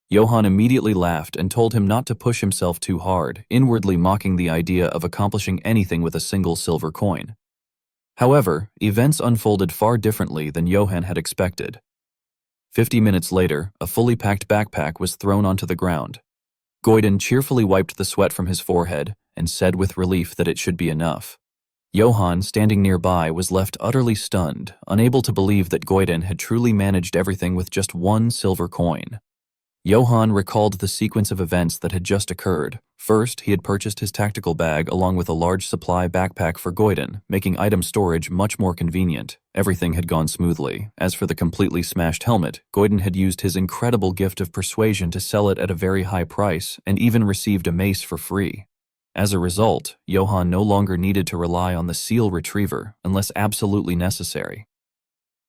Speaker 1: Johann immediately laughed and told him not to push himself too hard, inwardly mocking the idea of accomplishing anything with a single silver coin. However, events unfolded far differently than Johann had expected. 50 minutes later, a fully packed backpack was thrown onto the ground. Goiden cheerfully wiped the sweat from his forehead and said with relief that it should be enough. Johann, standing nearby, was left utterly stunned, unable to believe that Goiden had truly managed everything with just 1 silver coin. Johann recalled the sequence of events that had just occurred. First, he had purchased his tactical bag along with a large supply backpack for Goiden, making item storage much more convenient. Everything had gone smoothly. As for the completely smashed helmet, Goiden had used his incredible gift of persuasion to sell it at a very high price and even received a mace for free. As a result, Johann no longer needed to rely on the seal retriever unless absolutely necessary.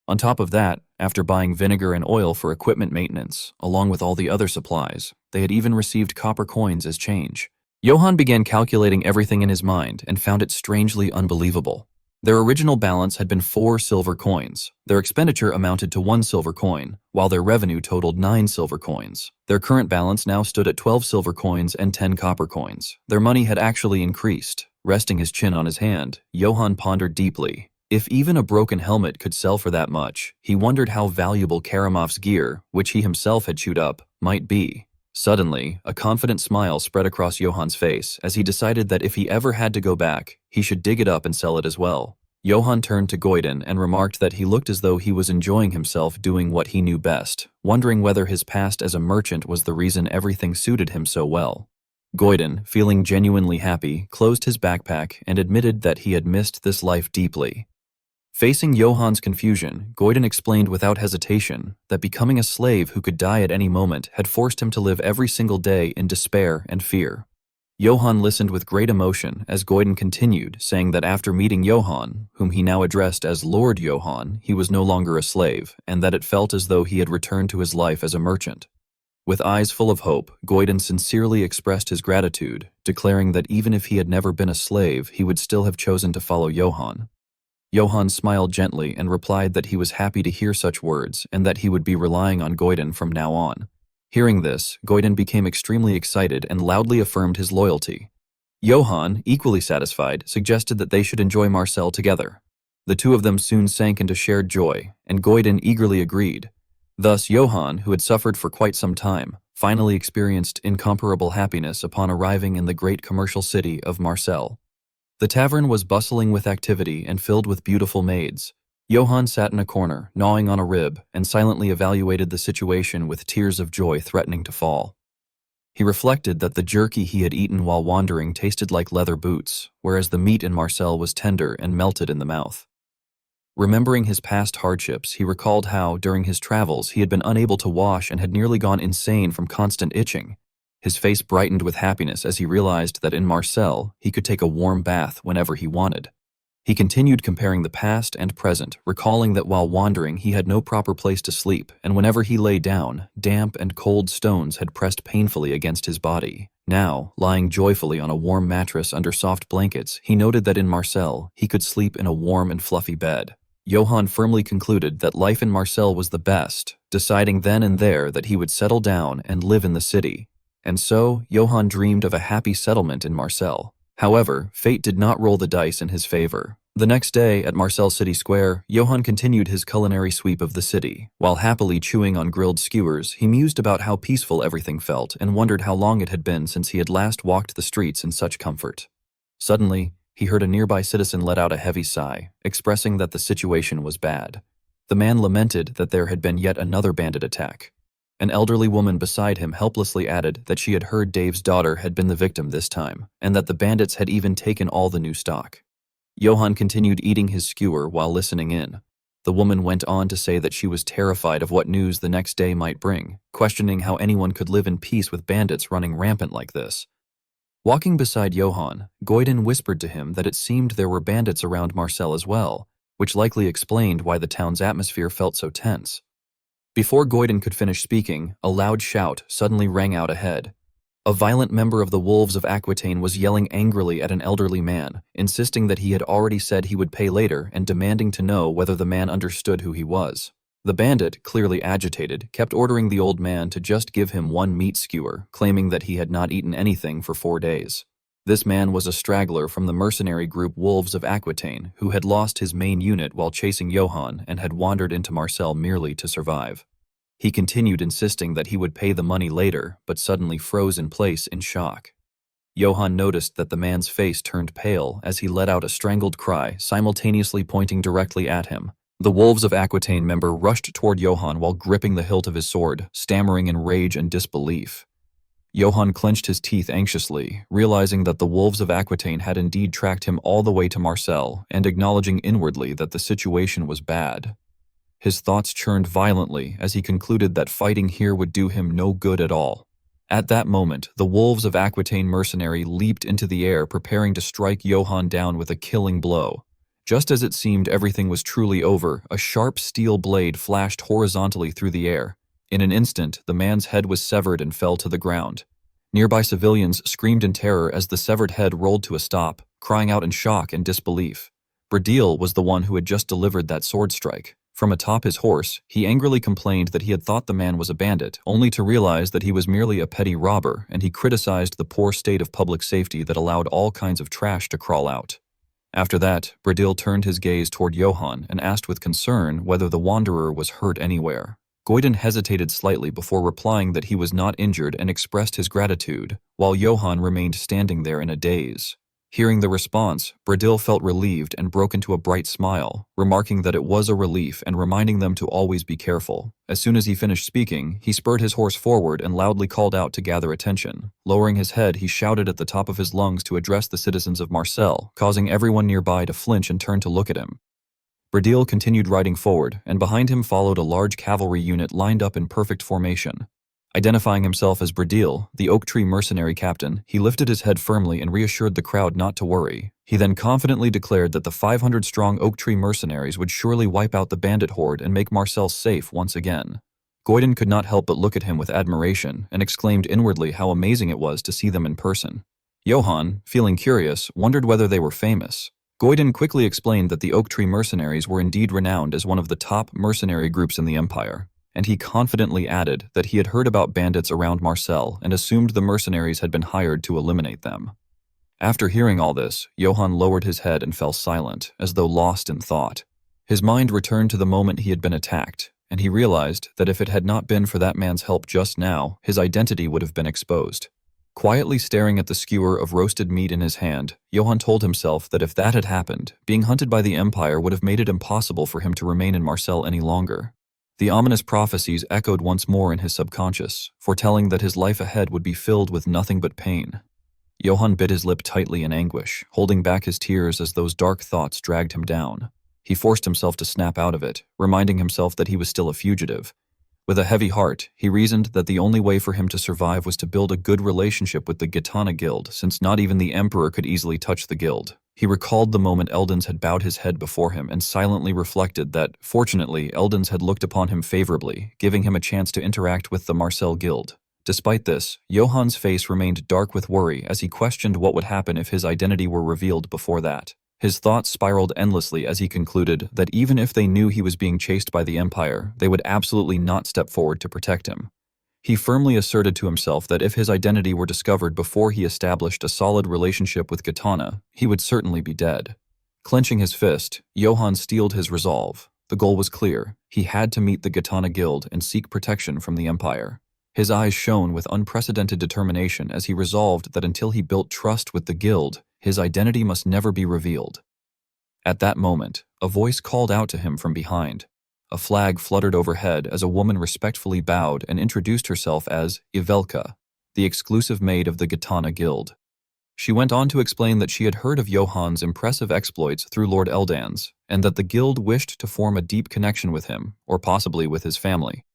Speaker 1: On top of that, after buying vinegar and oil for equipment maintenance, along with all the other supplies, they had even received copper coins as change. Johann began calculating everything in his mind and found it strangely unbelievable. Their original balance had been 4 silver coins. Their expenditure amounted to 1 silver coin, while their revenue totaled 9 silver coins. Their current balance now stood at 12 silver coins and 10 copper coins. Their money had actually increased. Resting his chin on his hand, Johann pondered deeply. If even a broken helmet could sell for that much, he wondered how valuable Karamov's gear, which he himself had chewed up, might be. Suddenly, a confident smile spread across Johann's face as he decided that if he ever had to go back, he should dig it up and sell it as well. Johann turned to Goiden and remarked that he looked as though he was enjoying himself doing what he knew best, wondering whether his past as a merchant was the reason everything suited him so well. Goiden, feeling genuinely happy, closed his backpack and admitted that he had missed this life deeply. Facing Johann's confusion, Goiden explained without hesitation that becoming a slave who could die at any moment had forced him to live every single day in despair and fear. Johann listened with great emotion as Goiden continued, saying that after meeting Johann, whom he now addressed as Lord Johann, he was no longer a slave, and that it felt as though he had returned to his life as a merchant. With eyes full of hope, Goiden sincerely expressed his gratitude, declaring that even if he had never been a slave, he would still have chosen to follow Johann. Johann smiled gently and replied that he was happy to hear such words and that he would be relying on Goiden from now on. Hearing this, Goiden became extremely excited and loudly affirmed his loyalty. Johann, equally satisfied, suggested that they should enjoy Marcel together. The two of them soon sank into shared joy, and Goiden eagerly agreed. Thus, Johann, who had suffered for quite some time, finally experienced incomparable happiness upon arriving in the great commercial city of Marcel. The tavern was bustling with activity and filled with beautiful maids. Johann sat in a corner, gnawing on a rib, and silently evaluated the situation with tears of joy threatening to fall. He reflected that the jerky he had eaten while wandering tasted like leather boots, whereas the meat in Marcel was tender and melted in the mouth. Remembering his past hardships, he recalled how, during his travels, he had been unable to wash and had nearly gone insane from constant itching. His face brightened with happiness as he realized that in Marcel, he could take a warm bath whenever he wanted. He continued comparing the past and present, recalling that while wandering he had no proper place to sleep, and whenever he lay down, damp and cold stones had pressed painfully against his body. Now, lying joyfully on a warm mattress under soft blankets, he noted that in Marcel, he could sleep in a warm and fluffy bed. Johann firmly concluded that life in Marcel was the best, deciding then and there that he would settle down and live in the city. And so, Johann dreamed of a happy settlement in Marcel. However, fate did not roll the dice in his favor. The next day, at Marcel City Square, Johann continued his culinary sweep of the city. While happily chewing on grilled skewers, he mused about how peaceful everything felt and wondered how long it had been since he had last walked the streets in such comfort. Suddenly, he heard a nearby citizen let out a heavy sigh, expressing that the situation was bad. The man lamented that there had been yet another bandit attack. An elderly woman beside him helplessly added that she had heard Dave's daughter had been the victim this time, and that the bandits had even taken all the new stock. Johann continued eating his skewer while listening in. The woman went on to say that she was terrified of what news the next day might bring, questioning how anyone could live in peace with bandits running rampant like this. Walking beside Johann, Goiden whispered to him that it seemed there were bandits around Marcel as well, which likely explained why the town's atmosphere felt so tense. Before Goiden could finish speaking, a loud shout suddenly rang out ahead. A violent member of the Wolves of Aquitaine was yelling angrily at an elderly man, insisting that he had already said he would pay later and demanding to know whether the man understood who he was. The bandit, clearly agitated, kept ordering the old man to just give him one meat skewer, claiming that he had not eaten anything for 4 days. This man was a straggler from the mercenary group Wolves of Aquitaine, who had lost his main unit while chasing Johann and had wandered into Marcel merely to survive. He continued insisting that he would pay the money later, but suddenly froze in place in shock. Johann noticed that the man's face turned pale as he let out a strangled cry, simultaneously pointing directly at him. The Wolves of Aquitaine member rushed toward Johann while gripping the hilt of his sword, stammering in rage and disbelief. Johann clenched his teeth anxiously, realizing that the Wolves of Aquitaine had indeed tracked him all the way to Marcel and acknowledging inwardly that the situation was bad. His thoughts churned violently as he concluded that fighting here would do him no good at all. At that moment, the Wolves of Aquitaine mercenary leaped into the air, preparing to strike Johann down with a killing blow. Just as it seemed everything was truly over, a sharp steel blade flashed horizontally through the air. In an instant, the man's head was severed and fell to the ground. Nearby civilians screamed in terror as the severed head rolled to a stop, crying out in shock and disbelief. Bradil was the one who had just delivered that sword strike. From atop his horse, he angrily complained that he had thought the man was a bandit, only to realize that he was merely a petty robber, and he criticized the poor state of public safety that allowed all kinds of trash to crawl out. After that, Bradil turned his gaze toward Johann and asked with concern whether the wanderer was hurt anywhere. Goiden hesitated slightly before replying that he was not injured and expressed his gratitude, while Johann remained standing there in a daze. Hearing the response, Bradil felt relieved and broke into a bright smile, remarking that it was a relief and reminding them to always be careful. As soon as he finished speaking, he spurred his horse forward and loudly called out to gather attention. Lowering his head, he shouted at the top of his lungs to address the citizens of Marseille, causing everyone nearby to flinch and turn to look at him. Bradil continued riding forward, and behind him followed a large cavalry unit lined up in perfect formation. Identifying himself as Bradil, the oak tree mercenary captain, he lifted his head firmly and reassured the crowd not to worry. He then confidently declared that the 500-strong oak tree mercenaries would surely wipe out the bandit horde and make Marseille safe once again. Goiden could not help but look at him with admiration and exclaimed inwardly how amazing it was to see them in person. Johann, feeling curious, wondered whether they were famous. Goiden quickly explained that the oak tree mercenaries were indeed renowned as one of the top mercenary groups in the empire, and he confidently added that he had heard about bandits around Marseille and assumed the mercenaries had been hired to eliminate them. After hearing all this, Johann lowered his head and fell silent, as though lost in thought. His mind returned to the moment he had been attacked, and he realized that if it had not been for that man's help just now, his identity would have been exposed. Quietly staring at the skewer of roasted meat in his hand, Johann told himself that if that had happened, being hunted by the Empire would have made it impossible for him to remain in Marseille any longer. The ominous prophecies echoed once more in his subconscious, foretelling that his life ahead would be filled with nothing but pain. Johann bit his lip tightly in anguish, holding back his tears as those dark thoughts dragged him down. He forced himself to snap out of it, reminding himself that he was still a fugitive. With a heavy heart, he reasoned that the only way for him to survive was to build a good relationship with the Gitana Guild, since not even the Emperor could easily touch the guild. He recalled the moment Eldens had bowed his head before him and silently reflected that, fortunately, Eldens had looked upon him favorably, giving him a chance to interact with the Marseille Guild. Despite this, Johann's face remained dark with worry as he questioned what would happen if his identity were revealed before that. His thoughts spiraled endlessly as he concluded that even if they knew he was being chased by the Empire, they would absolutely not step forward to protect him. He firmly asserted to himself that if his identity were discovered before he established a solid relationship with Gitana, he would certainly be dead. Clenching his fist, Johann steeled his resolve. The goal was clear. He had to meet the Gitana Guild and seek protection from the Empire. His eyes shone with unprecedented determination as he resolved that until he built trust with the guild, his identity must never be revealed. At that moment, a voice called out to him from behind. A flag fluttered overhead as a woman respectfully bowed and introduced herself as Ivelka, the exclusive maid of the Gitana Guild. She went on to explain that she had heard of Johann's impressive exploits through Lord Eldans, and that the guild wished to form a deep connection with him, or possibly with his family.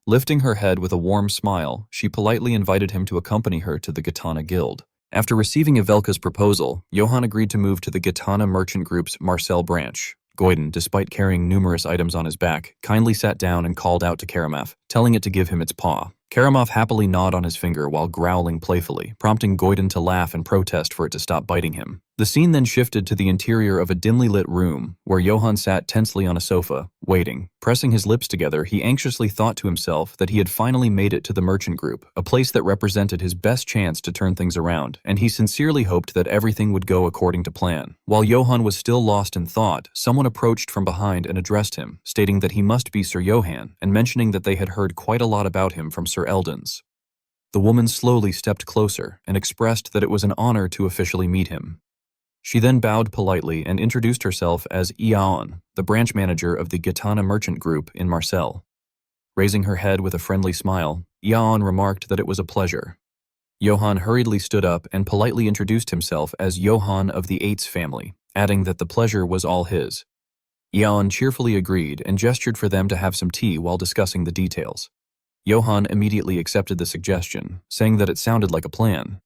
Speaker 1: Lifting her head with a warm smile, she politely invited him to accompany her to the Gitana Guild. After receiving Ivelka's proposal, Johann agreed to move to the Gitana Merchant Group's Marseille branch. Goiden, despite carrying numerous items on his back, kindly sat down and called out to Karamov, telling it to give him its paw. Karamov happily gnawed on his finger while growling playfully, prompting Goiden to laugh and protest for it to stop biting him. The scene then shifted to the interior of a dimly lit room, where Johann sat tensely on a sofa, waiting. Pressing his lips together, he anxiously thought to himself that he had finally made it to the merchant group, a place that represented his best chance to turn things around, and he sincerely hoped that everything would go according to plan. While Johann was still lost in thought, someone approached from behind and addressed him, stating that he must be Sir Johann, and mentioning that they had heard quite a lot about him from Sir Eldens. The woman slowly stepped closer and expressed that it was an honor to officially meet him. She then bowed politely and introduced herself as Ion, the branch manager of the Gitana Merchant Group in Marseille. Raising her head with a friendly smile, Ion remarked that it was a pleasure. Johann hurriedly stood up and politely introduced himself as Johann of the Eights family, adding that the pleasure was all his. Ion cheerfully agreed and gestured for them to have some tea while discussing the details. Johann immediately accepted the suggestion, saying that it sounded like a plan.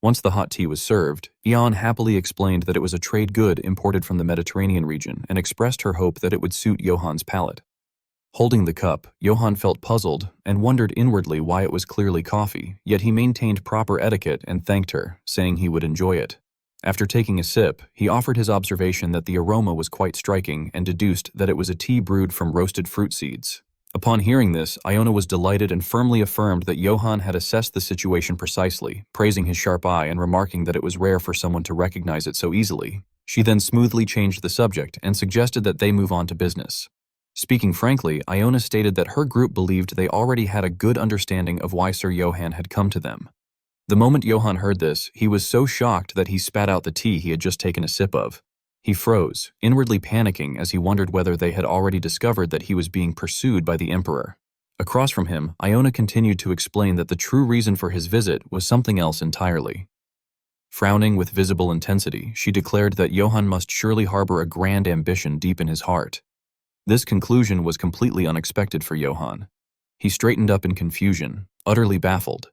Speaker 1: Once the hot tea was served, Ion happily explained that it was a trade good imported from the Mediterranean region and expressed her hope that it would suit Johann's palate. Holding the cup, Johann felt puzzled and wondered inwardly why it was clearly coffee, yet he maintained proper etiquette and thanked her, saying he would enjoy it. After taking a sip, he offered his observation that the aroma was quite striking and deduced that it was a tea brewed from roasted fruit seeds. Upon hearing this, Iona was delighted and firmly affirmed that Johann had assessed the situation precisely, praising his sharp eye and remarking that it was rare for someone to recognize it so easily. She then smoothly changed the subject and suggested that they move on to business. Speaking frankly, Iona stated that her group believed they already had a good understanding of why Sir Johann had come to them. The moment Johann heard this, he was so shocked that he spat out the tea he had just taken a sip of. He froze, inwardly panicking as he wondered whether they had already discovered that he was being pursued by the Emperor. Across from him, Iona continued to explain that the true reason for his visit was something else entirely. Frowning with visible intensity, she declared that Johann must surely harbor a grand ambition deep in his heart. This conclusion was completely unexpected for Johann. He straightened up in confusion, utterly baffled.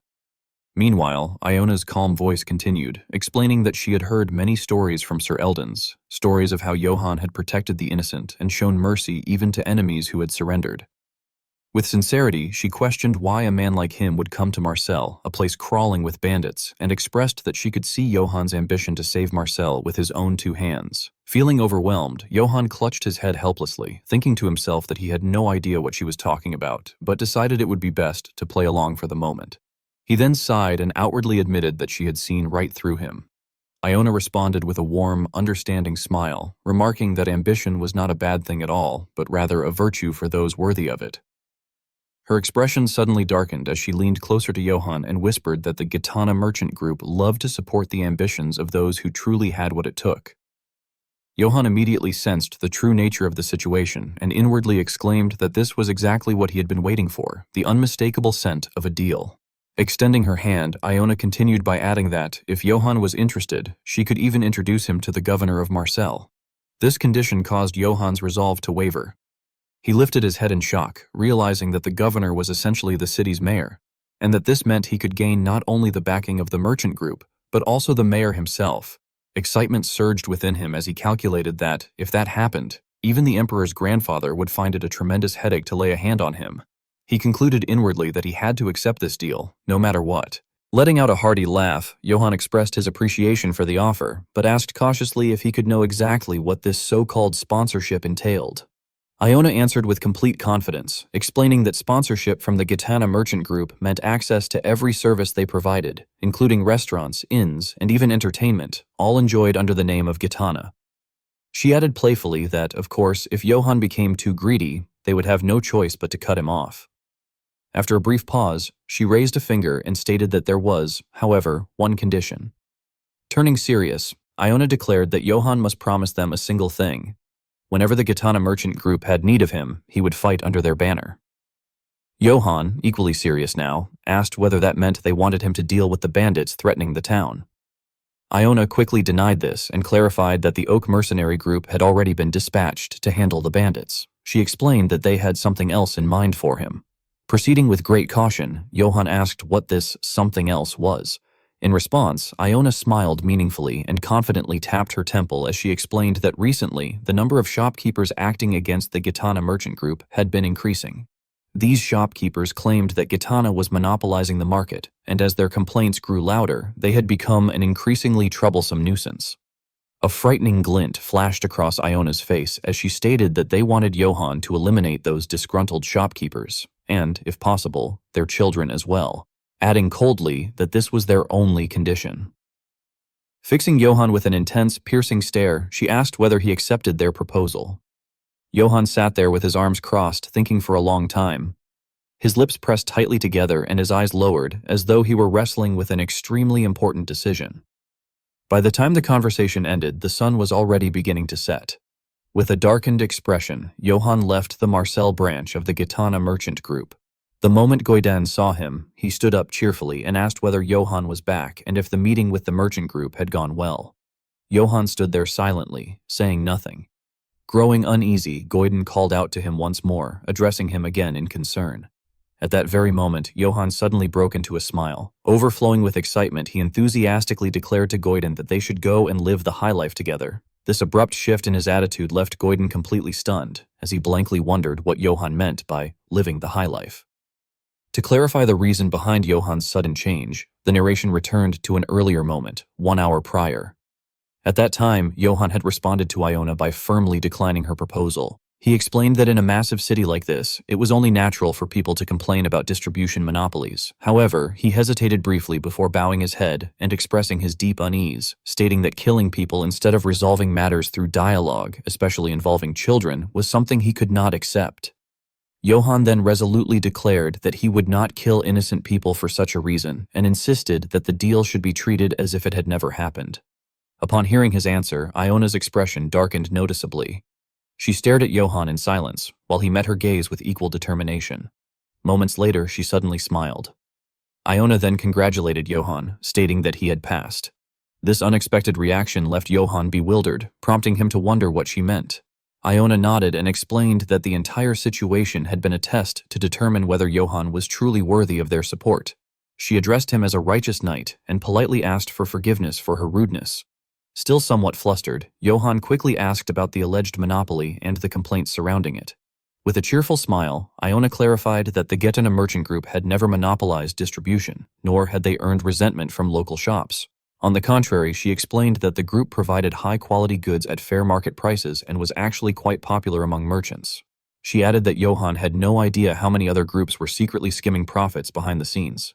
Speaker 1: Meanwhile, Iona's calm voice continued, explaining that she had heard many stories from Sir Eldon's, stories of how Johann had protected the innocent and shown mercy even to enemies who had surrendered. With sincerity, she questioned why a man like him would come to Marcel, a place crawling with bandits, and expressed that she could see Johann's ambition to save Marcel with his own two hands. Feeling overwhelmed, Johann clutched his head helplessly, thinking to himself that he had no idea what she was talking about, but decided it would be best to play along for the moment. He then sighed and outwardly admitted that she had seen right through him. Iona responded with a warm, understanding smile, remarking that ambition was not a bad thing at all, but rather a virtue for those worthy of it. Her expression suddenly darkened as she leaned closer to Johann and whispered that the Gitana merchant group loved to support the ambitions of those who truly had what it took. Johann immediately sensed the true nature of the situation and inwardly exclaimed that this was exactly what he had been waiting for, the unmistakable scent of a deal. Extending her hand, Iona continued by adding that, if Johann was interested, she could even introduce him to the governor of Marcel. This condition caused Johann's resolve to waver. He lifted his head in shock, realizing that the governor was essentially the city's mayor, and that this meant he could gain not only the backing of the merchant group, but also the mayor himself. Excitement surged within him as he calculated that, if that happened, even the emperor's grandfather would find it a tremendous headache to lay a hand on him. He concluded inwardly that he had to accept this deal, no matter what. Letting out a hearty laugh, Johann expressed his appreciation for the offer, but asked cautiously if he could know exactly what this so-called sponsorship entailed. Iona answered with complete confidence, explaining that sponsorship from the Gitana merchant group meant access to every service they provided, including restaurants, inns, and even entertainment, all enjoyed under the name of Gitana. She added playfully that, of course, if Johann became too greedy, they would have no choice but to cut him off. After a brief pause, she raised a finger and stated that there was, however, one condition. Turning serious, Iona declared that Johann must promise them a single thing. Whenever the Gitana merchant group had need of him, he would fight under their banner. Johann, equally serious now, asked whether that meant they wanted him to deal with the bandits threatening the town. Iona quickly denied this and clarified that the Oak mercenary group had already been dispatched to handle the bandits. She explained that they had something else in mind for him. Proceeding with great caution, Johann asked what this something else was. In response, Iona smiled meaningfully and confidently tapped her temple as she explained that recently the number of shopkeepers acting against the Gitana merchant group had been increasing. These shopkeepers claimed that Gitana was monopolizing the market, and as their complaints grew louder, they had become an increasingly troublesome nuisance. A frightening glint flashed across Iona's face as she stated that they wanted Johann to eliminate those disgruntled shopkeepers, and, if possible, their children as well, adding coldly that this was their only condition. Fixing Johann with an intense, piercing stare, she asked whether he accepted their proposal. Johann sat there with his arms crossed, thinking for a long time. His lips pressed tightly together and his eyes lowered, as though he were wrestling with an extremely important decision. By the time the conversation ended, the sun was already beginning to set. With a darkened expression, Johann left the Marcel branch of the Gitana merchant group. The moment Goidan saw him, he stood up cheerfully and asked whether Johann was back and if the meeting with the merchant group had gone well. Johann stood there silently, saying nothing. Growing uneasy, Goidan called out to him once more, addressing him again in concern. At that very moment, Johann suddenly broke into a smile. Overflowing with excitement, he enthusiastically declared to Goidan that they should go and live the high life together. This abrupt shift in his attitude left Goidan completely stunned, as he blankly wondered what Johann meant by living the high life. To clarify the reason behind Johann's sudden change, the narration returned to an earlier moment, 1 hour prior. At that time, Johann had responded to Iona by firmly declining her proposal. He explained that in a massive city like this, it was only natural for people to complain about distribution monopolies. However, he hesitated briefly before bowing his head and expressing his deep unease, stating that killing people instead of resolving matters through dialogue, especially involving children, was something he could not accept. Johann then resolutely declared that he would not kill innocent people for such a reason and insisted that the deal should be treated as if it had never happened. Upon hearing his answer, Iona's expression darkened noticeably. She stared at Johann in silence, while he met her gaze with equal determination. Moments later, she suddenly smiled. Iona then congratulated Johann, stating that he had passed. This unexpected reaction left Johann bewildered, prompting him to wonder what she meant. Iona nodded and explained that the entire situation had been a test to determine whether Johann was truly worthy of their support. She addressed him as a righteous knight and politely asked for forgiveness for her rudeness. Still somewhat flustered, Johann quickly asked about the alleged monopoly and the complaints surrounding it. With a cheerful smile, Iona clarified that the Getana merchant group had never monopolized distribution, nor had they earned resentment from local shops. On the contrary, she explained that the group provided high-quality goods at fair market prices and was actually quite popular among merchants. She added that Johann had no idea how many other groups were secretly skimming profits behind the scenes.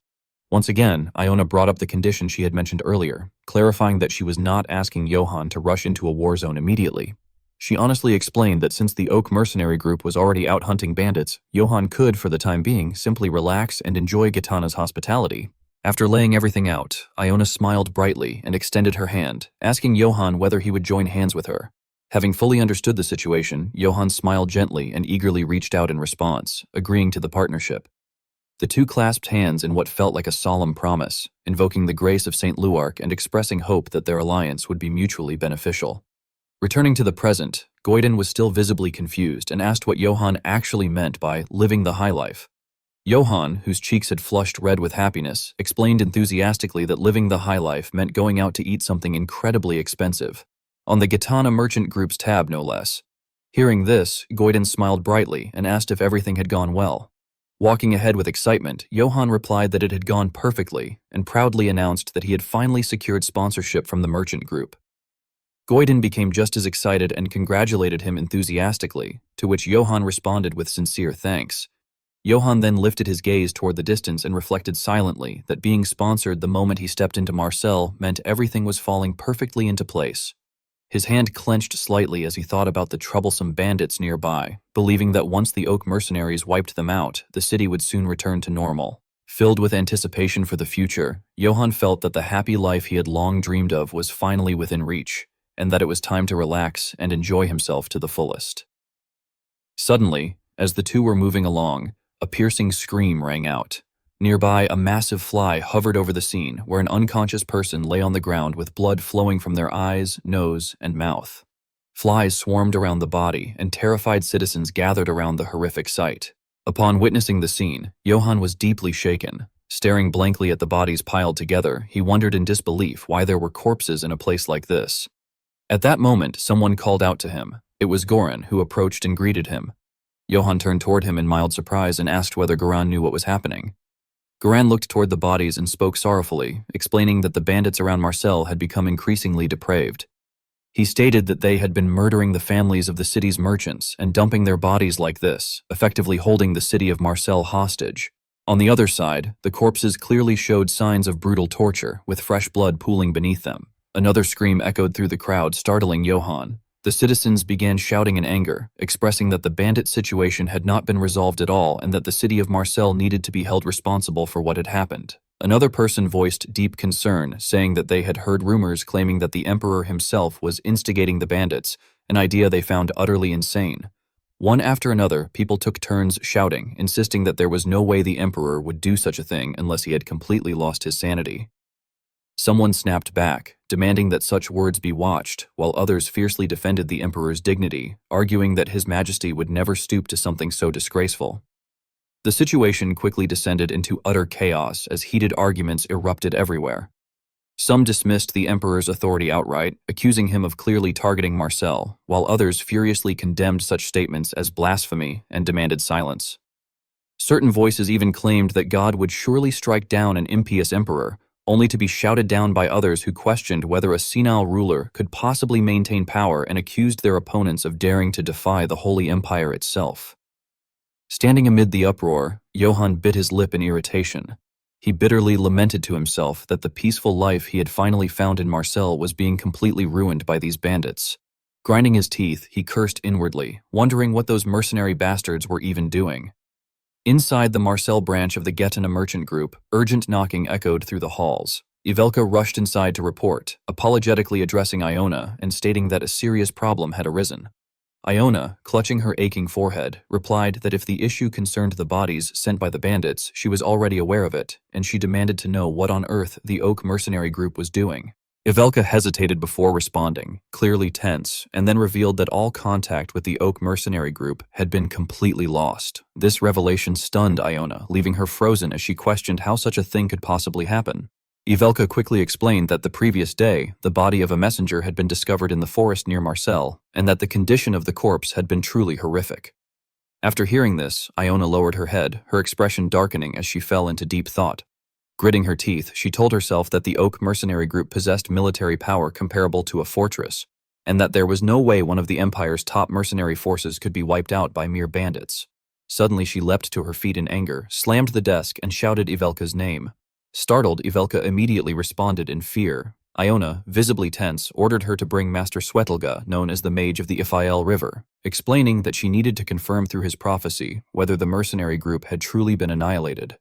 Speaker 1: Once again, Iona brought up the condition she had mentioned earlier, clarifying that she was not asking Johann to rush into a war zone immediately. She honestly explained that since the Oak mercenary group was already out hunting bandits, Johann could, for the time being, simply relax and enjoy Gitana's hospitality. After laying everything out, Iona smiled brightly and extended her hand, asking Johann whether he would join hands with her. Having fully understood the situation, Johann smiled gently and eagerly reached out in response, agreeing to the partnership. The two clasped hands in what felt like a solemn promise, invoking the grace of St. Luark and expressing hope that their alliance would be mutually beneficial. Returning to the present, Goiden was still visibly confused and asked what Johann actually meant by living the high life. Johann, whose cheeks had flushed red with happiness, explained enthusiastically that living the high life meant going out to eat something incredibly expensive. On the Gitana merchant group's tab, no less. Hearing this, Goiden smiled brightly and asked if everything had gone well. Walking ahead with excitement, Johann replied that it had gone perfectly and proudly announced that he had finally secured sponsorship from the merchant group. Goiden became just as excited and congratulated him enthusiastically, to which Johann responded with sincere thanks. Johann then lifted his gaze toward the distance and reflected silently that being sponsored the moment he stepped into Marseille meant everything was falling perfectly into place. His hand clenched slightly as he thought about the troublesome bandits nearby, believing that once the Oak mercenaries wiped them out, the city would soon return to normal. Filled with anticipation for the future, Johann felt that the happy life he had long dreamed of was finally within reach, and that it was time to relax and enjoy himself to the fullest. Suddenly, as the two were moving along, a piercing scream rang out. Nearby, a massive fly hovered over the scene where an unconscious person lay on the ground with blood flowing from their eyes, nose, and mouth. Flies swarmed around the body, and terrified citizens gathered around the horrific sight. Upon witnessing the scene, Johann was deeply shaken. Staring blankly at the bodies piled together, he wondered in disbelief why there were corpses in a place like this. At that moment, someone called out to him. It was Goran, who approached and greeted him. Johann turned toward him in mild surprise and asked whether Goran knew what was happening. Goran looked toward the bodies and spoke sorrowfully, explaining that the bandits around Marseille had become increasingly depraved. He stated that they had been murdering the families of the city's merchants and dumping their bodies like this, effectively holding the city of Marseille hostage. On the other side, the corpses clearly showed signs of brutal torture, with fresh blood pooling beneath them. Another scream echoed through the crowd, startling Johann. The citizens began shouting in anger, expressing that the bandit situation had not been resolved at all and that the city of Marseille needed to be held responsible for what had happened. Another person voiced deep concern, saying that they had heard rumors claiming that the emperor himself was instigating the bandits, an idea they found utterly insane. One after another, people took turns shouting, insisting that there was no way the emperor would do such a thing unless he had completely lost his sanity. Someone snapped back, demanding that such words be watched, while others fiercely defended the emperor's dignity, arguing that His Majesty would never stoop to something so disgraceful. The situation quickly descended into utter chaos as heated arguments erupted everywhere. Some dismissed the emperor's authority outright, accusing him of clearly targeting Marseille, while others furiously condemned such statements as blasphemy and demanded silence. Certain voices even claimed that God would surely strike down an impious emperor, only to be shouted down by others who questioned whether a senile ruler could possibly maintain power and accused their opponents of daring to defy the Holy Empire itself. Standing amid the uproar, Johann bit his lip in irritation. He bitterly lamented to himself that the peaceful life he had finally found in Marseille was being completely ruined by these bandits. Grinding his teeth, he cursed inwardly, wondering what those mercenary bastards were even doing. Inside the Marseille branch of the Ghetana merchant group, urgent knocking echoed through the halls. Ivelka rushed inside to report, apologetically addressing Iona and stating that a serious problem had arisen. Iona, clutching her aching forehead, replied that if the issue concerned the bodies sent by the bandits, she was already aware of it, and she demanded to know what on earth the Oak mercenary group was doing. Ivelka hesitated before responding, clearly tense, and then revealed that all contact with the Oak mercenary group had been completely lost. This revelation stunned Iona, leaving her frozen as she questioned how such a thing could possibly happen. Ivelka quickly explained that the previous day, the body of a messenger had been discovered in the forest near Marseille, and that the condition of the corpse had been truly horrific. After hearing this, Iona lowered her head, her expression darkening as she fell into deep thought. Gritting her teeth, she told herself that the Oak mercenary group possessed military power comparable to a fortress, and that there was no way one of the Empire's top mercenary forces could be wiped out by mere bandits. Suddenly she leapt to her feet in anger, slammed the desk, and shouted Ivelka's name. Startled, Ivelka immediately responded in fear. Iona, visibly tense, ordered her to bring Master Swetelga, known as the Mage of the Iphael River, explaining that she needed to confirm through his prophecy whether the mercenary group had truly been annihilated.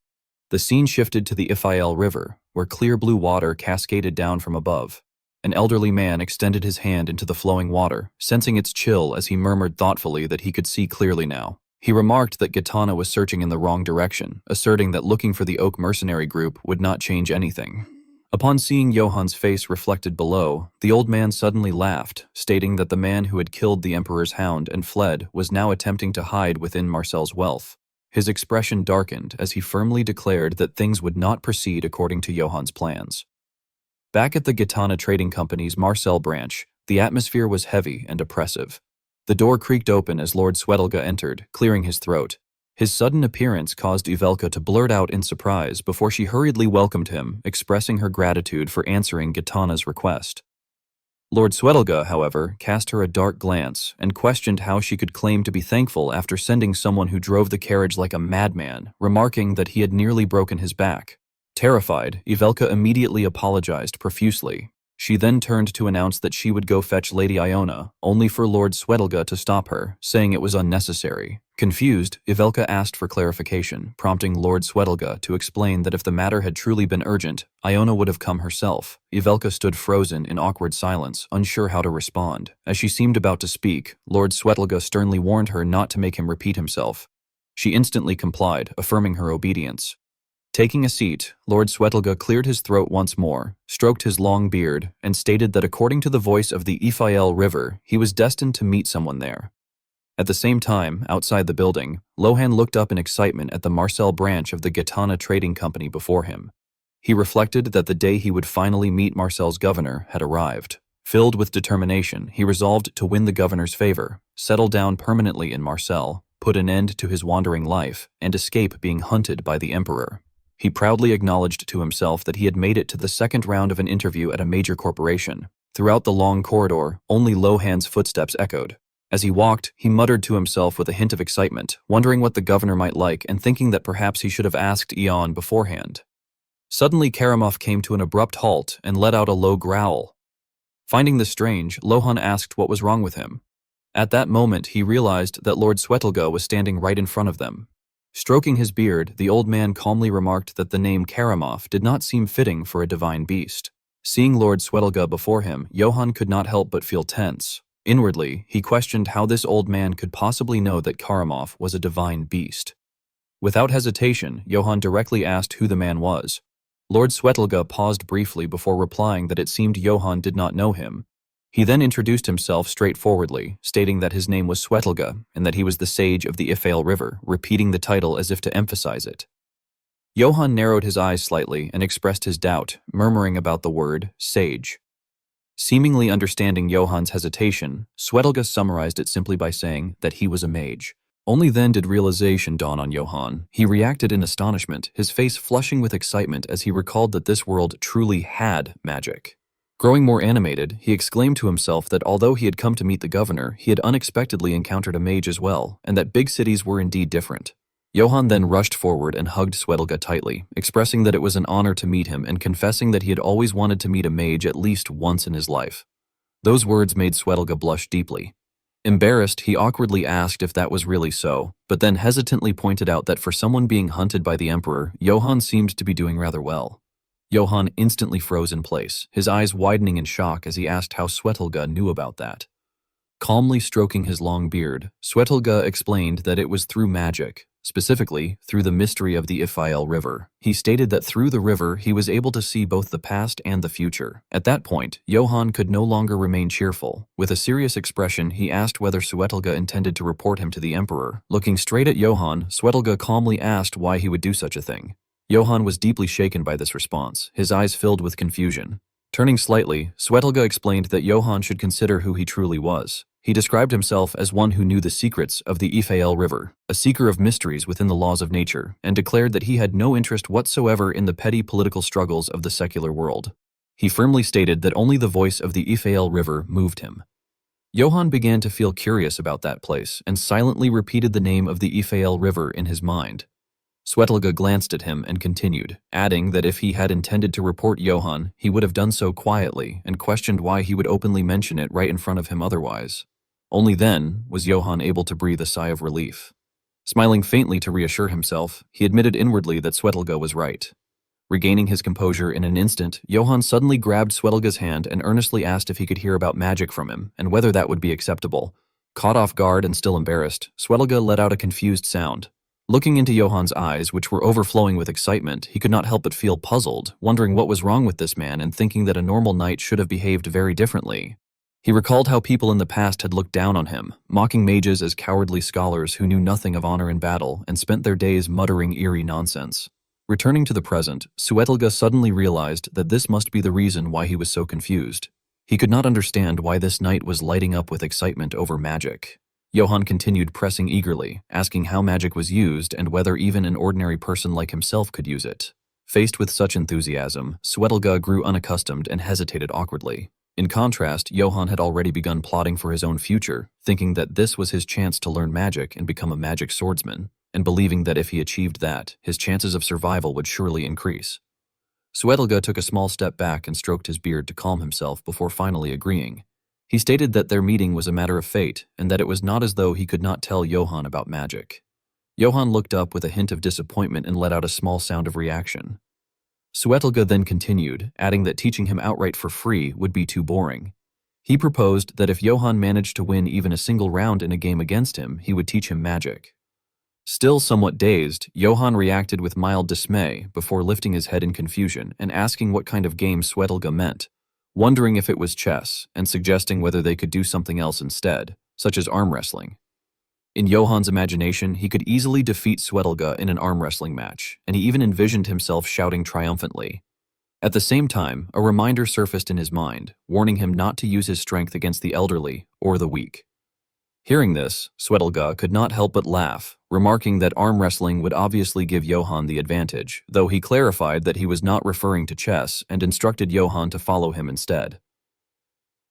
Speaker 1: The scene shifted to the Iphael River, where clear blue water cascaded down from above. An elderly man extended his hand into the flowing water, sensing its chill as he murmured thoughtfully that he could see clearly now. He remarked that Ghetana was searching in the wrong direction, asserting that looking for the Oak mercenary group would not change anything. Upon seeing Johann's face reflected below, the old man suddenly laughed, stating that the man who had killed the Emperor's hound and fled was now attempting to hide within Marcel's wealth. His expression darkened as he firmly declared that things would not proceed according to Johann's plans. Back at the Ghetana Trading Company's Marseille branch, the atmosphere was heavy and oppressive. The door creaked open as Lord Swetelga entered, clearing his throat. His sudden appearance caused Ivelka to blurt out in surprise before she hurriedly welcomed him, expressing her gratitude for answering Ghetana's request. Lord Swetelga, however, cast her a dark glance and questioned how she could claim to be thankful after sending someone who drove the carriage like a madman, remarking that he had nearly broken his back. Terrified, Ivelka immediately apologized profusely. She then turned to announce that she would go fetch Lady Iona, only for Lord Swetelga to stop her, saying it was unnecessary. Confused, Ivelka asked for clarification, prompting Lord Swetelga to explain that if the matter had truly been urgent, Iona would have come herself. Ivelka stood frozen in awkward silence, unsure how to respond. As she seemed about to speak, Lord Swetelga sternly warned her not to make him repeat himself. She instantly complied, affirming her obedience. Taking a seat, Lord Swetelga cleared his throat once more, stroked his long beard, and stated that according to the voice of the Iphael River, he was destined to meet someone there. At the same time, outside the building, Lohan looked up in excitement at the Marseille branch of the Ghetana Trading Company before him. He reflected that the day he would finally meet Marseille's governor had arrived. Filled with determination, he resolved to win the governor's favor, settle down permanently in Marseille, put an end to his wandering life, and escape being hunted by the emperor. He proudly acknowledged to himself that he had made it to the second round of an interview at a major corporation. Throughout the long corridor, only Lohan's footsteps echoed. As he walked, he muttered to himself with a hint of excitement, wondering what the governor might like and thinking that perhaps he should have asked Ion beforehand. Suddenly Karamov came to an abrupt halt and let out a low growl. Finding this strange, Lohan asked what was wrong with him. At that moment he realized that Lord Swetelga was standing right in front of them. Stroking his beard, the old man calmly remarked that the name Karamov did not seem fitting for a divine beast. Seeing Lord Swetelga before him, Johann could not help but feel tense. Inwardly, he questioned how this old man could possibly know that Karamov was a divine beast. Without hesitation, Johann directly asked who the man was. Lord Swetelga paused briefly before replying that it seemed Johann did not know him. He then introduced himself straightforwardly, stating that his name was Swetelga and that he was the sage of the Iphael River, repeating the title as if to emphasize it. Johann narrowed his eyes slightly and expressed his doubt, murmuring about the word sage. Seemingly understanding Johann's hesitation, Swetelga summarized it simply by saying that he was a mage. Only then did realization dawn on Johann. He reacted in astonishment, his face flushing with excitement as he recalled that this world truly had magic. Growing more animated, he exclaimed to himself that although he had come to meet the governor, he had unexpectedly encountered a mage as well, and that big cities were indeed different. Johann then rushed forward and hugged Swetelga tightly, expressing that it was an honor to meet him and confessing that he had always wanted to meet a mage at least once in his life. Those words made Swetelga blush deeply. Embarrassed, he awkwardly asked if that was really so, but then hesitantly pointed out that for someone being hunted by the Emperor, Johann seemed to be doing rather well. Johann instantly froze in place, his eyes widening in shock as he asked how Swetelga knew about that. Calmly stroking his long beard, Swetelga explained that it was through magic, specifically through the mystery of the Iphael River. He stated that through the river he was able to see both the past and the future. At that point, Johann could no longer remain cheerful. With a serious expression, he asked whether Swetelga intended to report him to the Emperor. Looking straight at Johann, Swetelga calmly asked why he would do such a thing. Johann was deeply shaken by this response, his eyes filled with confusion. Turning slightly, Swetelga explained that Johann should consider who he truly was. He described himself as one who knew the secrets of the Iphael River, a seeker of mysteries within the laws of nature, and declared that he had no interest whatsoever in the petty political struggles of the secular world. He firmly stated that only the voice of the Iphael River moved him. Johann began to feel curious about that place and silently repeated the name of the Iphael River in his mind. Swetelga glanced at him and continued, adding that if he had intended to report Johann, he would have done so quietly and questioned why he would openly mention it right in front of him otherwise. Only then was Johann able to breathe a sigh of relief. Smiling faintly to reassure himself, he admitted inwardly that Swetelga was right. Regaining his composure in an instant, Johann suddenly grabbed Swetelga's hand and earnestly asked if he could hear about magic from him and whether that would be acceptable. Caught off guard and still embarrassed, Swetelga let out a confused sound. Looking into Johann's eyes, which were overflowing with excitement, he could not help but feel puzzled, wondering what was wrong with this man and thinking that a normal knight should have behaved very differently. He recalled how people in the past had looked down on him, mocking mages as cowardly scholars who knew nothing of honor in battle and spent their days muttering eerie nonsense. Returning to the present, Swetelga suddenly realized that this must be the reason why he was so confused. He could not understand why this knight was lighting up with excitement over magic. Johann continued pressing eagerly, asking how magic was used and whether even an ordinary person like himself could use it. Faced with such enthusiasm, Swetelga grew unaccustomed and hesitated awkwardly. In contrast, Johann had already begun plotting for his own future, thinking that this was his chance to learn magic and become a magic swordsman, and believing that if he achieved that, his chances of survival would surely increase. Swetelga took a small step back and stroked his beard to calm himself before finally agreeing. He stated that their meeting was a matter of fate and that it was not as though he could not tell Johann about magic. Johann looked up with a hint of disappointment and let out a small sound of reaction. Swetelga then continued, adding that teaching him outright for free would be too boring. He proposed that if Johann managed to win even a single round in a game against him, he would teach him magic. Still somewhat dazed, Johann reacted with mild dismay before lifting his head in confusion and asking what kind of game Swetelga meant, wondering if it was chess and suggesting whether they could do something else instead, such as arm wrestling. In Johann's imagination, he could easily defeat Swetelga in an arm wrestling match, and he even envisioned himself shouting triumphantly. At the same time, a reminder surfaced in his mind, warning him not to use his strength against the elderly or the weak. Hearing this, Swetelga could not help but laugh, remarking that arm wrestling would obviously give Johann the advantage, though he clarified that he was not referring to chess and instructed Johann to follow him instead.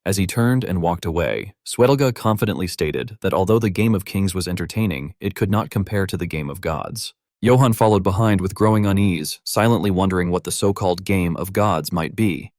Speaker 1: As he turned and walked away, Swetelga confidently stated that although the game of kings was entertaining, it could not compare to the game of gods. Johann followed behind with growing unease, silently wondering what the so-called game of gods might be.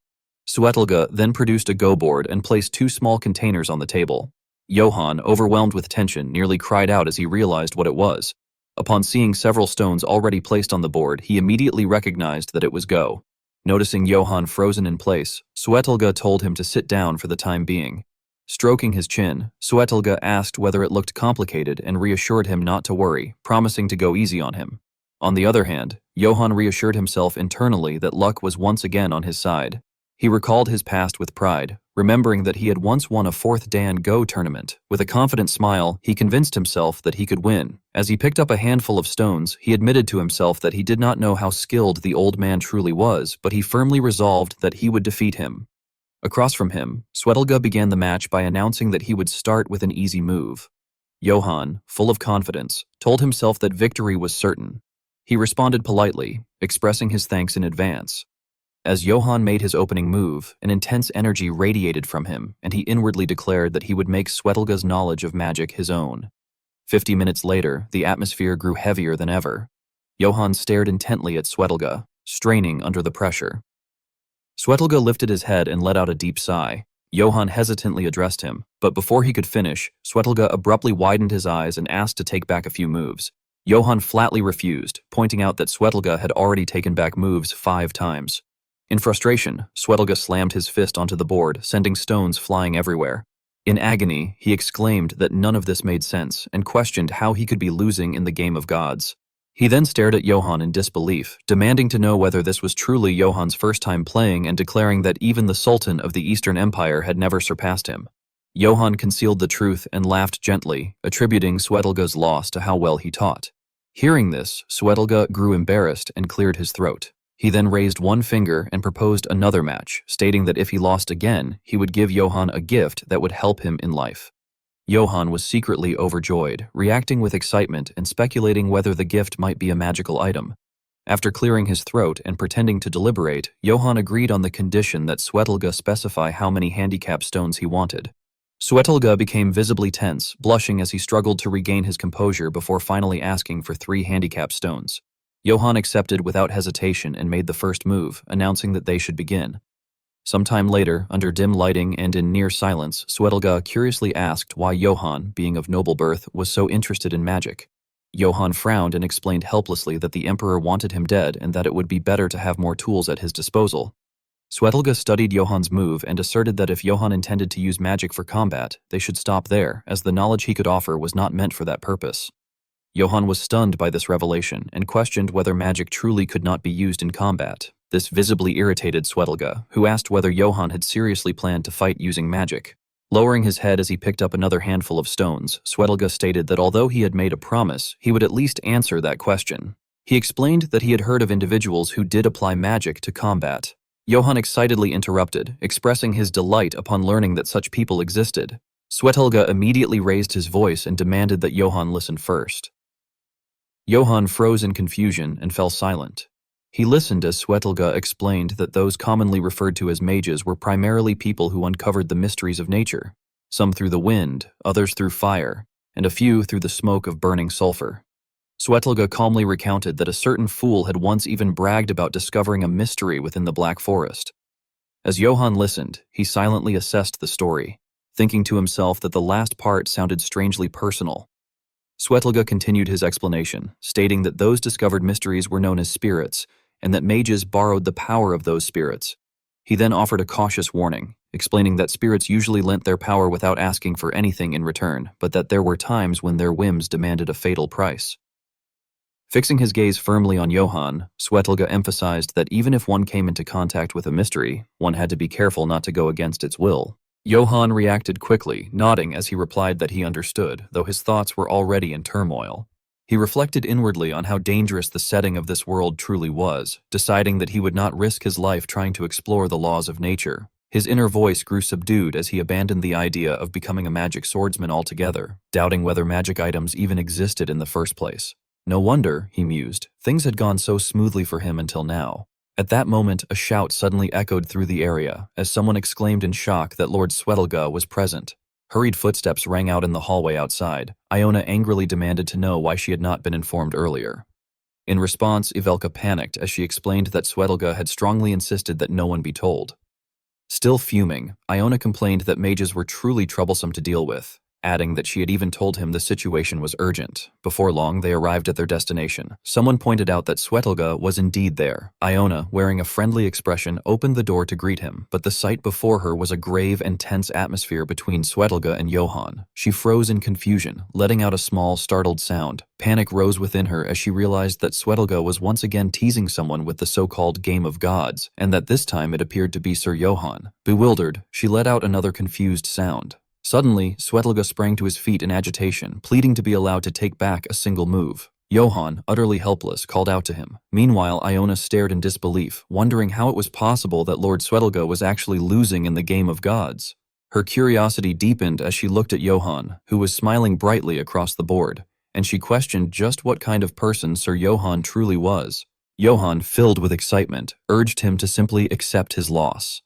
Speaker 1: Swetelga then produced a go board and placed 2 small containers on the table. Johann, overwhelmed with tension, nearly cried out as he realized what it was. Upon seeing several stones already placed on the board, he immediately recognized that it was Go. Noticing Johann frozen in place, Swetelga told him to sit down for the time being. Stroking his chin, Swetelga asked whether it looked complicated and reassured him not to worry, promising to go easy on him. On the other hand, Johann reassured himself internally that luck was once again on his side. He recalled his past with pride, remembering that he had once won a 4th Dan Go tournament. With a confident smile, he convinced himself that he could win. As he picked up a handful of stones, he admitted to himself that he did not know how skilled the old man truly was, but he firmly resolved that he would defeat him. Across from him, Swetelga began the match by announcing that he would start with an easy move. Johann, full of confidence, told himself that victory was certain. He responded politely, expressing his thanks in advance. As Johann made his opening move, an intense energy radiated from him, and he inwardly declared that he would make Swetelga's knowledge of magic his own. 50 minutes later, the atmosphere grew heavier than ever. Johann stared intently at Swetelga, straining under the pressure. Swetelga lifted his head and let out a deep sigh. Johann hesitantly addressed him, but before he could finish, Swetelga abruptly widened his eyes and asked to take back a few moves. Johann flatly refused, pointing out that Swetelga had already taken back moves 5 times. In frustration, Swetelga slammed his fist onto the board, sending stones flying everywhere. In agony, he exclaimed that none of this made sense and questioned how he could be losing in the game of gods. He then stared at Johann in disbelief, demanding to know whether this was truly Johann's first time playing and declaring that even the Sultan of the Eastern Empire had never surpassed him. Johann concealed the truth and laughed gently, attributing Swetelga's loss to how well he taught. Hearing this, Swetelga grew embarrassed and cleared his throat. He then raised one finger and proposed another match, stating that if he lost again, he would give Johann a gift that would help him in life. Johann was secretly overjoyed, reacting with excitement and speculating whether the gift might be a magical item. After clearing his throat and pretending to deliberate, Johann agreed on the condition that Swetelga specify how many handicap stones he wanted. Swetelga became visibly tense, blushing as he struggled to regain his composure before finally asking for 3 handicap stones. Johann accepted without hesitation and made the first move, announcing that they should begin. Sometime later, under dim lighting and in near silence, Swetelga curiously asked why Johann, being of noble birth, was so interested in magic. Johann frowned and explained helplessly that the emperor wanted him dead and that it would be better to have more tools at his disposal. Swetelga studied Johann's move and asserted that if Johann intended to use magic for combat, they should stop there, as the knowledge he could offer was not meant for that purpose. Johann was stunned by this revelation and questioned whether magic truly could not be used in combat. This visibly irritated Swetelga, who asked whether Johann had seriously planned to fight using magic. Lowering his head as he picked up another handful of stones, Swetelga stated that although he had made a promise, he would at least answer that question. He explained that he had heard of individuals who did apply magic to combat. Johann excitedly interrupted, expressing his delight upon learning that such people existed. Swetelga immediately raised his voice and demanded that Johann listen first. Johann froze in confusion and fell silent. He listened as Swetelga explained that those commonly referred to as mages were primarily people who uncovered the mysteries of nature, some through the wind, others through fire, and a few through the smoke of burning sulfur. Swetelga calmly recounted that a certain fool had once even bragged about discovering a mystery within the Black Forest. As Johann listened, he silently assessed the story, thinking to himself that the last part sounded strangely personal. Swetelga continued his explanation, stating that those discovered mysteries were known as spirits, and that mages borrowed the power of those spirits. He then offered a cautious warning, explaining that spirits usually lent their power without asking for anything in return, but that there were times when their whims demanded a fatal price. Fixing his gaze firmly on Johann, Swetelga emphasized that even if one came into contact with a mystery, one had to be careful not to go against its will. Johann reacted quickly, nodding as he replied that he understood, though his thoughts were already in turmoil. He reflected inwardly on how dangerous the setting of this world truly was, deciding that he would not risk his life trying to explore the laws of nature. His inner voice grew subdued as he abandoned the idea of becoming a magic swordsman altogether, doubting whether magic items even existed in the first place. No wonder, he mused, things had gone so smoothly for him until now. At that moment, a shout suddenly echoed through the area, as someone exclaimed in shock that Lord Swetelga was present. Hurried footsteps rang out in the hallway outside. Iona angrily demanded to know why she had not been informed earlier. In response, Ivelka panicked as she explained that Swetelga had strongly insisted that no one be told. Still fuming, Iona complained that mages were truly troublesome to deal with, adding that she had even told him the situation was urgent. Before long, they arrived at their destination. Someone pointed out that Swetelga was indeed there. Iona, wearing a friendly expression, opened the door to greet him, but the sight before her was a grave and tense atmosphere between Swetelga and Johann. She froze in confusion, letting out a small, startled sound. Panic rose within her as she realized that Swetelga was once again teasing someone with the so-called game of gods, and that this time it appeared to be Sir Johann. Bewildered, she let out another confused sound. Suddenly, Swetelga sprang to his feet in agitation, pleading to be allowed to take back a single move. Johann, utterly helpless, called out to him. Meanwhile, Iona stared in disbelief, wondering how it was possible that Lord Swetelga was actually losing in the game of gods. Her curiosity deepened as she looked at Johann, who was smiling brightly across the board, and she questioned just what kind of person Sir Johann truly was. Johann, filled with excitement, urged him to simply accept his loss.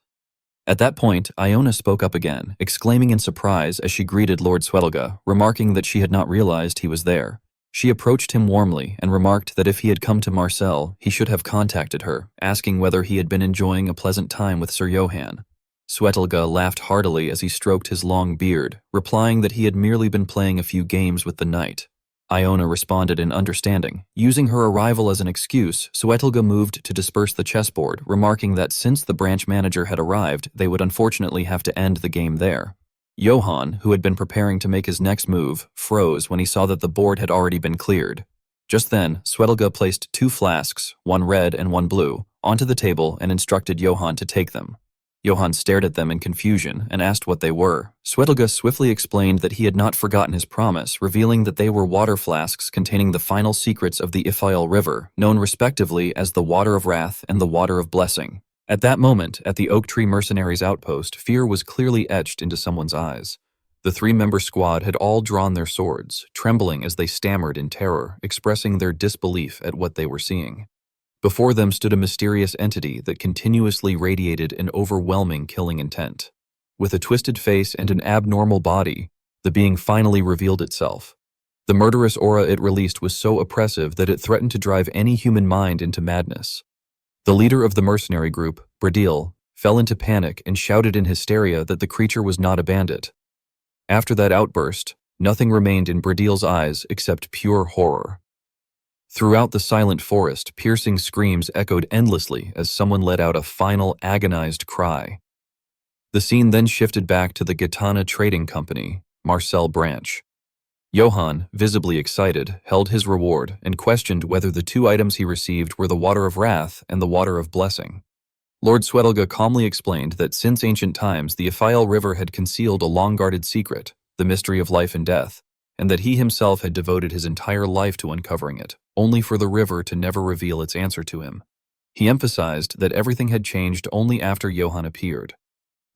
Speaker 1: At that point, Iona spoke up again, exclaiming in surprise as she greeted Lord Swetelga, remarking that she had not realized he was there. She approached him warmly and remarked that if he had come to Marcel, he should have contacted her, asking whether he had been enjoying a pleasant time with Sir Johann. Swetelga laughed heartily as he stroked his long beard, replying that he had merely been playing a few games with the knight. Iona responded in understanding. Using her arrival as an excuse, Swetelga moved to disperse the chessboard, remarking that since the branch manager had arrived, they would unfortunately have to end the game there. Johann, who had been preparing to make his next move, froze when he saw that the board had already been cleared. Just then, Swetelga placed 2 flasks, one red and one blue, onto the table and instructed Johann to take them. Johann stared at them in confusion and asked what they were. Swetelga swiftly explained that he had not forgotten his promise, revealing that they were water flasks containing the final secrets of the Iphael River, known respectively as the Water of Wrath and the Water of Blessing. At that moment, at the Oak Tree Mercenaries' outpost, fear was clearly etched into someone's eyes. The 3-member squad had all drawn their swords, trembling as they stammered in terror, expressing their disbelief at what they were seeing. Before them stood a mysterious entity that continuously radiated an overwhelming killing intent. With a twisted face and an abnormal body, the being finally revealed itself. The murderous aura it released was so oppressive that it threatened to drive any human mind into madness. The leader of the mercenary group, Bradil, fell into panic and shouted in hysteria that the creature was not a bandit. After that outburst, nothing remained in Bradil's eyes except pure horror. Throughout the silent forest, piercing screams echoed endlessly as someone let out a final, agonized cry. The scene then shifted back to the Gitana Trading Company, Marcel branch. Johann, visibly excited, held his reward and questioned whether the 2 items he received were the Water of Wrath and the Water of Blessing. Lord Swetelga calmly explained that since ancient times the Iphael River had concealed a long-guarded secret, the mystery of life and death, and that he himself had devoted his entire life to uncovering it, only for the river to never reveal its answer to him. He emphasized that everything had changed only after Johann appeared.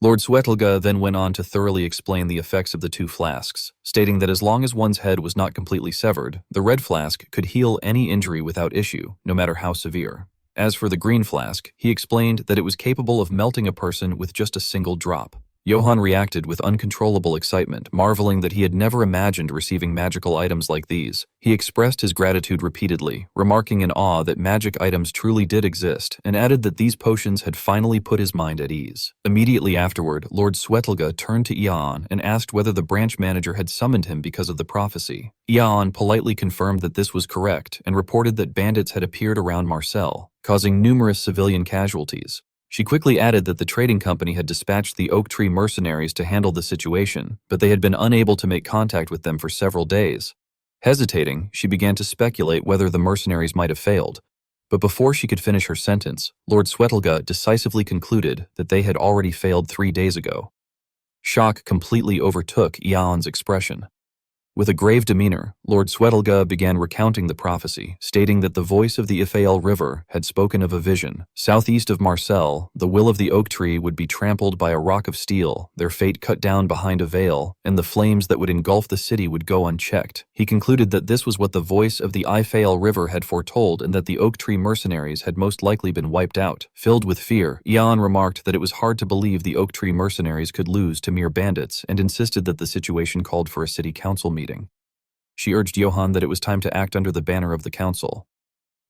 Speaker 1: Lord Swetelga then went on to thoroughly explain the effects of the 2 flasks, stating that as long as one's head was not completely severed, the red flask could heal any injury without issue, no matter how severe. As for the green flask, he explained that it was capable of melting a person with just a single drop. Johann reacted with uncontrollable excitement, marveling that he had never imagined receiving magical items like these. He expressed his gratitude repeatedly, remarking in awe that magic items truly did exist, and added that these potions had finally put his mind at ease. Immediately afterward, Lord Swetelga turned to Iaan and asked whether the branch manager had summoned him because of the prophecy. Iaan politely confirmed that this was correct and reported that bandits had appeared around Marcel, causing numerous civilian casualties. She quickly added that the trading company had dispatched the Oak Tree mercenaries to handle the situation, but they had been unable to make contact with them for several days. Hesitating, she began to speculate whether the mercenaries might have failed, but before she could finish her sentence, Lord Swetelga decisively concluded that they had already failed 3 days ago. Shock completely overtook Iaon's expression. With a grave demeanor, Lord Swetelga began recounting the prophecy, stating that the voice of the Iphael River had spoken of a vision. Southeast of Marcel, the will of the oak tree would be trampled by a rock of steel, their fate cut down behind a veil, and the flames that would engulf the city would go unchecked. He concluded that this was what the voice of the Iphael River had foretold and that the oak tree mercenaries had most likely been wiped out. Filled with fear, Ian remarked that it was hard to believe the oak tree mercenaries could lose to mere bandits and insisted that the situation called for a city council meeting. She urged Johann that it was time to act under the banner of the council.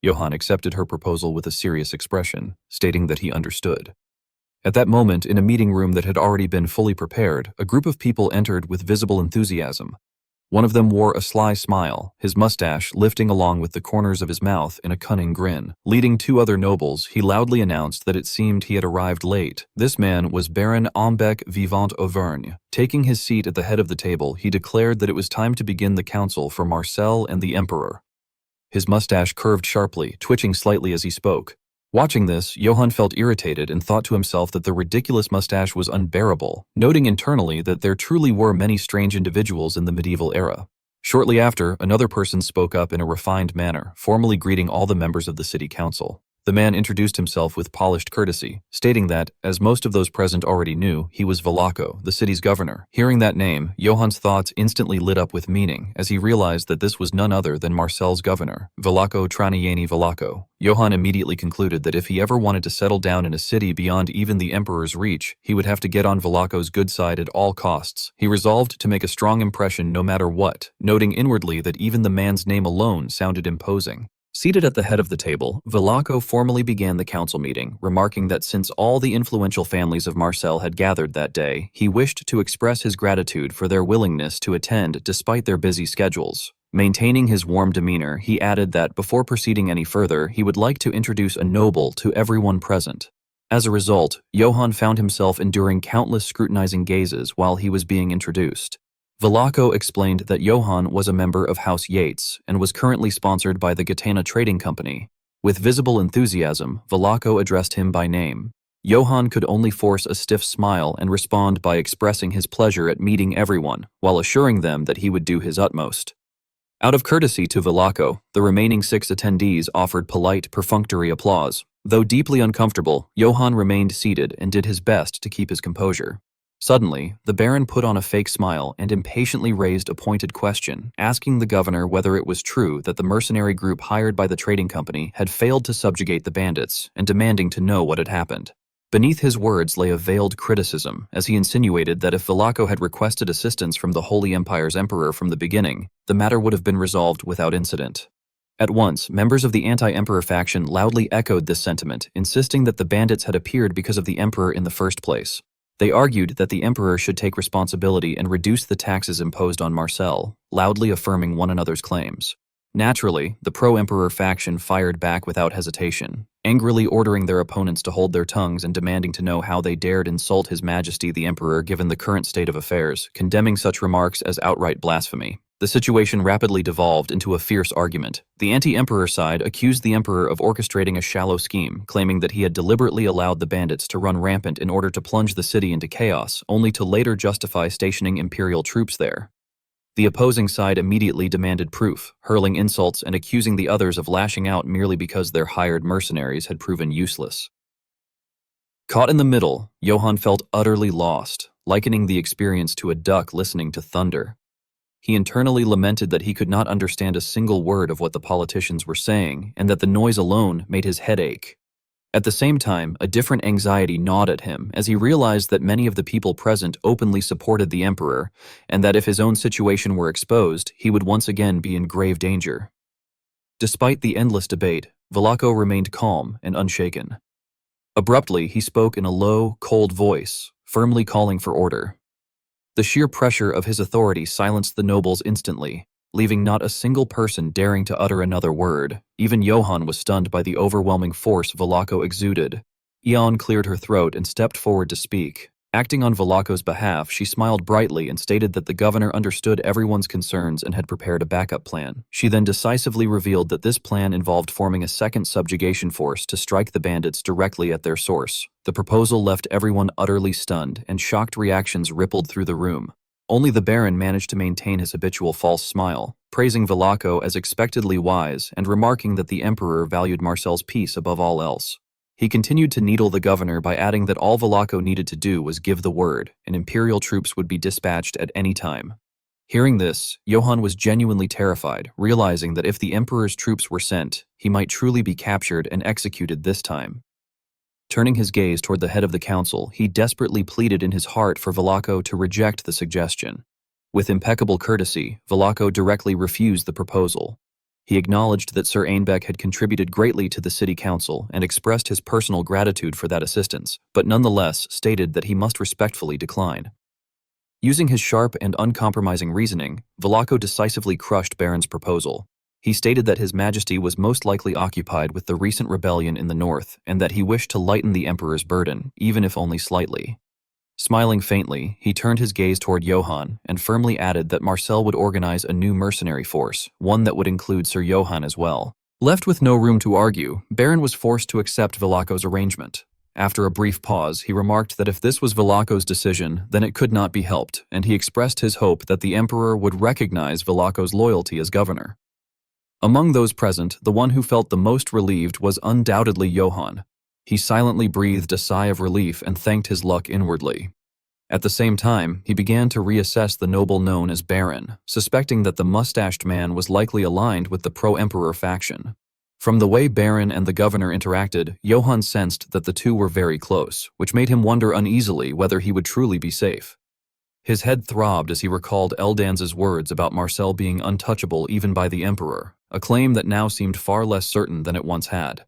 Speaker 1: Johann accepted her proposal with a serious expression, stating that he understood. At that moment, in a meeting room that had already been fully prepared, a group of people entered with visible enthusiasm. One of them wore a sly smile, his mustache lifting along with the corners of his mouth in a cunning grin. Leading 2 other nobles, he loudly announced that it seemed he had arrived late. This man was Baron Ambec Vivant Auvergne. Taking his seat at the head of the table, he declared that it was time to begin the council for Marcel and the Emperor. His mustache curved sharply, twitching slightly as he spoke. Watching this, Johann felt irritated and thought to himself that the ridiculous mustache was unbearable, noting internally that there truly were many strange individuals in the medieval era. Shortly after, another person spoke up in a refined manner, formally greeting all the members of the city council. The man introduced himself with polished courtesy, stating that, as most of those present already knew, he was Velako, the city's governor. Hearing that name, Johan's thoughts instantly lit up with meaning as he realized that this was none other than Marcel's governor, Velako Tranayani Velako. Johan immediately concluded that if he ever wanted to settle down in a city beyond even the emperor's reach, he would have to get on Velako's good side at all costs. He resolved to make a strong impression no matter what, noting inwardly that even the man's name alone sounded imposing. Seated at the head of the table, Velako formally began the council meeting, remarking that since all the influential families of Marcel had gathered that day, he wished to express his gratitude for their willingness to attend despite their busy schedules. Maintaining his warm demeanor, he added that before proceeding any further, he would like to introduce a noble to everyone present. As a result, Johan found himself enduring countless scrutinizing gazes while he was being introduced. Velako explained that Johan was a member of House Yates and was currently sponsored by the Gitana Trading Company. With visible enthusiasm, Velako addressed him by name. Johan could only force a stiff smile and respond by expressing his pleasure at meeting everyone, while assuring them that he would do his utmost. Out of courtesy to Velako, the remaining 6 attendees offered polite, perfunctory applause. Though deeply uncomfortable, Johan remained seated and did his best to keep his composure. Suddenly, the Baron put on a fake smile and impatiently raised a pointed question, asking the governor whether it was true that the mercenary group hired by the trading company had failed to subjugate the bandits and demanding to know what had happened. Beneath his words lay a veiled criticism, as he insinuated that if Velako had requested assistance from the Holy Empire's emperor from the beginning, the matter would have been resolved without incident. At once, members of the anti-emperor faction loudly echoed this sentiment, insisting that the bandits had appeared because of the emperor in the first place. They argued that the emperor should take responsibility and reduce the taxes imposed on Marcel, loudly affirming one another's claims. Naturally, the pro-emperor faction fired back without hesitation, angrily ordering their opponents to hold their tongues and demanding to know how they dared insult His Majesty the Emperor given the current state of affairs, condemning such remarks as outright blasphemy. The situation rapidly devolved into a fierce argument. The anti-emperor side accused the emperor of orchestrating a shallow scheme, claiming that he had deliberately allowed the bandits to run rampant in order to plunge the city into chaos, only to later justify stationing imperial troops there. The opposing side immediately demanded proof, hurling insults and accusing the others of lashing out merely because their hired mercenaries had proven useless. Caught in the middle, Johan felt utterly lost, likening the experience to a duck listening to thunder. He internally lamented that he could not understand a single word of what the politicians were saying, and that the noise alone made his head ache. At the same time, a different anxiety gnawed at him as he realized that many of the people present openly supported the emperor, and that if his own situation were exposed, he would once again be in grave danger. Despite the endless debate, Velako remained calm and unshaken. Abruptly, he spoke in a low, cold voice, firmly calling for order. The sheer pressure of his authority silenced the nobles instantly, leaving not a single person daring to utter another word. Even Johan was stunned by the overwhelming force Velako exuded. Eon cleared her throat and stepped forward to speak. Acting on Velako's behalf, she smiled brightly and stated that the governor understood everyone's concerns and had prepared a backup plan. She then decisively revealed that this plan involved forming a second subjugation force to strike the bandits directly at their source. The proposal left everyone utterly stunned, and shocked reactions rippled through the room. Only the Baron managed to maintain his habitual false smile, praising Velako as expectedly wise and remarking that the Emperor valued Marcel's peace above all else. He continued to needle the governor by adding that all Velako needed to do was give the word, and imperial troops would be dispatched at any time. Hearing this, Johan was genuinely terrified, realizing that if the Emperor's troops were sent, he might truly be captured and executed this time. Turning his gaze toward the head of the council, he desperately pleaded in his heart for Velako to reject the suggestion. With impeccable courtesy, Velako directly refused the proposal. He acknowledged that Sir Ainbeck had contributed greatly to the city council and expressed his personal gratitude for that assistance, but nonetheless stated that he must respectfully decline. Using his sharp and uncompromising reasoning, Velako decisively crushed Baron's proposal. He stated that His Majesty was most likely occupied with the recent rebellion in the north and that he wished to lighten the Emperor's burden, even if only slightly. Smiling faintly, he turned his gaze toward Johan and firmly added that Marcel would organize a new mercenary force, one that would include Sir Johan as well. Left with no room to argue, Baron was forced to accept Velako's arrangement. After a brief pause, he remarked that if this was Velako's decision, then it could not be helped, and he expressed his hope that the Emperor would recognize Velako's loyalty as governor. Among those present, the one who felt the most relieved was undoubtedly Johann. He silently breathed a sigh of relief and thanked his luck inwardly. At the same time, he began to reassess the noble known as Baron, suspecting that the mustached man was likely aligned with the pro-emperor faction. From the way Baron and the governor interacted, Johann sensed that the two were very close, which made him wonder uneasily whether he would truly be safe. His head throbbed as he recalled Eldan's words about Marcel being untouchable even by the emperor, a claim that now seemed far less certain than it once had.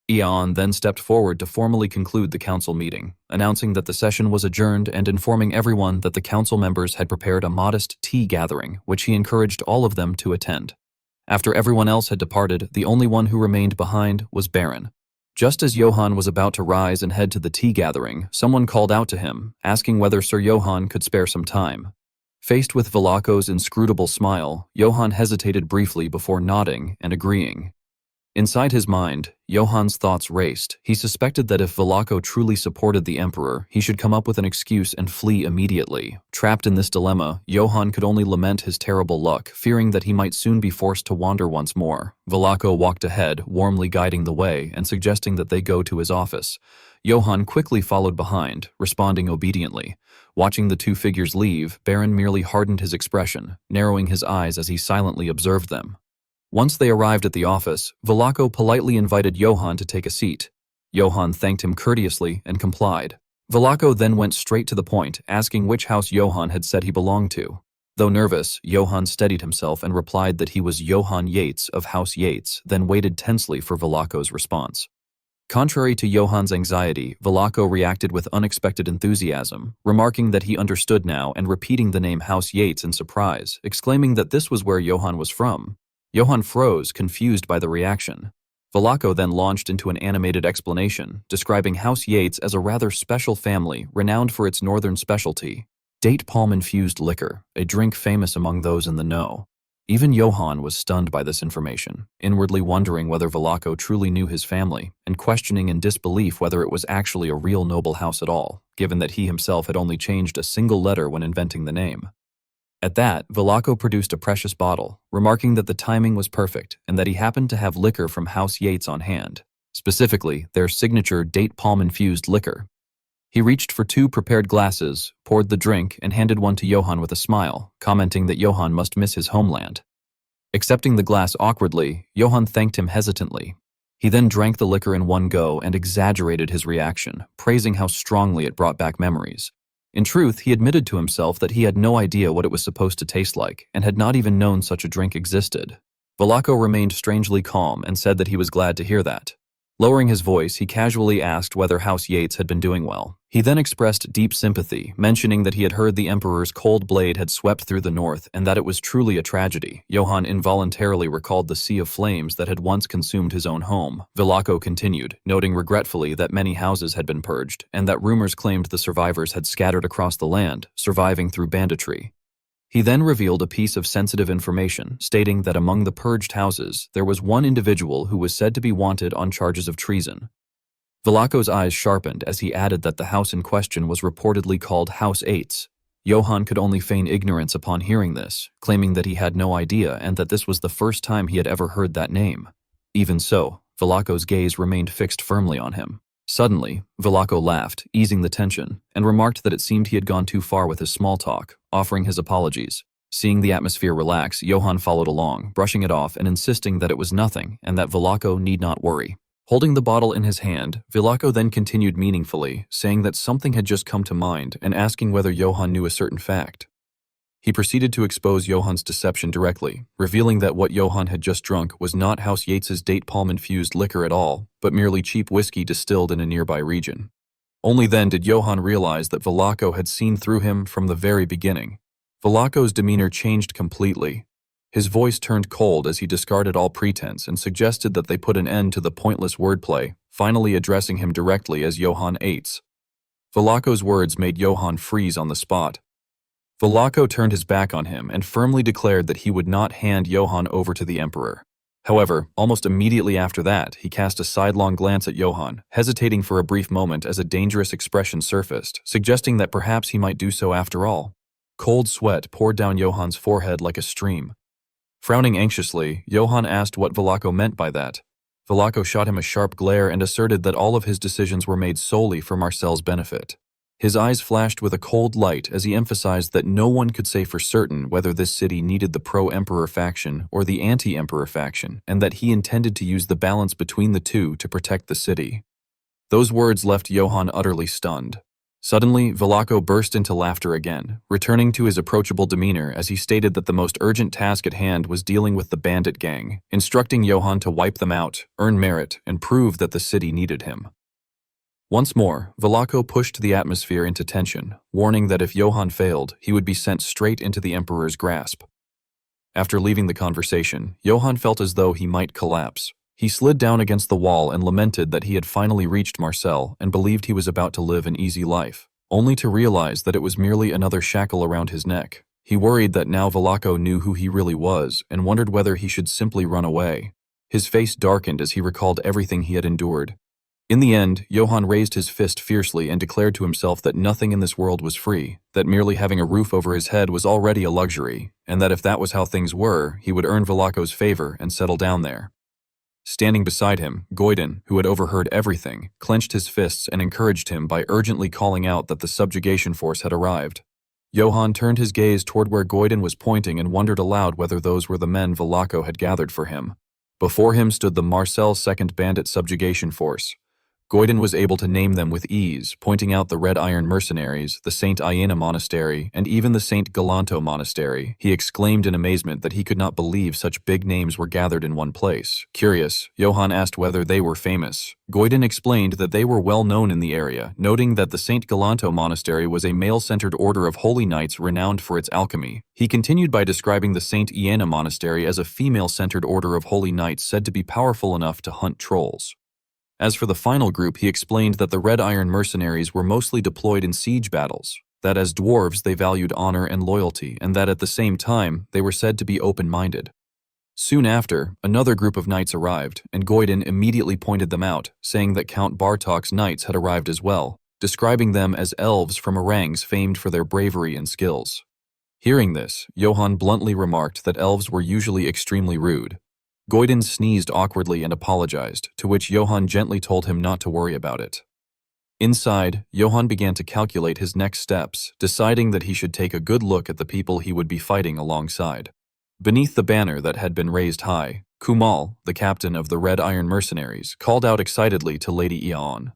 Speaker 1: Eon then stepped forward to formally conclude the council meeting, announcing that the session was adjourned and informing everyone that the council members had prepared a modest tea gathering, which he encouraged all of them to attend. After everyone else had departed, the only one who remained behind was Baron. Just as Johann was about to rise and head to the tea gathering, someone called out to him, asking whether Sir Johann could spare some time. Faced with Vlaco's inscrutable smile, Johann hesitated briefly before nodding and agreeing. Inside his mind, Johann's thoughts raced. He suspected that if Vlaco truly supported the emperor, he should come up with an excuse and flee immediately. Trapped in this dilemma, Johann could only lament his terrible luck, fearing that he might soon be forced to wander once more. Vlaco walked ahead, warmly guiding the way and suggesting that they go to his office. Johann quickly followed behind, responding obediently. Watching the two figures leave, Baron merely hardened his expression, narrowing his eyes as he silently observed them. Once they arrived at the office, Vlaco politely invited Johann to take a seat. Johann thanked him courteously and complied. Vlaco then went straight to the point, asking which house Johann had said he belonged to. Though nervous, Johann steadied himself and replied that he was Johann Yates of House Yates, then waited tensely for Vlaco's response. Contrary to Johann's anxiety, Vlaco reacted with unexpected enthusiasm, remarking that he understood now and repeating the name House Yates in surprise, exclaiming that this was where Johann was from. Johann froze, confused by the reaction. Vlaco then launched into an animated explanation, describing House Yates as a rather special family renowned for its northern specialty, date palm-infused liquor, a drink famous among those in the know. Even Johann was stunned by this information, inwardly wondering whether Vlaco truly knew his family, and questioning in disbelief whether it was actually a real noble house at all, given that he himself had only changed a single letter when inventing the name. At that, Vlaco produced a precious bottle, remarking that the timing was perfect and that he happened to have liquor from House Yates on hand, specifically their signature date palm-infused liquor. He reached for 2 prepared glasses, poured the drink, and handed one to Johann with a smile, commenting that Johann must miss his homeland. Accepting the glass awkwardly, Johann thanked him hesitantly. He then drank the liquor in one go and exaggerated his reaction, praising how strongly it brought back memories. In truth, he admitted to himself that he had no idea what it was supposed to taste like, and had not even known such a drink existed. Vlaco remained strangely calm and said that he was glad to hear that. Lowering his voice, he casually asked whether House Yates had been doing well. He then expressed deep sympathy, mentioning that he had heard the Emperor's cold blade had swept through the north and that it was truly a tragedy. Johann involuntarily recalled the sea of flames that had once consumed his own home. Vlaco continued, noting regretfully that many houses had been purged and that rumors claimed the survivors had scattered across the land, surviving through banditry. He then revealed a piece of sensitive information, stating that among the purged houses, there was one individual who was said to be wanted on charges of treason. Vlaco's eyes sharpened as he added that the house in question was reportedly called House Yates. Johann could only feign ignorance upon hearing this, claiming that he had no idea and that this was the first time he had ever heard that name. Even so, Vlaco's gaze remained fixed firmly on him. Suddenly, Vlaco laughed, easing the tension, and remarked that it seemed he had gone too far with his small talk, offering his apologies. Seeing the atmosphere relax, Johann followed along, brushing it off and insisting that it was nothing and that Vlaco need not worry. Holding the bottle in his hand, Vlaco then continued meaningfully, saying that something had just come to mind and asking whether Johann knew a certain fact. He proceeded to expose Johann's deception directly, revealing that what Johann had just drunk was not House Yates's date palm-infused liquor at all, but merely cheap whiskey distilled in a nearby region. Only then did Johann realize that Vlaco had seen through him from the very beginning. Vlaco's demeanor changed completely. His voice turned cold as he discarded all pretense and suggested that they put an end to the pointless wordplay, finally addressing him directly as Johann Yates. Vlaco's words made Johann freeze on the spot. Vlaco turned his back on him and firmly declared that he would not hand Johann over to the Emperor. However, almost immediately after that, he cast a sidelong glance at Johann, hesitating for a brief moment as a dangerous expression surfaced, suggesting that perhaps he might do so after all. Cold sweat poured down Johann's forehead like a stream. Frowning anxiously, Johann asked what Velako meant by that. Velako shot him a sharp glare and asserted that all of his decisions were made solely for Marcel's benefit. His eyes flashed with a cold light as he emphasized that no one could say for certain whether this city needed the pro-emperor faction or the anti-emperor faction, and that he intended to use the balance between the two to protect the city. Those words left Johann utterly stunned. Suddenly, Velako burst into laughter again, returning to his approachable demeanor as he stated that the most urgent task at hand was dealing with the bandit gang, instructing Johann to wipe them out, earn merit, and prove that the city needed him. Once more, Velako pushed the atmosphere into tension, warning that if Johann failed, he would be sent straight into the Emperor's grasp. After leaving the conversation, Johann felt as though he might collapse. He slid down against the wall and lamented that he had finally reached Marcel and believed he was about to live an easy life, only to realize that it was merely another shackle around his neck. He worried that now Velako knew who he really was and wondered whether he should simply run away. His face darkened as he recalled everything he had endured. In the end, Johann raised his fist fiercely and declared to himself that nothing in this world was free, that merely having a roof over his head was already a luxury, and that if that was how things were, he would earn Velako's favor and settle down there. Standing beside him, Goiden, who had overheard everything, clenched his fists and encouraged him by urgently calling out that the subjugation force had arrived. Johann turned his gaze toward where Goiden was pointing and wondered aloud whether those were the men Velako had gathered for him. Before him stood the Marcel 2nd Bandit Subjugation Force. Goiden was able to name them with ease, pointing out the Red Iron Mercenaries, the Saint Iena Monastery, and even the Saint Galanto Monastery. He exclaimed in amazement that he could not believe such big names were gathered in one place. Curious, Johann asked whether they were famous. Goiden explained that they were well known in the area, noting that the Saint Galanto Monastery was a male-centered order of holy knights renowned for its alchemy. He continued by describing the Saint Iena Monastery as a female-centered order of holy knights said to be powerful enough to hunt trolls. As for the final group, he explained that the Red Iron Mercenaries were mostly deployed in siege battles, that as dwarves they valued honor and loyalty, and that at the same time they were said to be open-minded. Soon after, another group of knights arrived, and Goiden immediately pointed them out, saying that Count Bartok's knights had arrived as well, describing them as elves from Orangs famed for their bravery and skills. Hearing this, Johann bluntly remarked that elves were usually extremely rude. Goiden sneezed awkwardly and apologized, to which Johann gently told him not to worry about it. Inside, Johann began to calculate his next steps, deciding that he should take a good look at the people he would be fighting alongside. Beneath the banner that had been raised high, Kumal, the captain of the Red Iron Mercenaries, called out excitedly to Lady Eon.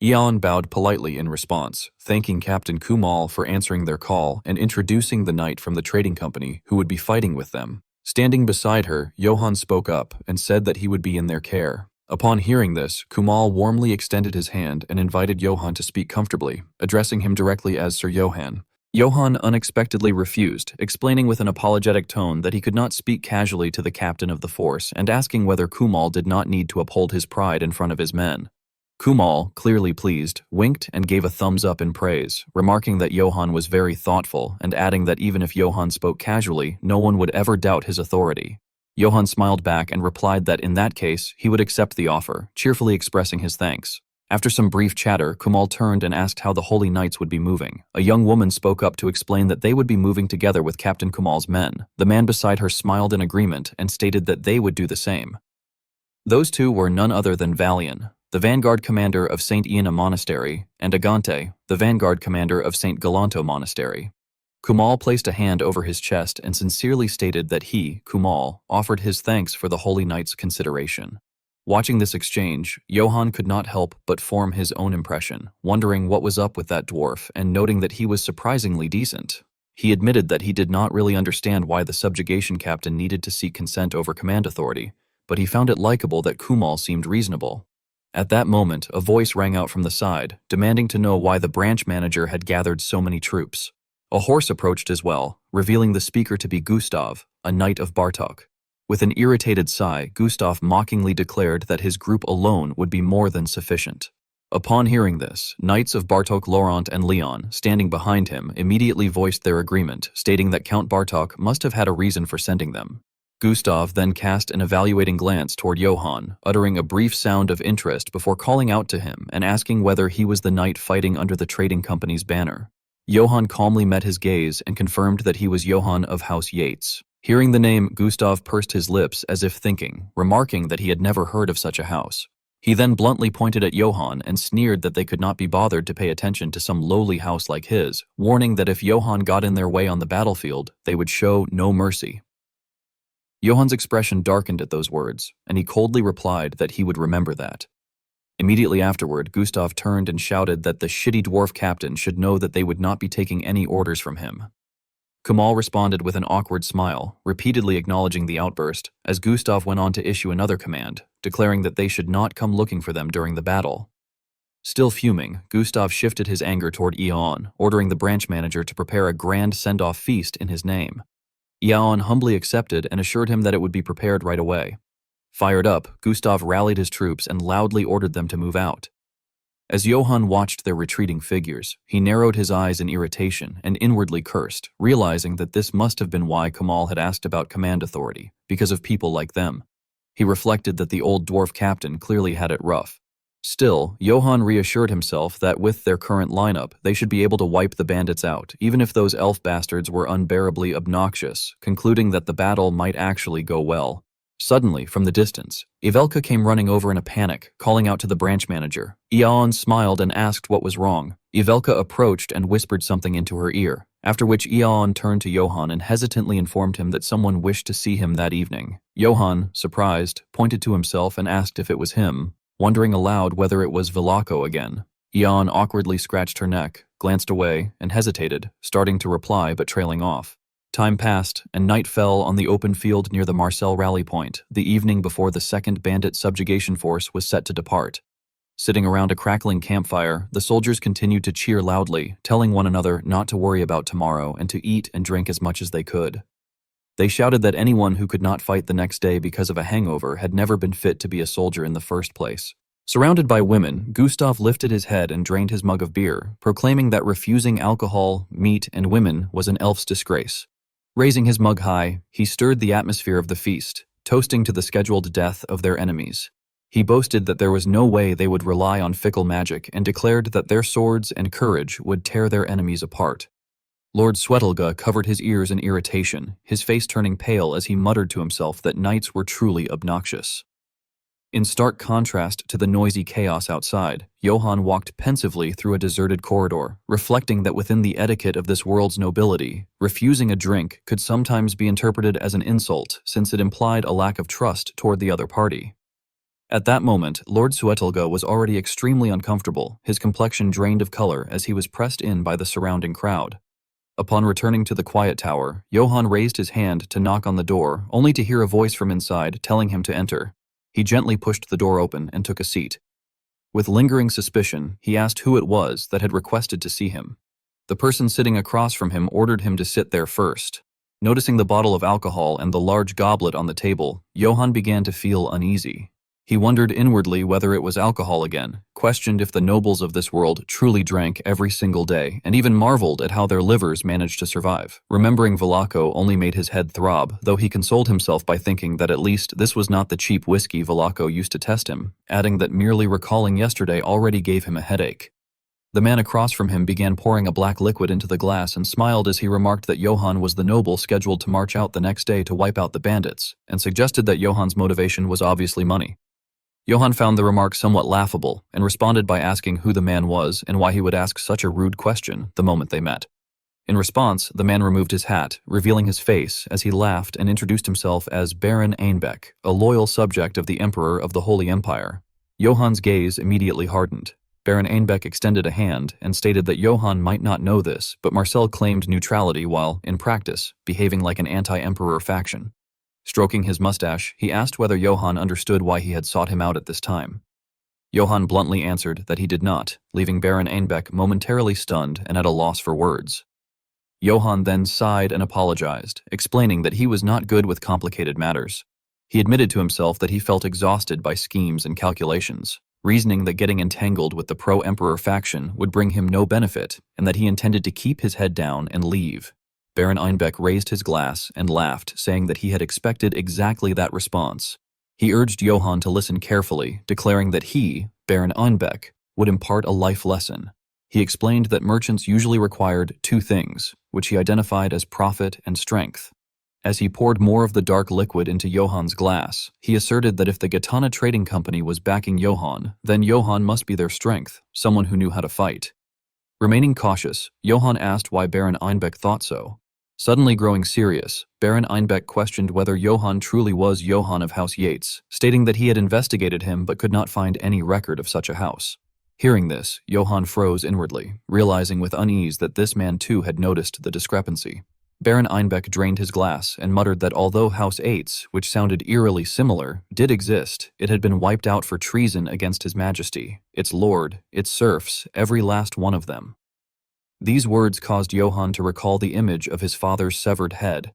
Speaker 1: Eon bowed politely in response, thanking Captain Kumal for answering their call and introducing the knight from the trading company who would be fighting with them. Standing beside her, Johann spoke up and said that he would be in their care. Upon hearing this, Kumal warmly extended his hand and invited Johann to speak comfortably, addressing him directly as Sir Johann. Johann unexpectedly refused, explaining with an apologetic tone that he could not speak casually to the captain of the force and asking whether Kumal did not need to uphold his pride in front of his men. Kumal, clearly pleased, winked and gave a thumbs up in praise, remarking that Johann was very thoughtful and adding that even if Johann spoke casually, no one would ever doubt his authority. Johann smiled back and replied that in that case, he would accept the offer, cheerfully expressing his thanks. After some brief chatter, Kumal turned and asked how the Holy Knights would be moving. A young woman spoke up to explain that they would be moving together with Captain Kumal's men. The man beside her smiled in agreement and stated that they would do the same. Those two were none other than Valian, the vanguard commander of Saint Iena Monastery, and Agante, the vanguard commander of Saint Galanto Monastery. Kumal placed a hand over his chest and sincerely stated that he, Kumal, offered his thanks for the Holy Knight's consideration. Watching this exchange, Johann could not help but form his own impression, wondering what was up with that dwarf and noting that he was surprisingly decent. He admitted that he did not really understand why the subjugation captain needed to seek consent over command authority, but he found it likable that Kumal seemed reasonable. At that moment, a voice rang out from the side, demanding to know why the branch manager had gathered so many troops. A horse approached as well, revealing the speaker to be Gustav, a knight of Bartok. With an irritated sigh, Gustav mockingly declared that his group alone would be more than sufficient. Upon hearing this, knights of Bartok, Laurent, and Leon, standing behind him, immediately voiced their agreement, stating that Count Bartok must have had a reason for sending them. Gustav then cast an evaluating glance toward Johann, uttering a brief sound of interest before calling out to him and asking whether he was the knight fighting under the trading company's banner. Johann calmly met his gaze and confirmed that he was Johann of House Yates. Hearing the name, Gustav pursed his lips as if thinking, remarking that he had never heard of such a house. He then bluntly pointed at Johann and sneered that they could not be bothered to pay attention to some lowly house like his, warning that if Johann got in their way on the battlefield, they would show no mercy. Johann's expression darkened at those words, and he coldly replied that he would remember that. Immediately afterward, Gustav turned and shouted that the shitty dwarf captain should know that they would not be taking any orders from him. Kamal responded with an awkward smile, repeatedly acknowledging the outburst, as Gustav went on to issue another command, declaring that they should not come looking for them during the battle. Still fuming, Gustav shifted his anger toward Eon, ordering the branch manager to prepare a grand send-off feast in his name. Eon humbly accepted and assured him that it would be prepared right away. Fired up, Gustav rallied his troops and loudly ordered them to move out. As Johann watched their retreating figures, he narrowed his eyes in irritation and inwardly cursed, realizing that this must have been why Kamal had asked about command authority, because of people like them. He reflected that the old dwarf captain clearly had it rough. Still, Johann reassured himself that with their current lineup, they should be able to wipe the bandits out, even if those elf bastards were unbearably obnoxious, concluding that the battle might actually go well. Suddenly, from the distance, Ivelka came running over in a panic, calling out to the branch manager. Eon smiled and asked what was wrong. Ivelka approached and whispered something into her ear, after which Eon turned to Johann and hesitantly informed him that someone wished to see him that evening. Johann, surprised, pointed to himself and asked if it was him, wondering aloud whether it was Velako again. Eon awkwardly scratched her neck, glanced away, and hesitated, starting to reply but trailing off. Time passed, and night fell on the open field near the Marcel rally point, the evening before the second bandit subjugation force was set to depart. Sitting around a crackling campfire, the soldiers continued to cheer loudly, telling one another not to worry about tomorrow and to eat and drink as much as they could. They shouted that anyone who could not fight the next day because of a hangover had never been fit to be a soldier in the first place. Surrounded by women, Gustav lifted his head and drained his mug of beer, proclaiming that refusing alcohol, meat, and women was an elf's disgrace. Raising his mug high, he stirred the atmosphere of the feast, toasting to the scheduled death of their enemies. He boasted that there was no way they would rely on fickle magic and declared that their swords and courage would tear their enemies apart. Lord Swetelga covered his ears in irritation, his face turning pale as he muttered to himself that knights were truly obnoxious. In stark contrast to the noisy chaos outside, Johann walked pensively through a deserted corridor, reflecting that within the etiquette of this world's nobility, refusing a drink could sometimes be interpreted as an insult since it implied a lack of trust toward the other party. At that moment, Lord Suetelga was already extremely uncomfortable, his complexion drained of color as he was pressed in by the surrounding crowd. Upon returning to the quiet tower, Johann raised his hand to knock on the door, only to hear a voice from inside telling him to enter. He gently pushed the door open and took a seat. With lingering suspicion, he asked who it was that had requested to see him. The person sitting across from him ordered him to sit there first. Noticing the bottle of alcohol and the large goblet on the table, Johann began to feel uneasy. He wondered inwardly whether it was alcohol again, questioned if the nobles of this world truly drank every single day, and even marveled at how their livers managed to survive. Remembering Velako only made his head throb, though he consoled himself by thinking that at least this was not the cheap whiskey Velako used to test him, adding that merely recalling yesterday already gave him a headache. The man across from him began pouring a black liquid into the glass and smiled as he remarked that Johann was the noble scheduled to march out the next day to wipe out the bandits, and suggested that Johann's motivation was obviously money. Johann found the remark somewhat laughable and responded by asking who the man was and why he would ask such a rude question the moment they met. In response, the man removed his hat, revealing his face as he laughed and introduced himself as Baron Einbeck, a loyal subject of the Emperor of the Holy Empire. Johann's gaze immediately hardened. Baron Einbeck extended a hand and stated that Johann might not know this, but Marcel claimed neutrality while, in practice, behaving like an anti-emperor faction. Stroking his mustache, he asked whether Johann understood why he had sought him out at this time. Johann bluntly answered that he did not, leaving Baron Einbeck momentarily stunned and at a loss for words. Johann then sighed and apologized, explaining that he was not good with complicated matters. He admitted to himself that he felt exhausted by schemes and calculations, reasoning that getting entangled with the pro-emperor faction would bring him no benefit, and that he intended to keep his head down and leave. Baron Einbeck raised his glass and laughed, saying that he had expected exactly that response. He urged Johann to listen carefully, declaring that he, Baron Einbeck, would impart a life lesson. He explained that merchants usually required two things, which he identified as profit and strength. As he poured more of the dark liquid into Johan's glass, he asserted that if the Gitana Trading Company was backing Johan, then Johan must be their strength, someone who knew how to fight. Remaining cautious, Johan asked why Baron Einbeck thought so. Suddenly growing serious, Baron Einbeck questioned whether Johan truly was Johan of House Yates, stating that he had investigated him but could not find any record of such a house. Hearing this, Johan froze inwardly, realizing with unease that this man too had noticed the discrepancy. Baron Einbeck drained his glass and muttered that although House Yates, which sounded eerily similar, did exist, it had been wiped out for treason against His Majesty, its lord, its serfs, every last one of them. These words caused Johan to recall the image of his father's severed head.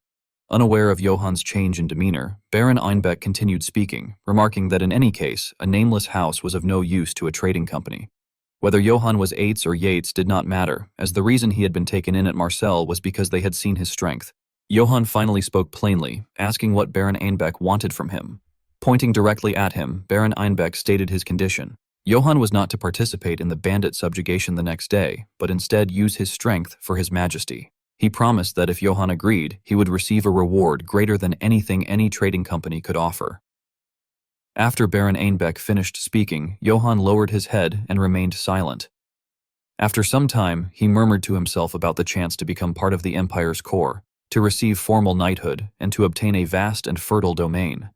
Speaker 1: Unaware of Johan's change in demeanor, Baron Einbeck continued speaking, remarking that in any case, a nameless house was of no use to a trading company. Whether Johan was Yates or Yates did not matter, as the reason he had been taken in at Marseille was because they had seen his strength. Johan finally spoke plainly, asking what Baron Einbeck wanted from him. Pointing directly at him, Baron Einbeck stated his condition. Johan was not to participate in the bandit subjugation the next day, but instead use his strength for His Majesty. He promised that if Johan agreed, he would receive a reward greater than anything any trading company could offer. After Baron Einbeck finished speaking, Johan lowered his head and remained silent. After some time, he murmured to himself about the chance to become part of the Empire's core, to receive formal knighthood, and to obtain a vast and fertile domain.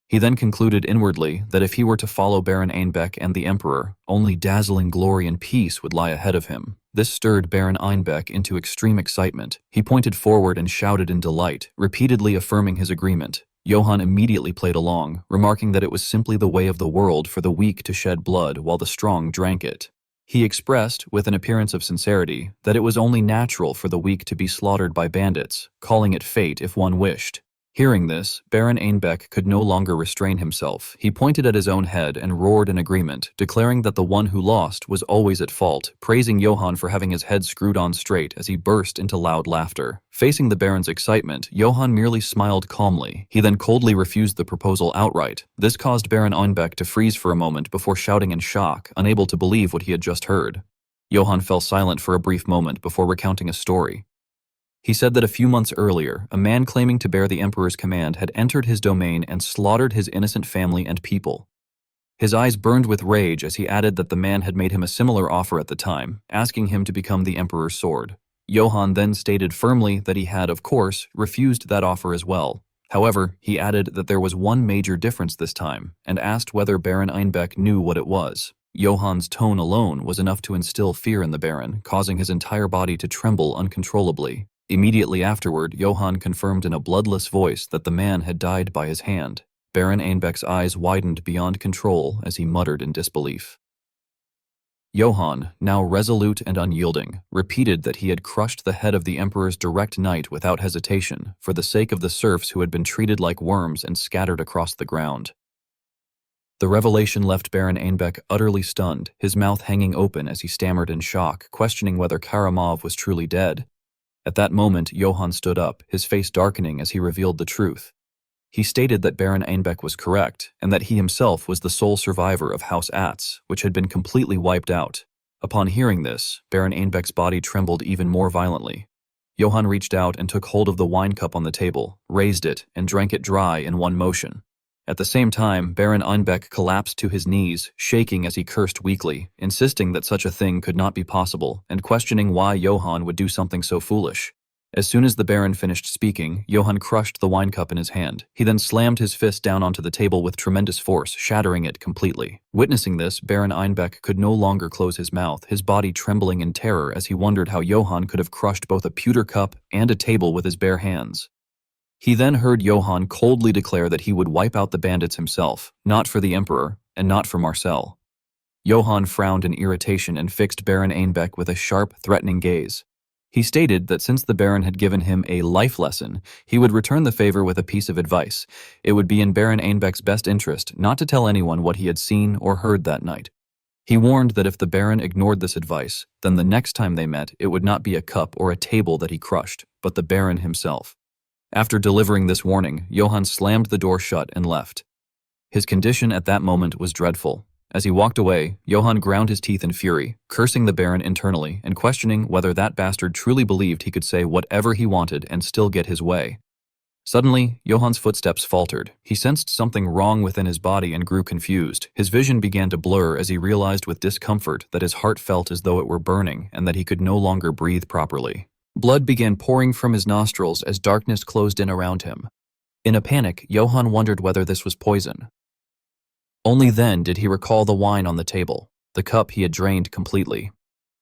Speaker 1: He then concluded inwardly that if he were to follow Baron Einbeck and the Emperor, only dazzling glory and peace would lie ahead of him. This stirred Baron Einbeck into extreme excitement. He pointed forward and shouted in delight, repeatedly affirming his agreement. Johan immediately played along, remarking that it was simply the way of the world for the weak to shed blood while the strong drank it. He expressed, with an appearance of sincerity, that it was only natural for the weak to be slaughtered by bandits, calling it fate if one wished. Hearing this, Baron Einbeck could no longer restrain himself. He pointed at his own head and roared in agreement, declaring that the one who lost was always at fault, praising Johan for having his head screwed on straight as he burst into loud laughter. Facing the Baron's excitement, Johan merely smiled calmly. He then coldly refused the proposal outright. This caused Baron Einbeck to freeze for a moment before shouting in shock, unable to believe what he had just heard. Johan fell silent for a brief moment before recounting a story. He said that a few months earlier, a man claiming to bear the Emperor's command had entered his domain and slaughtered his innocent family and people. His eyes burned with rage as he added that the man had made him a similar offer at the time, asking him to become the Emperor's sword. Johan then stated firmly that he had, of course, refused that offer as well. However, he added that there was one major difference this time, and asked whether Baron Einbeck knew what it was. Johan's tone alone was enough to instill fear in the Baron, causing his entire body to tremble uncontrollably. Immediately afterward, Johan confirmed in a bloodless voice that the man had died by his hand. Baron Einbeck's eyes widened beyond control as he muttered in disbelief. Johan, now resolute and unyielding, repeated that he had crushed the head of the Emperor's direct knight without hesitation, for the sake of the serfs who had been treated like worms and scattered across the ground. The revelation left Baron Einbeck utterly stunned, his mouth hanging open as he stammered in shock, questioning whether Karamov was truly dead. At that moment, Johan stood up, his face darkening as he revealed the truth. He stated that Baron Einbeck was correct, and that he himself was the sole survivor of House Atz, which had been completely wiped out. Upon hearing this, Baron Einbeck's body trembled even more violently. Johan reached out and took hold of the wine cup on the table, raised it, and drank it dry in one motion. At the same time, Baron Einbeck collapsed to his knees, shaking as he cursed weakly, insisting that such a thing could not be possible, and questioning why Johan would do something so foolish. As soon as the Baron finished speaking, Johan crushed the wine cup in his hand. He then slammed his fist down onto the table with tremendous force, shattering it completely. Witnessing this, Baron Einbeck could no longer close his mouth, his body trembling in terror as he wondered how Johan could have crushed both a pewter cup and a table with his bare hands. He then heard Johan coldly declare that he would wipe out the bandits himself, not for the Emperor, and not for Marcel. Johan frowned in irritation and fixed Baron Einbeck with a sharp, threatening gaze. He stated that since the Baron had given him a life lesson, he would return the favor with a piece of advice. It would be in Baron Einbeck's best interest not to tell anyone what he had seen or heard that night. He warned that if the Baron ignored this advice, then the next time they met, it would not be a cup or a table that he crushed, but the Baron himself. After delivering this warning, Johan slammed the door shut and left. His condition at that moment was dreadful. As he walked away, Johan ground his teeth in fury, cursing the Baron internally and questioning whether that bastard truly believed he could say whatever he wanted and still get his way. Suddenly, Johann's footsteps faltered. He sensed something wrong within his body and grew confused. His vision began to blur as he realized with discomfort that his heart felt as though it were burning and that he could no longer breathe properly. Blood began pouring from his nostrils as darkness closed in around him. In a panic, Johann wondered whether this was poison. Only then did he recall the wine on the table. The cup he had drained completely.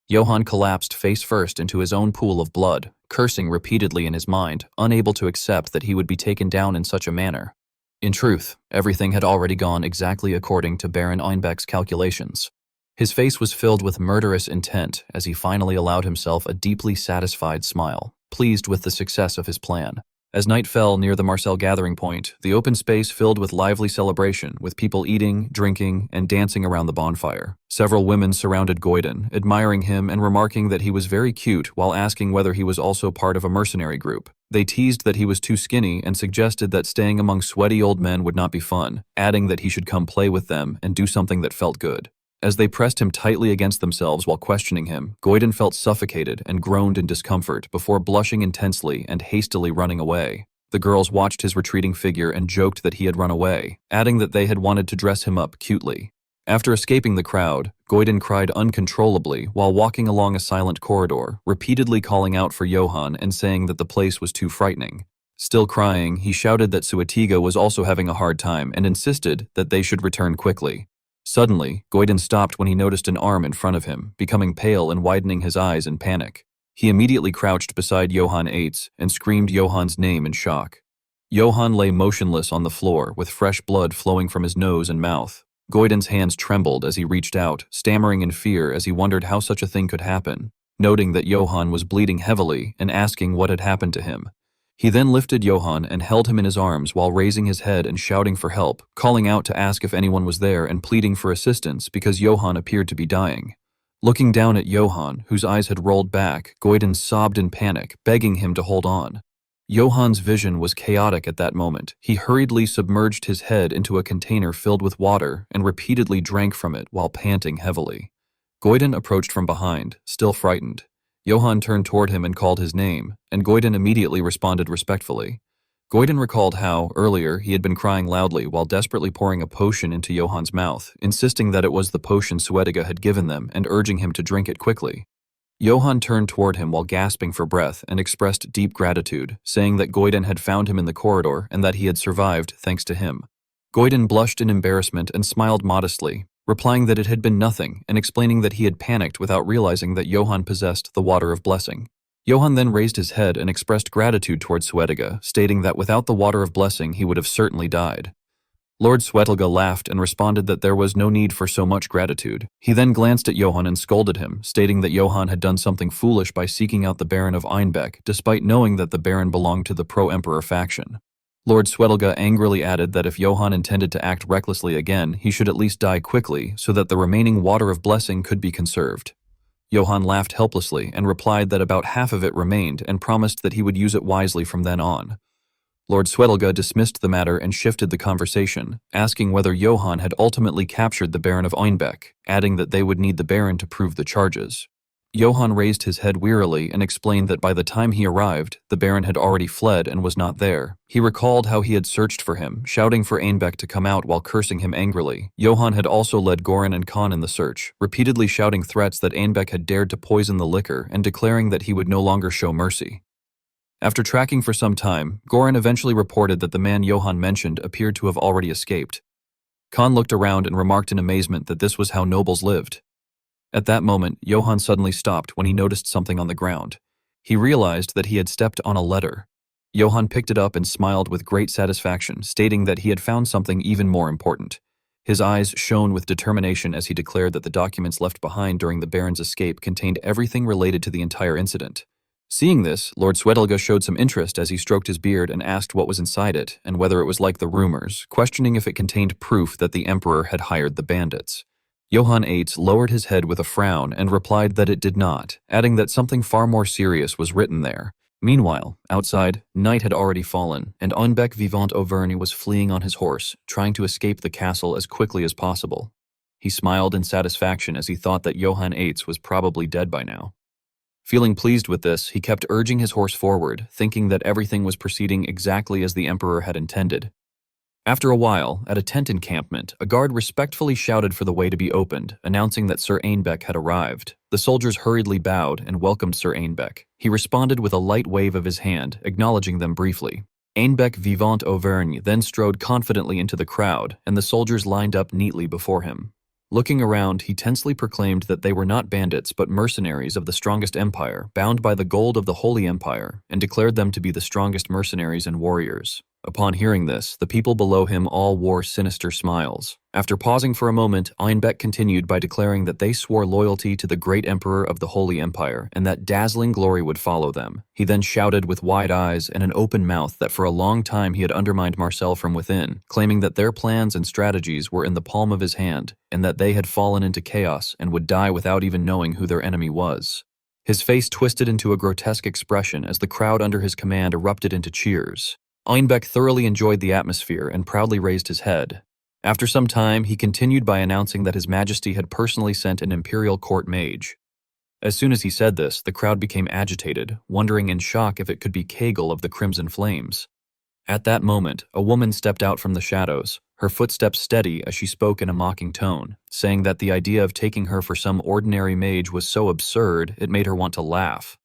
Speaker 1: Johann collapsed face first into his own pool of blood, cursing repeatedly in his mind, unable to accept that he would be taken down in such a manner. In truth, everything had already gone exactly according to Baron Einbeck's calculations. His face was filled with murderous intent as he finally allowed himself a deeply satisfied smile, pleased with the success of his plan. As night fell near the Marcel gathering point, the open space filled with lively celebration, with people eating, drinking, and dancing around the bonfire. Several women surrounded Goiden, admiring him and remarking that he was very cute while asking whether he was also part of a mercenary group. They teased that he was too skinny and suggested that staying among sweaty old men would not be fun, adding that he should come play with them and do something that felt good. As they pressed him tightly against themselves while questioning him, Goiden felt suffocated and groaned in discomfort before blushing intensely and hastily running away. The girls watched his retreating figure and joked that he had run away, adding that they had wanted to dress him up cutely. After escaping the crowd, Goiden cried uncontrollably while walking along a silent corridor, repeatedly calling out for Johann and saying that the place was too frightening. Still crying, he shouted that Suetiga was also having a hard time and insisted that they should return quickly. Suddenly, Goiden stopped when he noticed an arm in front of him, becoming pale and widening his eyes in panic. He immediately crouched beside Johann Eitz and screamed Johann's name in shock. Johann lay motionless on the floor, with fresh blood flowing from his nose and mouth. Goiden's hands trembled as he reached out, stammering in fear as he wondered how such a thing could happen, noting that Johann was bleeding heavily and asking what had happened to him. He then lifted Johann and held him in his arms while raising his head and shouting for help, calling out to ask if anyone was there and pleading for assistance because Johann appeared to be dying. Looking down at Johann, whose eyes had rolled back, Goiden sobbed in panic, begging him to hold on. Johann's vision was chaotic at that moment. He hurriedly submerged his head into a container filled with water and repeatedly drank from it while panting heavily. Goiden approached from behind, still frightened. Johann turned toward him and called his name, and Goiden immediately responded respectfully. Goiden recalled how, earlier, he had been crying loudly while desperately pouring a potion into Johann's mouth, insisting that it was the potion Suetiga had given them and urging him to drink it quickly. Johann turned toward him while gasping for breath and expressed deep gratitude, saying that Goiden had found him in the corridor and that he had survived thanks to him. Goiden blushed in embarrassment and smiled modestly, replying that it had been nothing and explaining that he had panicked without realizing that Johann possessed the water of blessing. Johann then raised his head and expressed gratitude toward Suetiga, stating that without the water of blessing he would have certainly died. Lord Suetiga laughed and responded that there was no need for so much gratitude. He then glanced at Johann and scolded him, stating that Johann had done something foolish by seeking out the Baron of Einbeck, despite knowing that the Baron belonged to the pro-Emperor faction. Lord Suetiga angrily added that if Johann intended to act recklessly again, he should at least die quickly so that the remaining water of blessing could be conserved. Johann laughed helplessly and replied that about half of it remained and promised that he would use it wisely from then on. Lord Suetiga dismissed the matter and shifted the conversation, asking whether Johann had ultimately captured the Baron of Einbeck, adding that they would need the Baron to prove the charges. Johann raised his head wearily and explained that by the time he arrived, the Baron had already fled and was not there. He recalled how he had searched for him, shouting for Einbeck to come out while cursing him angrily. Johann had also led Goran and Khan in the search, repeatedly shouting threats that Einbeck had dared to poison the liquor and declaring that he would no longer show mercy. After tracking for some time, Goran eventually reported that the man Johann mentioned appeared to have already escaped. Khan looked around and remarked in amazement that this was how nobles lived. At that moment, Johann suddenly stopped when he noticed something on the ground. He realized that he had stepped on a letter. Johann picked it up and smiled with great satisfaction, stating that he had found something even more important. His eyes shone with determination as he declared that the documents left behind during the Baron's escape contained everything related to the entire incident. Seeing this, Lord Suetiga showed some interest as he stroked his beard and asked what was inside it and whether it was like the rumors, questioning if it contained proof that the Emperor had hired the bandits. Johann Eitz lowered his head with a frown and replied that it did not, adding that something far more serious was written there. Meanwhile, outside, night had already fallen, and Einbeck Vivant Auvergne was fleeing on his horse, trying to escape the castle as quickly as possible. He smiled in satisfaction as he thought that Johann Eitz was probably dead by now. Feeling pleased with this, he kept urging his horse forward, thinking that everything was proceeding exactly as the emperor had intended. After a while, at a tent encampment, a guard respectfully shouted for the way to be opened, announcing that Sir Ainbeck had arrived. The soldiers hurriedly bowed and welcomed Sir Ainbeck. He responded with a light wave of his hand, acknowledging them briefly. Ainbeck Vivant Auvergne then strode confidently into the crowd, and the soldiers lined up neatly before him. Looking around, he tensely proclaimed that they were not bandits but mercenaries of the strongest empire, bound by the gold of the Holy Empire, and declared them to be the strongest mercenaries and warriors. Upon hearing this, the people below him all wore sinister smiles. After pausing for a moment, Einbeck continued by declaring that they swore loyalty to the great emperor of the Holy Empire and that dazzling glory would follow them. He then shouted with wide eyes and an open mouth that for a long time he had undermined Marcel from within, claiming that their plans and strategies were in the palm of his hand and that they had fallen into chaos and would die without even knowing who their enemy was. His face twisted into a grotesque expression as the crowd under his command erupted into cheers. Einbeck thoroughly enjoyed the atmosphere and proudly raised his head. After some time, he continued by announcing that His Majesty had personally sent an imperial court mage. As soon as he said this, the crowd became agitated, wondering in shock if it could be Kegel of the Crimson Flames. At that moment, a woman stepped out from the shadows, her footsteps steady as she spoke in a mocking tone, saying that the idea of taking her for some ordinary mage was so absurd it made her want to laugh.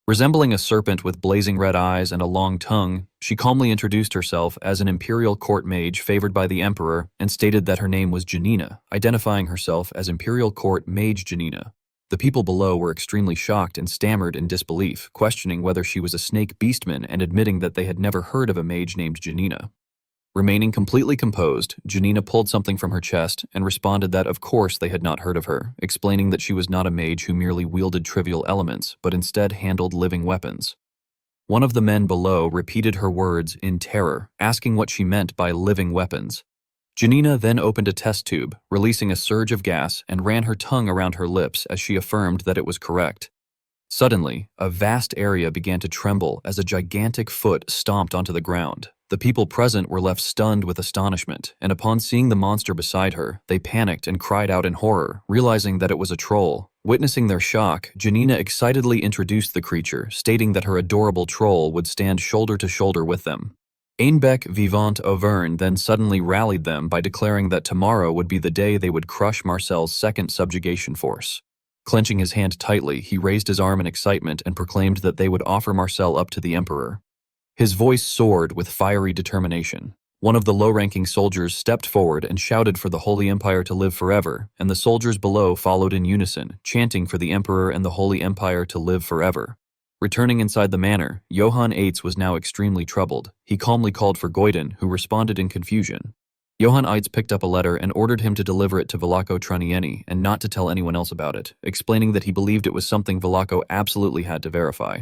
Speaker 1: Resembling a serpent with blazing red eyes and a long tongue, she calmly introduced herself as an imperial court mage favored by the emperor and stated that her name was Janina, identifying herself as imperial court mage Janina. The people below were extremely shocked and stammered in disbelief, questioning whether she was a snake beastman and admitting that they had never heard of a mage named Janina. Remaining completely composed, Janina pulled something from her chest and responded that of course they had not heard of her, explaining that she was not a mage who merely wielded trivial elements, but instead handled living weapons. One of the men below repeated her words in terror, asking what she meant by living weapons. Janina then opened a test tube, releasing a surge of gas, and ran her tongue around her lips as she affirmed that it was correct. Suddenly, a vast area began to tremble as a gigantic foot stomped onto the ground. The people present were left stunned with astonishment, and upon seeing the monster beside her, they panicked and cried out in horror, realizing that it was a troll. Witnessing their shock, Janina excitedly introduced the creature, stating that her adorable troll would stand shoulder to shoulder with them. Ainbeck Vivant Auvergne then suddenly rallied them by declaring that tomorrow would be the day they would crush Marcel's second subjugation force. Clenching his hand tightly, he raised his arm in excitement and proclaimed that they would offer Marcel up to the emperor. His voice soared with fiery determination. One of the low-ranking soldiers stepped forward and shouted for the Holy Empire to live forever, and the soldiers below followed in unison, chanting for the emperor and the Holy Empire to live forever. Returning inside the manor, Johann Eitz was now extremely troubled. He calmly called for Goiden, who responded in confusion. Johann Eitz picked up a letter and ordered him to deliver it to Vlaco Tranieni and not to tell anyone else about it, explaining that he believed it was something Vlaco absolutely had to verify.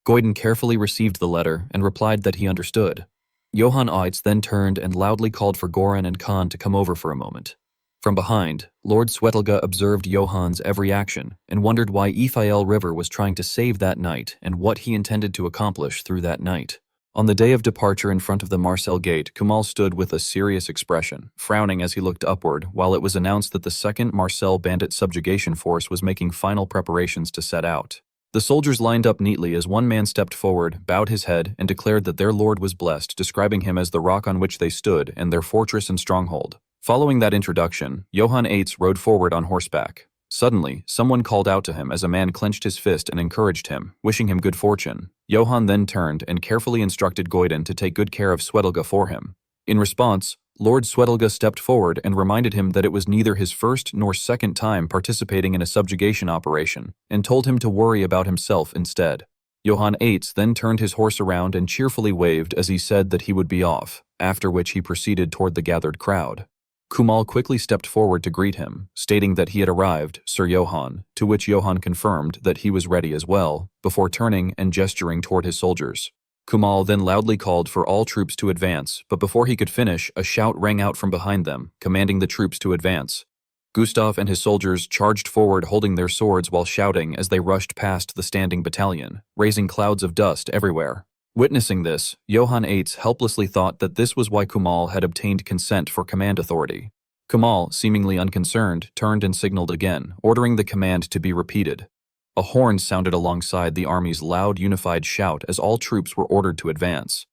Speaker 1: Goiden carefully received the letter and replied that he understood. Johann Eitz then turned and loudly called for Goran and Khan to come over for a moment. From behind, Lord Swetelga observed Johann's every action and wondered why Ephael River was trying to save that night and what he intended to accomplish through that night. On the day of departure in front of the Marcel Gate, Kumal stood with a serious expression, frowning as he looked upward while it was announced that the 2nd Marcel Bandit Subjugation Force was making final preparations to set out. The soldiers lined up neatly as one man stepped forward, bowed his head, and declared that their lord was blessed, describing him as the rock on which they stood and their fortress and stronghold. Following that introduction, Johann Eitz rode forward on horseback. Suddenly, someone called out to him as a man clenched his fist and encouraged him, wishing him good fortune. Johann then turned and carefully instructed Goiden to take good care of Swetelga for him. In response, Lord Swetelga stepped forward and reminded him that it was neither his first nor second time participating in a subjugation operation, and told him to worry about himself instead. Johann Eitz then turned his horse around and cheerfully waved as he said that he would be off, after which he proceeded toward the gathered crowd. Kumal quickly stepped forward to greet him, stating that he had arrived, Sir Johann, to which Johann confirmed that he was ready as well, before turning and gesturing toward his soldiers. Kumal then loudly called for all troops to advance, but before he could finish, a shout rang out from behind them, commanding the troops to advance. Gustav and his soldiers charged forward holding their swords while shouting as they rushed past the standing battalion, raising clouds of dust everywhere. Witnessing this, Johann Eitz helplessly thought that this was why Kumal had obtained consent for command authority. Kumal, seemingly unconcerned, turned and signaled again, ordering the command to be repeated. A horn sounded alongside the army's loud unified shout as all troops were ordered to advance.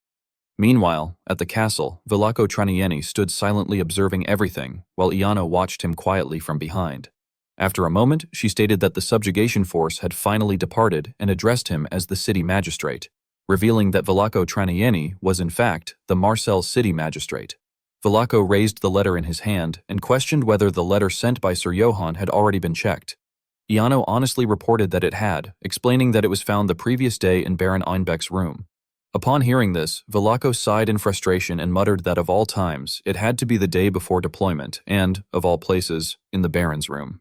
Speaker 1: Meanwhile, at the castle, Villako Tranieni stood silently observing everything, while Iano watched him quietly from behind. After a moment, she stated that the subjugation force had finally departed and addressed him as the city magistrate, revealing that Villako Tranieni was in fact the Marcel city magistrate. Villako raised the letter in his hand and questioned whether the letter sent by Sir Johann had already been checked. Iano honestly reported that it had, explaining that it was found the previous day in Baron Einbeck's room. Upon hearing this, Villako sighed in frustration and muttered that of all times, it had to be the day before deployment and, of all places, in the Baron's room.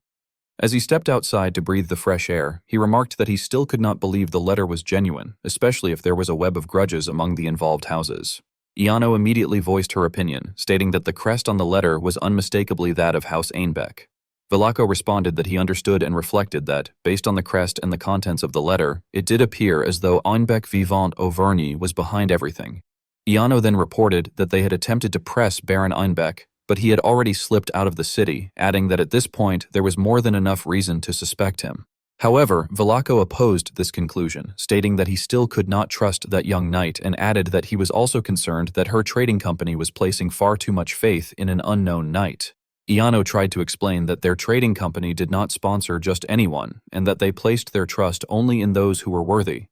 Speaker 1: As he stepped outside to breathe the fresh air, he remarked that he still could not believe the letter was genuine, especially if there was a web of grudges among the involved houses. Iano immediately voiced her opinion, stating that the crest on the letter was unmistakably that of House Einbeck. Villako responded that he understood and reflected that, based on the crest and the contents of the letter, it did appear as though Einbeck Vivant Auvergne was behind everything. Iano then reported that they had attempted to press Baron Einbeck, but he had already slipped out of the city, adding that at this point there was more than enough reason to suspect him. However, Villako opposed this conclusion, stating that he still could not trust that young knight and added that he was also concerned that her trading company was placing far too much faith in an unknown knight. Iano tried to explain that their trading company did not sponsor just anyone, and that they placed their trust only in those who were worthy.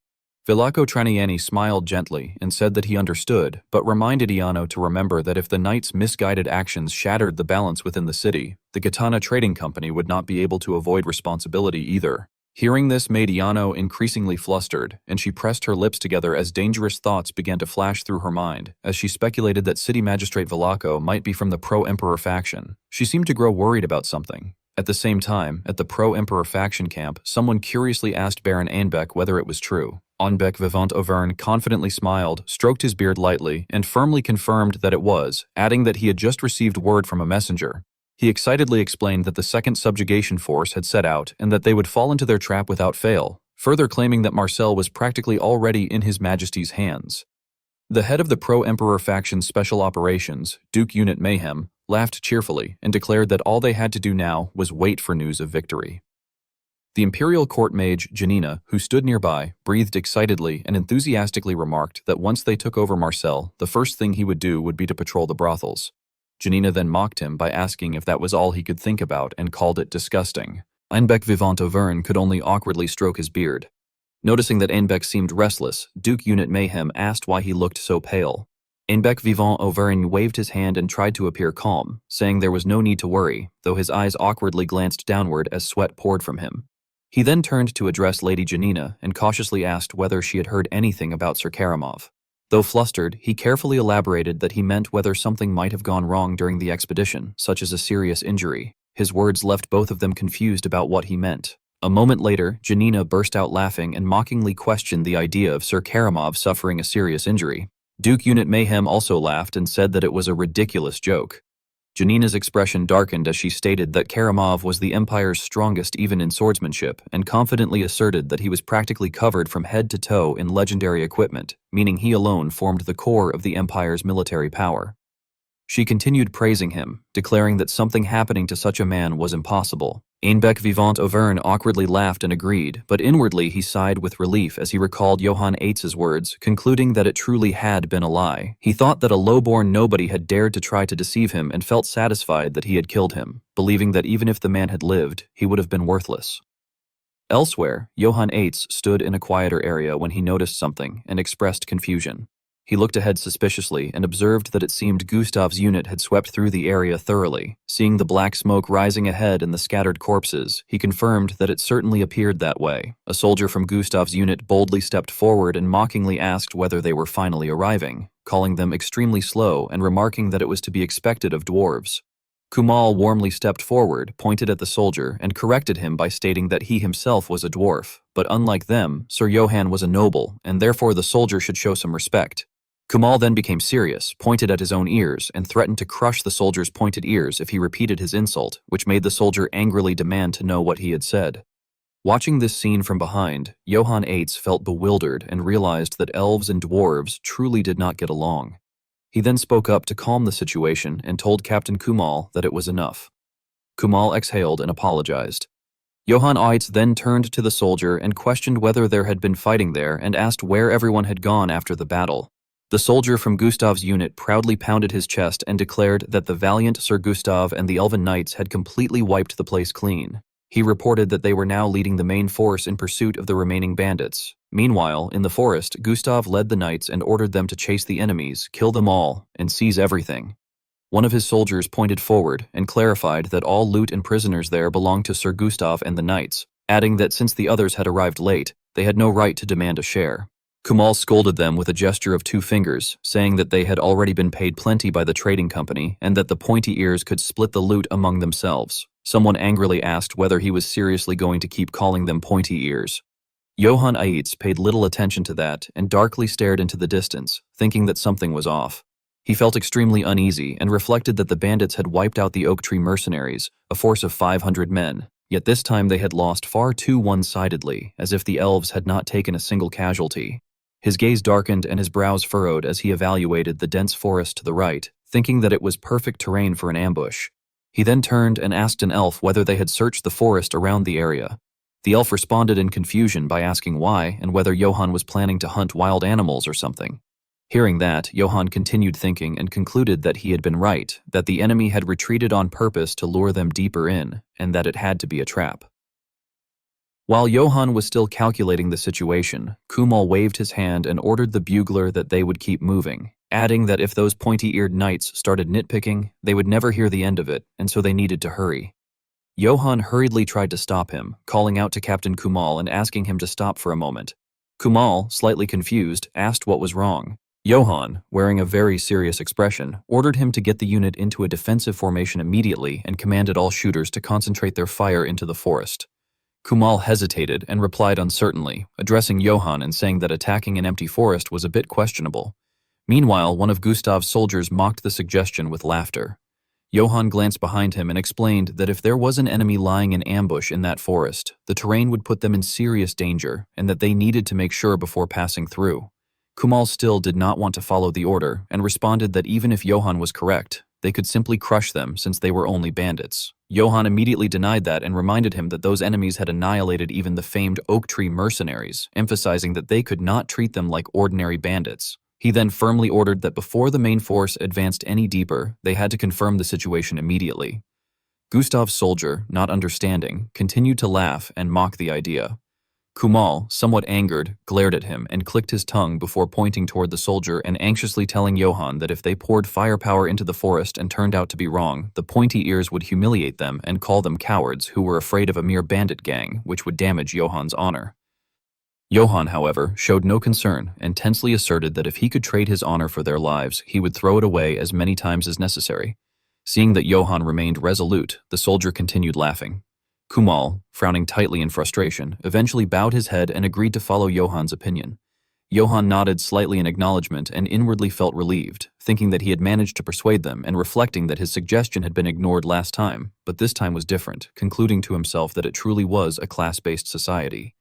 Speaker 1: Villako Tranieni smiled gently and said that he understood, but reminded Iano to remember that if the knight's misguided actions shattered the balance within the city, the Katana Trading Company would not be able to avoid responsibility either. Hearing this made Iano increasingly flustered, and she pressed her lips together as dangerous thoughts began to flash through her mind, as she speculated that City Magistrate Villako might be from the pro-Emperor faction. She seemed to grow worried about something. At the same time, at the pro-Emperor faction camp, someone curiously asked Baron Einbeck whether it was true. Einbeck Vivant Auvergne confidently smiled, stroked his beard lightly, and firmly confirmed that it was, adding that he had just received word from a messenger. He excitedly explained that the second subjugation force had set out and that they would fall into their trap without fail, further claiming that Marcel was practically already in His Majesty's hands. The head of the pro-Emperor faction's special operations, Duke Unit Mayhem, laughed cheerfully and declared that all they had to do now was wait for news of victory. The imperial court mage, Janina, who stood nearby, breathed excitedly and enthusiastically remarked that once they took over Marcel, the first thing he would do would be to patrol the brothels. Janina then mocked him by asking if that was all he could think about and called it disgusting. Einbeck Vivant Auvergne could only awkwardly stroke his beard. Noticing that Einbeck seemed restless, Duke Unit Mayhem asked why he looked so pale. Einbeck Vivant Auvergne waved his hand and tried to appear calm, saying there was no need to worry, though his eyes awkwardly glanced downward as sweat poured from him. He then turned to address Lady Janina and cautiously asked whether she had heard anything about Sir Karamov. Though flustered, he carefully elaborated that he meant whether something might have gone wrong during the expedition, such as a serious injury. His words left both of them confused about what he meant. A moment later, Janina burst out laughing and mockingly questioned the idea of Sir Karamov suffering a serious injury. Duke Unit Mayhem also laughed and said that it was a ridiculous joke. Janina's expression darkened as she stated that Karamov was the Empire's strongest even in swordsmanship, and confidently asserted that he was practically covered from head to toe in legendary equipment, meaning he alone formed the core of the Empire's military power. She continued praising him, declaring that something happening to such a man was impossible. Einbeck Vivant Auvergne awkwardly laughed and agreed, but inwardly he sighed with relief as he recalled Johann Eitz's words, concluding that it truly had been a lie. He thought that a low-born nobody had dared to try to deceive him and felt satisfied that he had killed him, believing that even if the man had lived, he would have been worthless. Elsewhere, Johann Eitz stood in a quieter area when he noticed something and expressed confusion. He looked ahead suspiciously and observed that it seemed Gustav's unit had swept through the area thoroughly. Seeing the black smoke rising ahead and the scattered corpses, he confirmed that it certainly appeared that way. A soldier from Gustav's unit boldly stepped forward and mockingly asked whether they were finally arriving, calling them extremely slow and remarking that it was to be expected of dwarves. Kumal warmly stepped forward, pointed at the soldier, and corrected him by stating that he himself was a dwarf, but unlike them, Sir Johann was a noble, and therefore the soldier should show some respect. Kumal then became serious, pointed at his own ears, and threatened to crush the soldier's pointed ears if he repeated his insult, which made the soldier angrily demand to know what he had said. Watching this scene from behind, Johann Eitz felt bewildered and realized that elves and dwarves truly did not get along. He then spoke up to calm the situation and told Captain Kumal that it was enough. Kumal exhaled and apologized. Johann Eitz then turned to the soldier and questioned whether there had been fighting there and asked where everyone had gone after the battle. The soldier from Gustav's unit proudly pounded his chest and declared that the valiant Sir Gustav and the Elven Knights had completely wiped the place clean. He reported that they were now leading the main force in pursuit of the remaining bandits. Meanwhile, in the forest, Gustav led the knights and ordered them to chase the enemies, kill them all, and seize everything. One of his soldiers pointed forward and clarified that all loot and prisoners there belonged to Sir Gustav and the knights, adding that since the others had arrived late, they had no right to demand a share. Kumal scolded them with a gesture of 2 fingers, saying that they had already been paid plenty by the trading company and that the pointy ears could split the loot among themselves. Someone angrily asked whether he was seriously going to keep calling them pointy ears. Johann Eitz paid little attention to that and darkly stared into the distance, thinking that something was off. He felt extremely uneasy and reflected that the bandits had wiped out the Oak Tree mercenaries, a force of 500 men, yet this time they had lost far too one-sidedly, as if the elves had not taken a single casualty. His gaze darkened and his brows furrowed as he evaluated the dense forest to the right, thinking that it was perfect terrain for an ambush. He then turned and asked an elf whether they had searched the forest around the area. The elf responded in confusion by asking why and whether Johann was planning to hunt wild animals or something. Hearing that, Johann continued thinking and concluded that he had been right, that the enemy had retreated on purpose to lure them deeper in, and that it had to be a trap. While Johann was still calculating the situation, Kumal waved his hand and ordered the bugler that they would keep moving, adding that if those pointy-eared knights started nitpicking, they would never hear the end of it, and so they needed to hurry. Johann hurriedly tried to stop him, calling out to Captain Kumal and asking him to stop for a moment. Kumal, slightly confused, asked what was wrong. Johann, wearing a very serious expression, ordered him to get the unit into a defensive formation immediately and commanded all shooters to concentrate their fire into the forest. Kumal hesitated and replied uncertainly, addressing Johann and saying that attacking an empty forest was a bit questionable. Meanwhile, one of Gustav's soldiers mocked the suggestion with laughter. Johann glanced behind him and explained that if there was an enemy lying in ambush in that forest, the terrain would put them in serious danger and that they needed to make sure before passing through. Kumal still did not want to follow the order and responded that even if Johann was correct, they could simply crush them since they were only bandits. Johann immediately denied that and reminded him that those enemies had annihilated even the famed Oak Tree mercenaries, emphasizing that they could not treat them like ordinary bandits. He then firmly ordered that before the main force advanced any deeper, they had to confirm the situation immediately. Gustav's soldier, not understanding, continued to laugh and mock the idea. Kumal, somewhat angered, glared at him and clicked his tongue before pointing toward the soldier and anxiously telling Johann that if they poured firepower into the forest and turned out to be wrong, the pointy ears would humiliate them and call them cowards who were afraid of a mere bandit gang, which would damage Johann's honor. Johann, however, showed no concern and tensely asserted that if he could trade his honor for their lives, he would throw it away as many times as necessary. Seeing that Johann remained resolute, the soldier continued laughing. Kumal, frowning tightly in frustration, eventually bowed his head and agreed to follow Johann's opinion. Johann nodded slightly in acknowledgement and inwardly felt relieved, thinking that he had managed to persuade them and reflecting that his suggestion had been ignored last time, but this time was different, concluding to himself that it truly was a class-based society.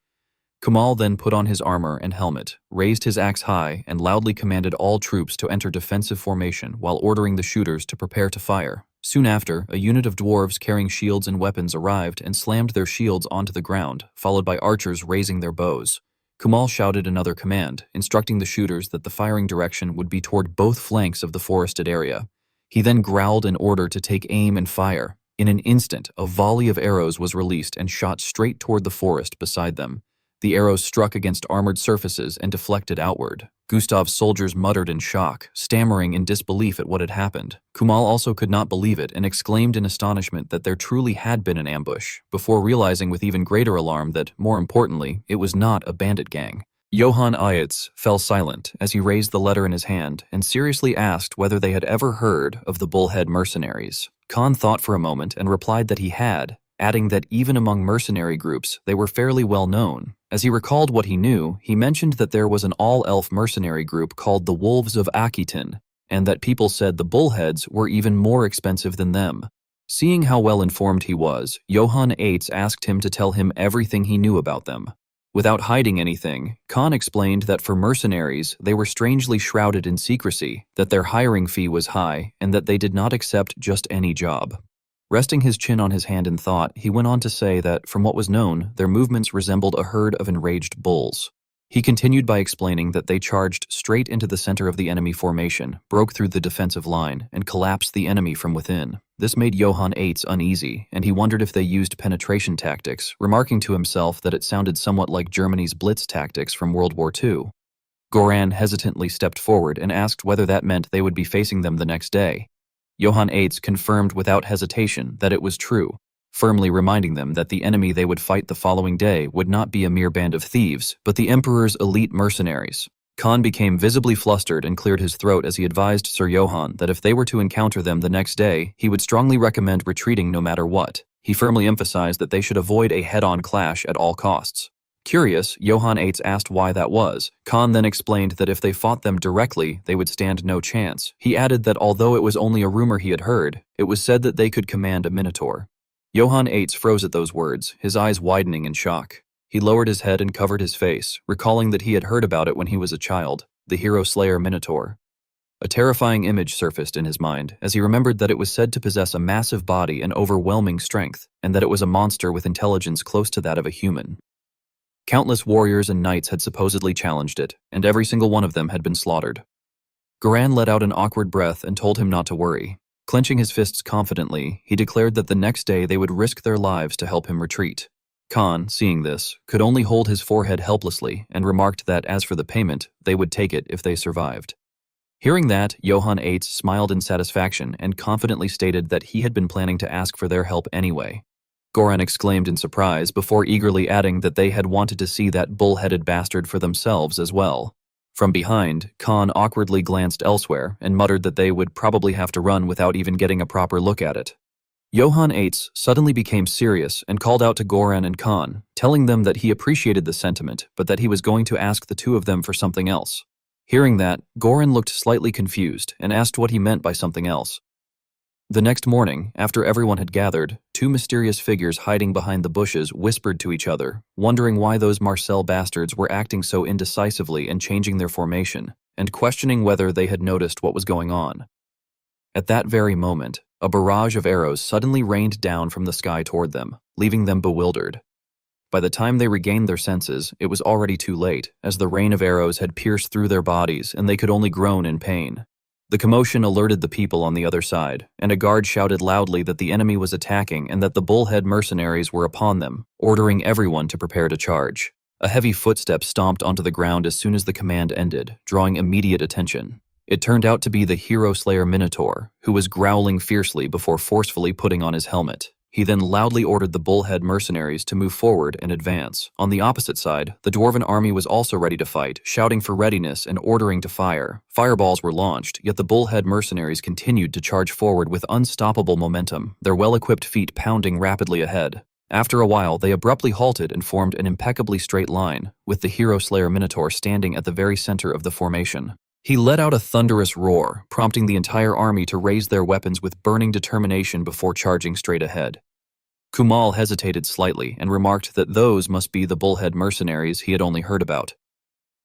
Speaker 1: Kumal then put on his armor and helmet, raised his axe high, and loudly commanded all troops to enter defensive formation while ordering the shooters to prepare to fire. Soon after, a unit of dwarves carrying shields and weapons arrived and slammed their shields onto the ground, followed by archers raising their bows. Kumal shouted another command, instructing the shooters that the firing direction would be toward both flanks of the forested area. He then growled an order to take aim and fire. In an instant, a volley of arrows was released and shot straight toward the forest beside them. The arrows struck against armored surfaces and deflected outward. Gustav's soldiers muttered in shock, stammering in disbelief at what had happened. Kumal also could not believe it and exclaimed in astonishment that there truly had been an ambush, before realizing with even greater alarm that, more importantly, it was not a bandit gang. Johann Eitz fell silent as he raised the letter in his hand and seriously asked whether they had ever heard of the Bullhead mercenaries. Khan thought for a moment and replied that he had, adding that even among mercenary groups, they were fairly well known. As he recalled what he knew, he mentioned that there was an all-elf mercenary group called the Wolves of Akiton, and that people said the Bullheads were even more expensive than them. Seeing how well informed he was, Johann Eitz asked him to tell him everything he knew about them. Without hiding anything, Khan explained that for mercenaries, they were strangely shrouded in secrecy, that their hiring fee was high, and that they did not accept just any job. Resting his chin on his hand in thought, he went on to say that, from what was known, their movements resembled a herd of enraged bulls. He continued by explaining that they charged straight into the center of the enemy formation, broke through the defensive line, and collapsed the enemy from within. This made Johann Eitz uneasy, and he wondered if they used penetration tactics, remarking to himself that it sounded somewhat like Germany's Blitz tactics from World War II. Goran hesitantly stepped forward and asked whether that meant they would be facing them the next day. Johann Eitz confirmed without hesitation that it was true, firmly reminding them that the enemy they would fight the following day would not be a mere band of thieves, but the Emperor's elite mercenaries. Khan became visibly flustered and cleared his throat as he advised Sir Johann that if they were to encounter them the next day, he would strongly recommend retreating no matter what. He firmly emphasized that they should avoid a head-on clash at all costs. Curious, Johann Eitz asked why that was. Khan then explained that if they fought them directly, they would stand no chance. He added that although it was only a rumor he had heard, it was said that they could command a minotaur. Johann Eitz froze at those words, his eyes widening in shock. He lowered his head and covered his face, recalling that he had heard about it when he was a child, the hero-slayer minotaur. A terrifying image surfaced in his mind as he remembered that it was said to possess a massive body and overwhelming strength, and that it was a monster with intelligence close to that of a human. Countless warriors and knights had supposedly challenged it, and every single one of them had been slaughtered. Goran let out an awkward breath and told him not to worry. Clenching his fists confidently, he declared that the next day they would risk their lives to help him retreat. Khan, seeing this, could only hold his forehead helplessly and remarked that as for the payment, they would take it if they survived. Hearing that, Johann Eitz smiled in satisfaction and confidently stated that he had been planning to ask for their help anyway. Goran exclaimed in surprise before eagerly adding that they had wanted to see that bull-headed bastard for themselves as well. From behind, Khan awkwardly glanced elsewhere and muttered that they would probably have to run without even getting a proper look at it. Johann Eitz suddenly became serious and called out to Goran and Khan, telling them that he appreciated the sentiment, but that he was going to ask the two of them for something else. Hearing that, Goran looked slightly confused and asked what he meant by something else. The next morning, after everyone had gathered, two mysterious figures hiding behind the bushes whispered to each other, wondering why those Marcel bastards were acting so indecisively and changing their formation, and questioning whether they had noticed what was going on. At that very moment, a barrage of arrows suddenly rained down from the sky toward them, leaving them bewildered. By the time they regained their senses, it was already too late, as the rain of arrows had pierced through their bodies and they could only groan in pain. The commotion alerted the people on the other side, and a guard shouted loudly that the enemy was attacking and that the bullhead mercenaries were upon them, ordering everyone to prepare to charge. A heavy footstep stomped onto the ground as soon as the command ended, drawing immediate attention. It turned out to be the hero-slayer Minotaur, who was growling fiercely before forcefully putting on his helmet. He then loudly ordered the bullhead mercenaries to move forward and advance. On the opposite side, the dwarven army was also ready to fight, shouting for readiness and ordering to fire. Fireballs were launched, yet the bullhead mercenaries continued to charge forward with unstoppable momentum, their well-equipped feet pounding rapidly ahead. After a while, they abruptly halted and formed an impeccably straight line, with the hero-slayer Minotaur standing at the very center of the formation. He let out a thunderous roar, prompting the entire army to raise their weapons with burning determination before charging straight ahead. Kumal hesitated slightly and remarked that those must be the bullhead mercenaries he had only heard about.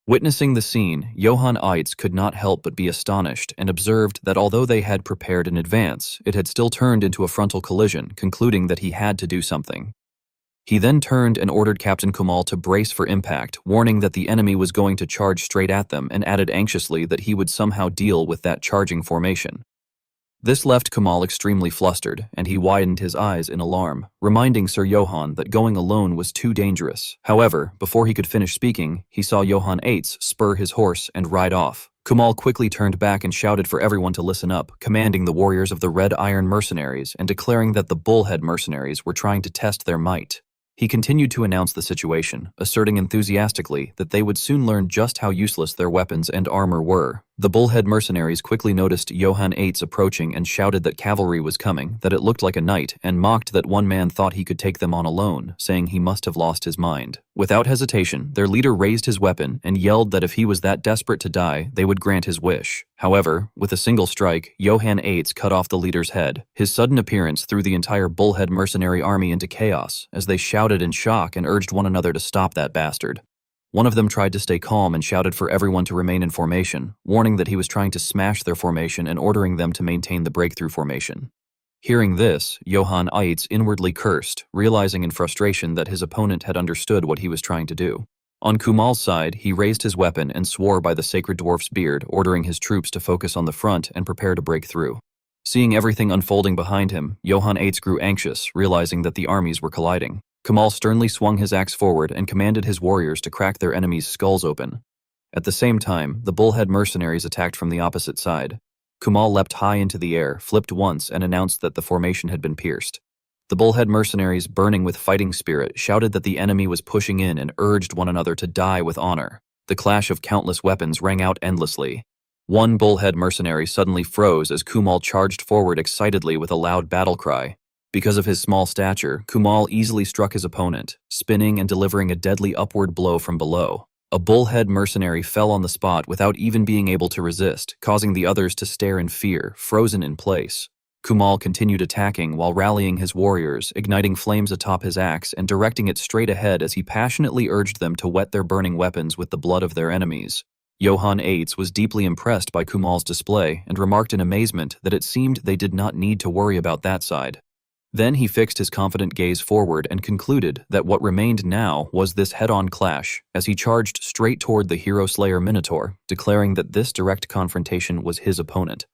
Speaker 1: Witnessing the scene, Johann Eitz could not help but be astonished and observed that although they had prepared in advance, it had still turned into a frontal collision, concluding that he had to do something. He then turned and ordered Captain Kumal to brace for impact, warning that the enemy was going to charge straight at them, and added anxiously that he would somehow deal with that charging formation. This left Kumal extremely flustered, and he widened his eyes in alarm, reminding Sir Johann that going alone was too dangerous. However, before he could finish speaking, he saw Johann Eitz spur his horse and ride off. Kumal quickly turned back and shouted for everyone to listen up, commanding the warriors of the Red Iron Mercenaries and declaring that the Bullhead Mercenaries were trying to test their might. He continued to announce the situation, asserting enthusiastically that they would soon learn just how useless their weapons and armor were. The Bullhead Mercenaries quickly noticed Johann Eitz approaching and shouted that cavalry was coming, that it looked like a knight, and mocked that one man thought he could take them on alone, saying he must have lost his mind. Without hesitation, their leader raised his weapon and yelled that if he was that desperate to die, they would grant his wish. However, with a single strike, Johann Eitz cut off the leader's head. His sudden appearance threw the entire Bullhead mercenary army into chaos, as they shouted in shock and urged one another to stop that bastard. One of them tried to stay calm and shouted for everyone to remain in formation, warning that he was trying to smash their formation and ordering them to maintain the breakthrough formation. Hearing this, Johann Eitz inwardly cursed, realizing in frustration that his opponent had understood what he was trying to do. On Kumal's side, he raised his weapon and swore by the sacred dwarf's beard, ordering his troops to focus on the front and prepare to break through. Seeing everything unfolding behind him, Johann Eitz grew anxious, realizing that the armies were colliding. Kumal sternly swung his axe forward and commanded his warriors to crack their enemies' skulls open. At the same time, the bullhead mercenaries attacked from the opposite side. Kumal leapt high into the air, flipped once, and announced that the formation had been pierced. The bullhead mercenaries, burning with fighting spirit, shouted that the enemy was pushing in and urged one another to die with honor. The clash of countless weapons rang out endlessly. One bullhead mercenary suddenly froze as Kumal charged forward excitedly with a loud battle cry. Because of his small stature, Kumal easily struck his opponent, spinning and delivering a deadly upward blow from below. A bullhead mercenary fell on the spot without even being able to resist, causing the others to stare in fear, frozen in place. Kumal continued attacking while rallying his warriors, igniting flames atop his axe and directing it straight ahead as he passionately urged them to wet their burning weapons with the blood of their enemies. Johann Eitz was deeply impressed by Kumal's display and remarked in amazement that it seemed they did not need to worry about that side. Then he fixed his confident gaze forward and concluded that what remained now was this head-on clash as he charged straight toward the hero slayer Minotaur, declaring that this direct confrontation was his opponent.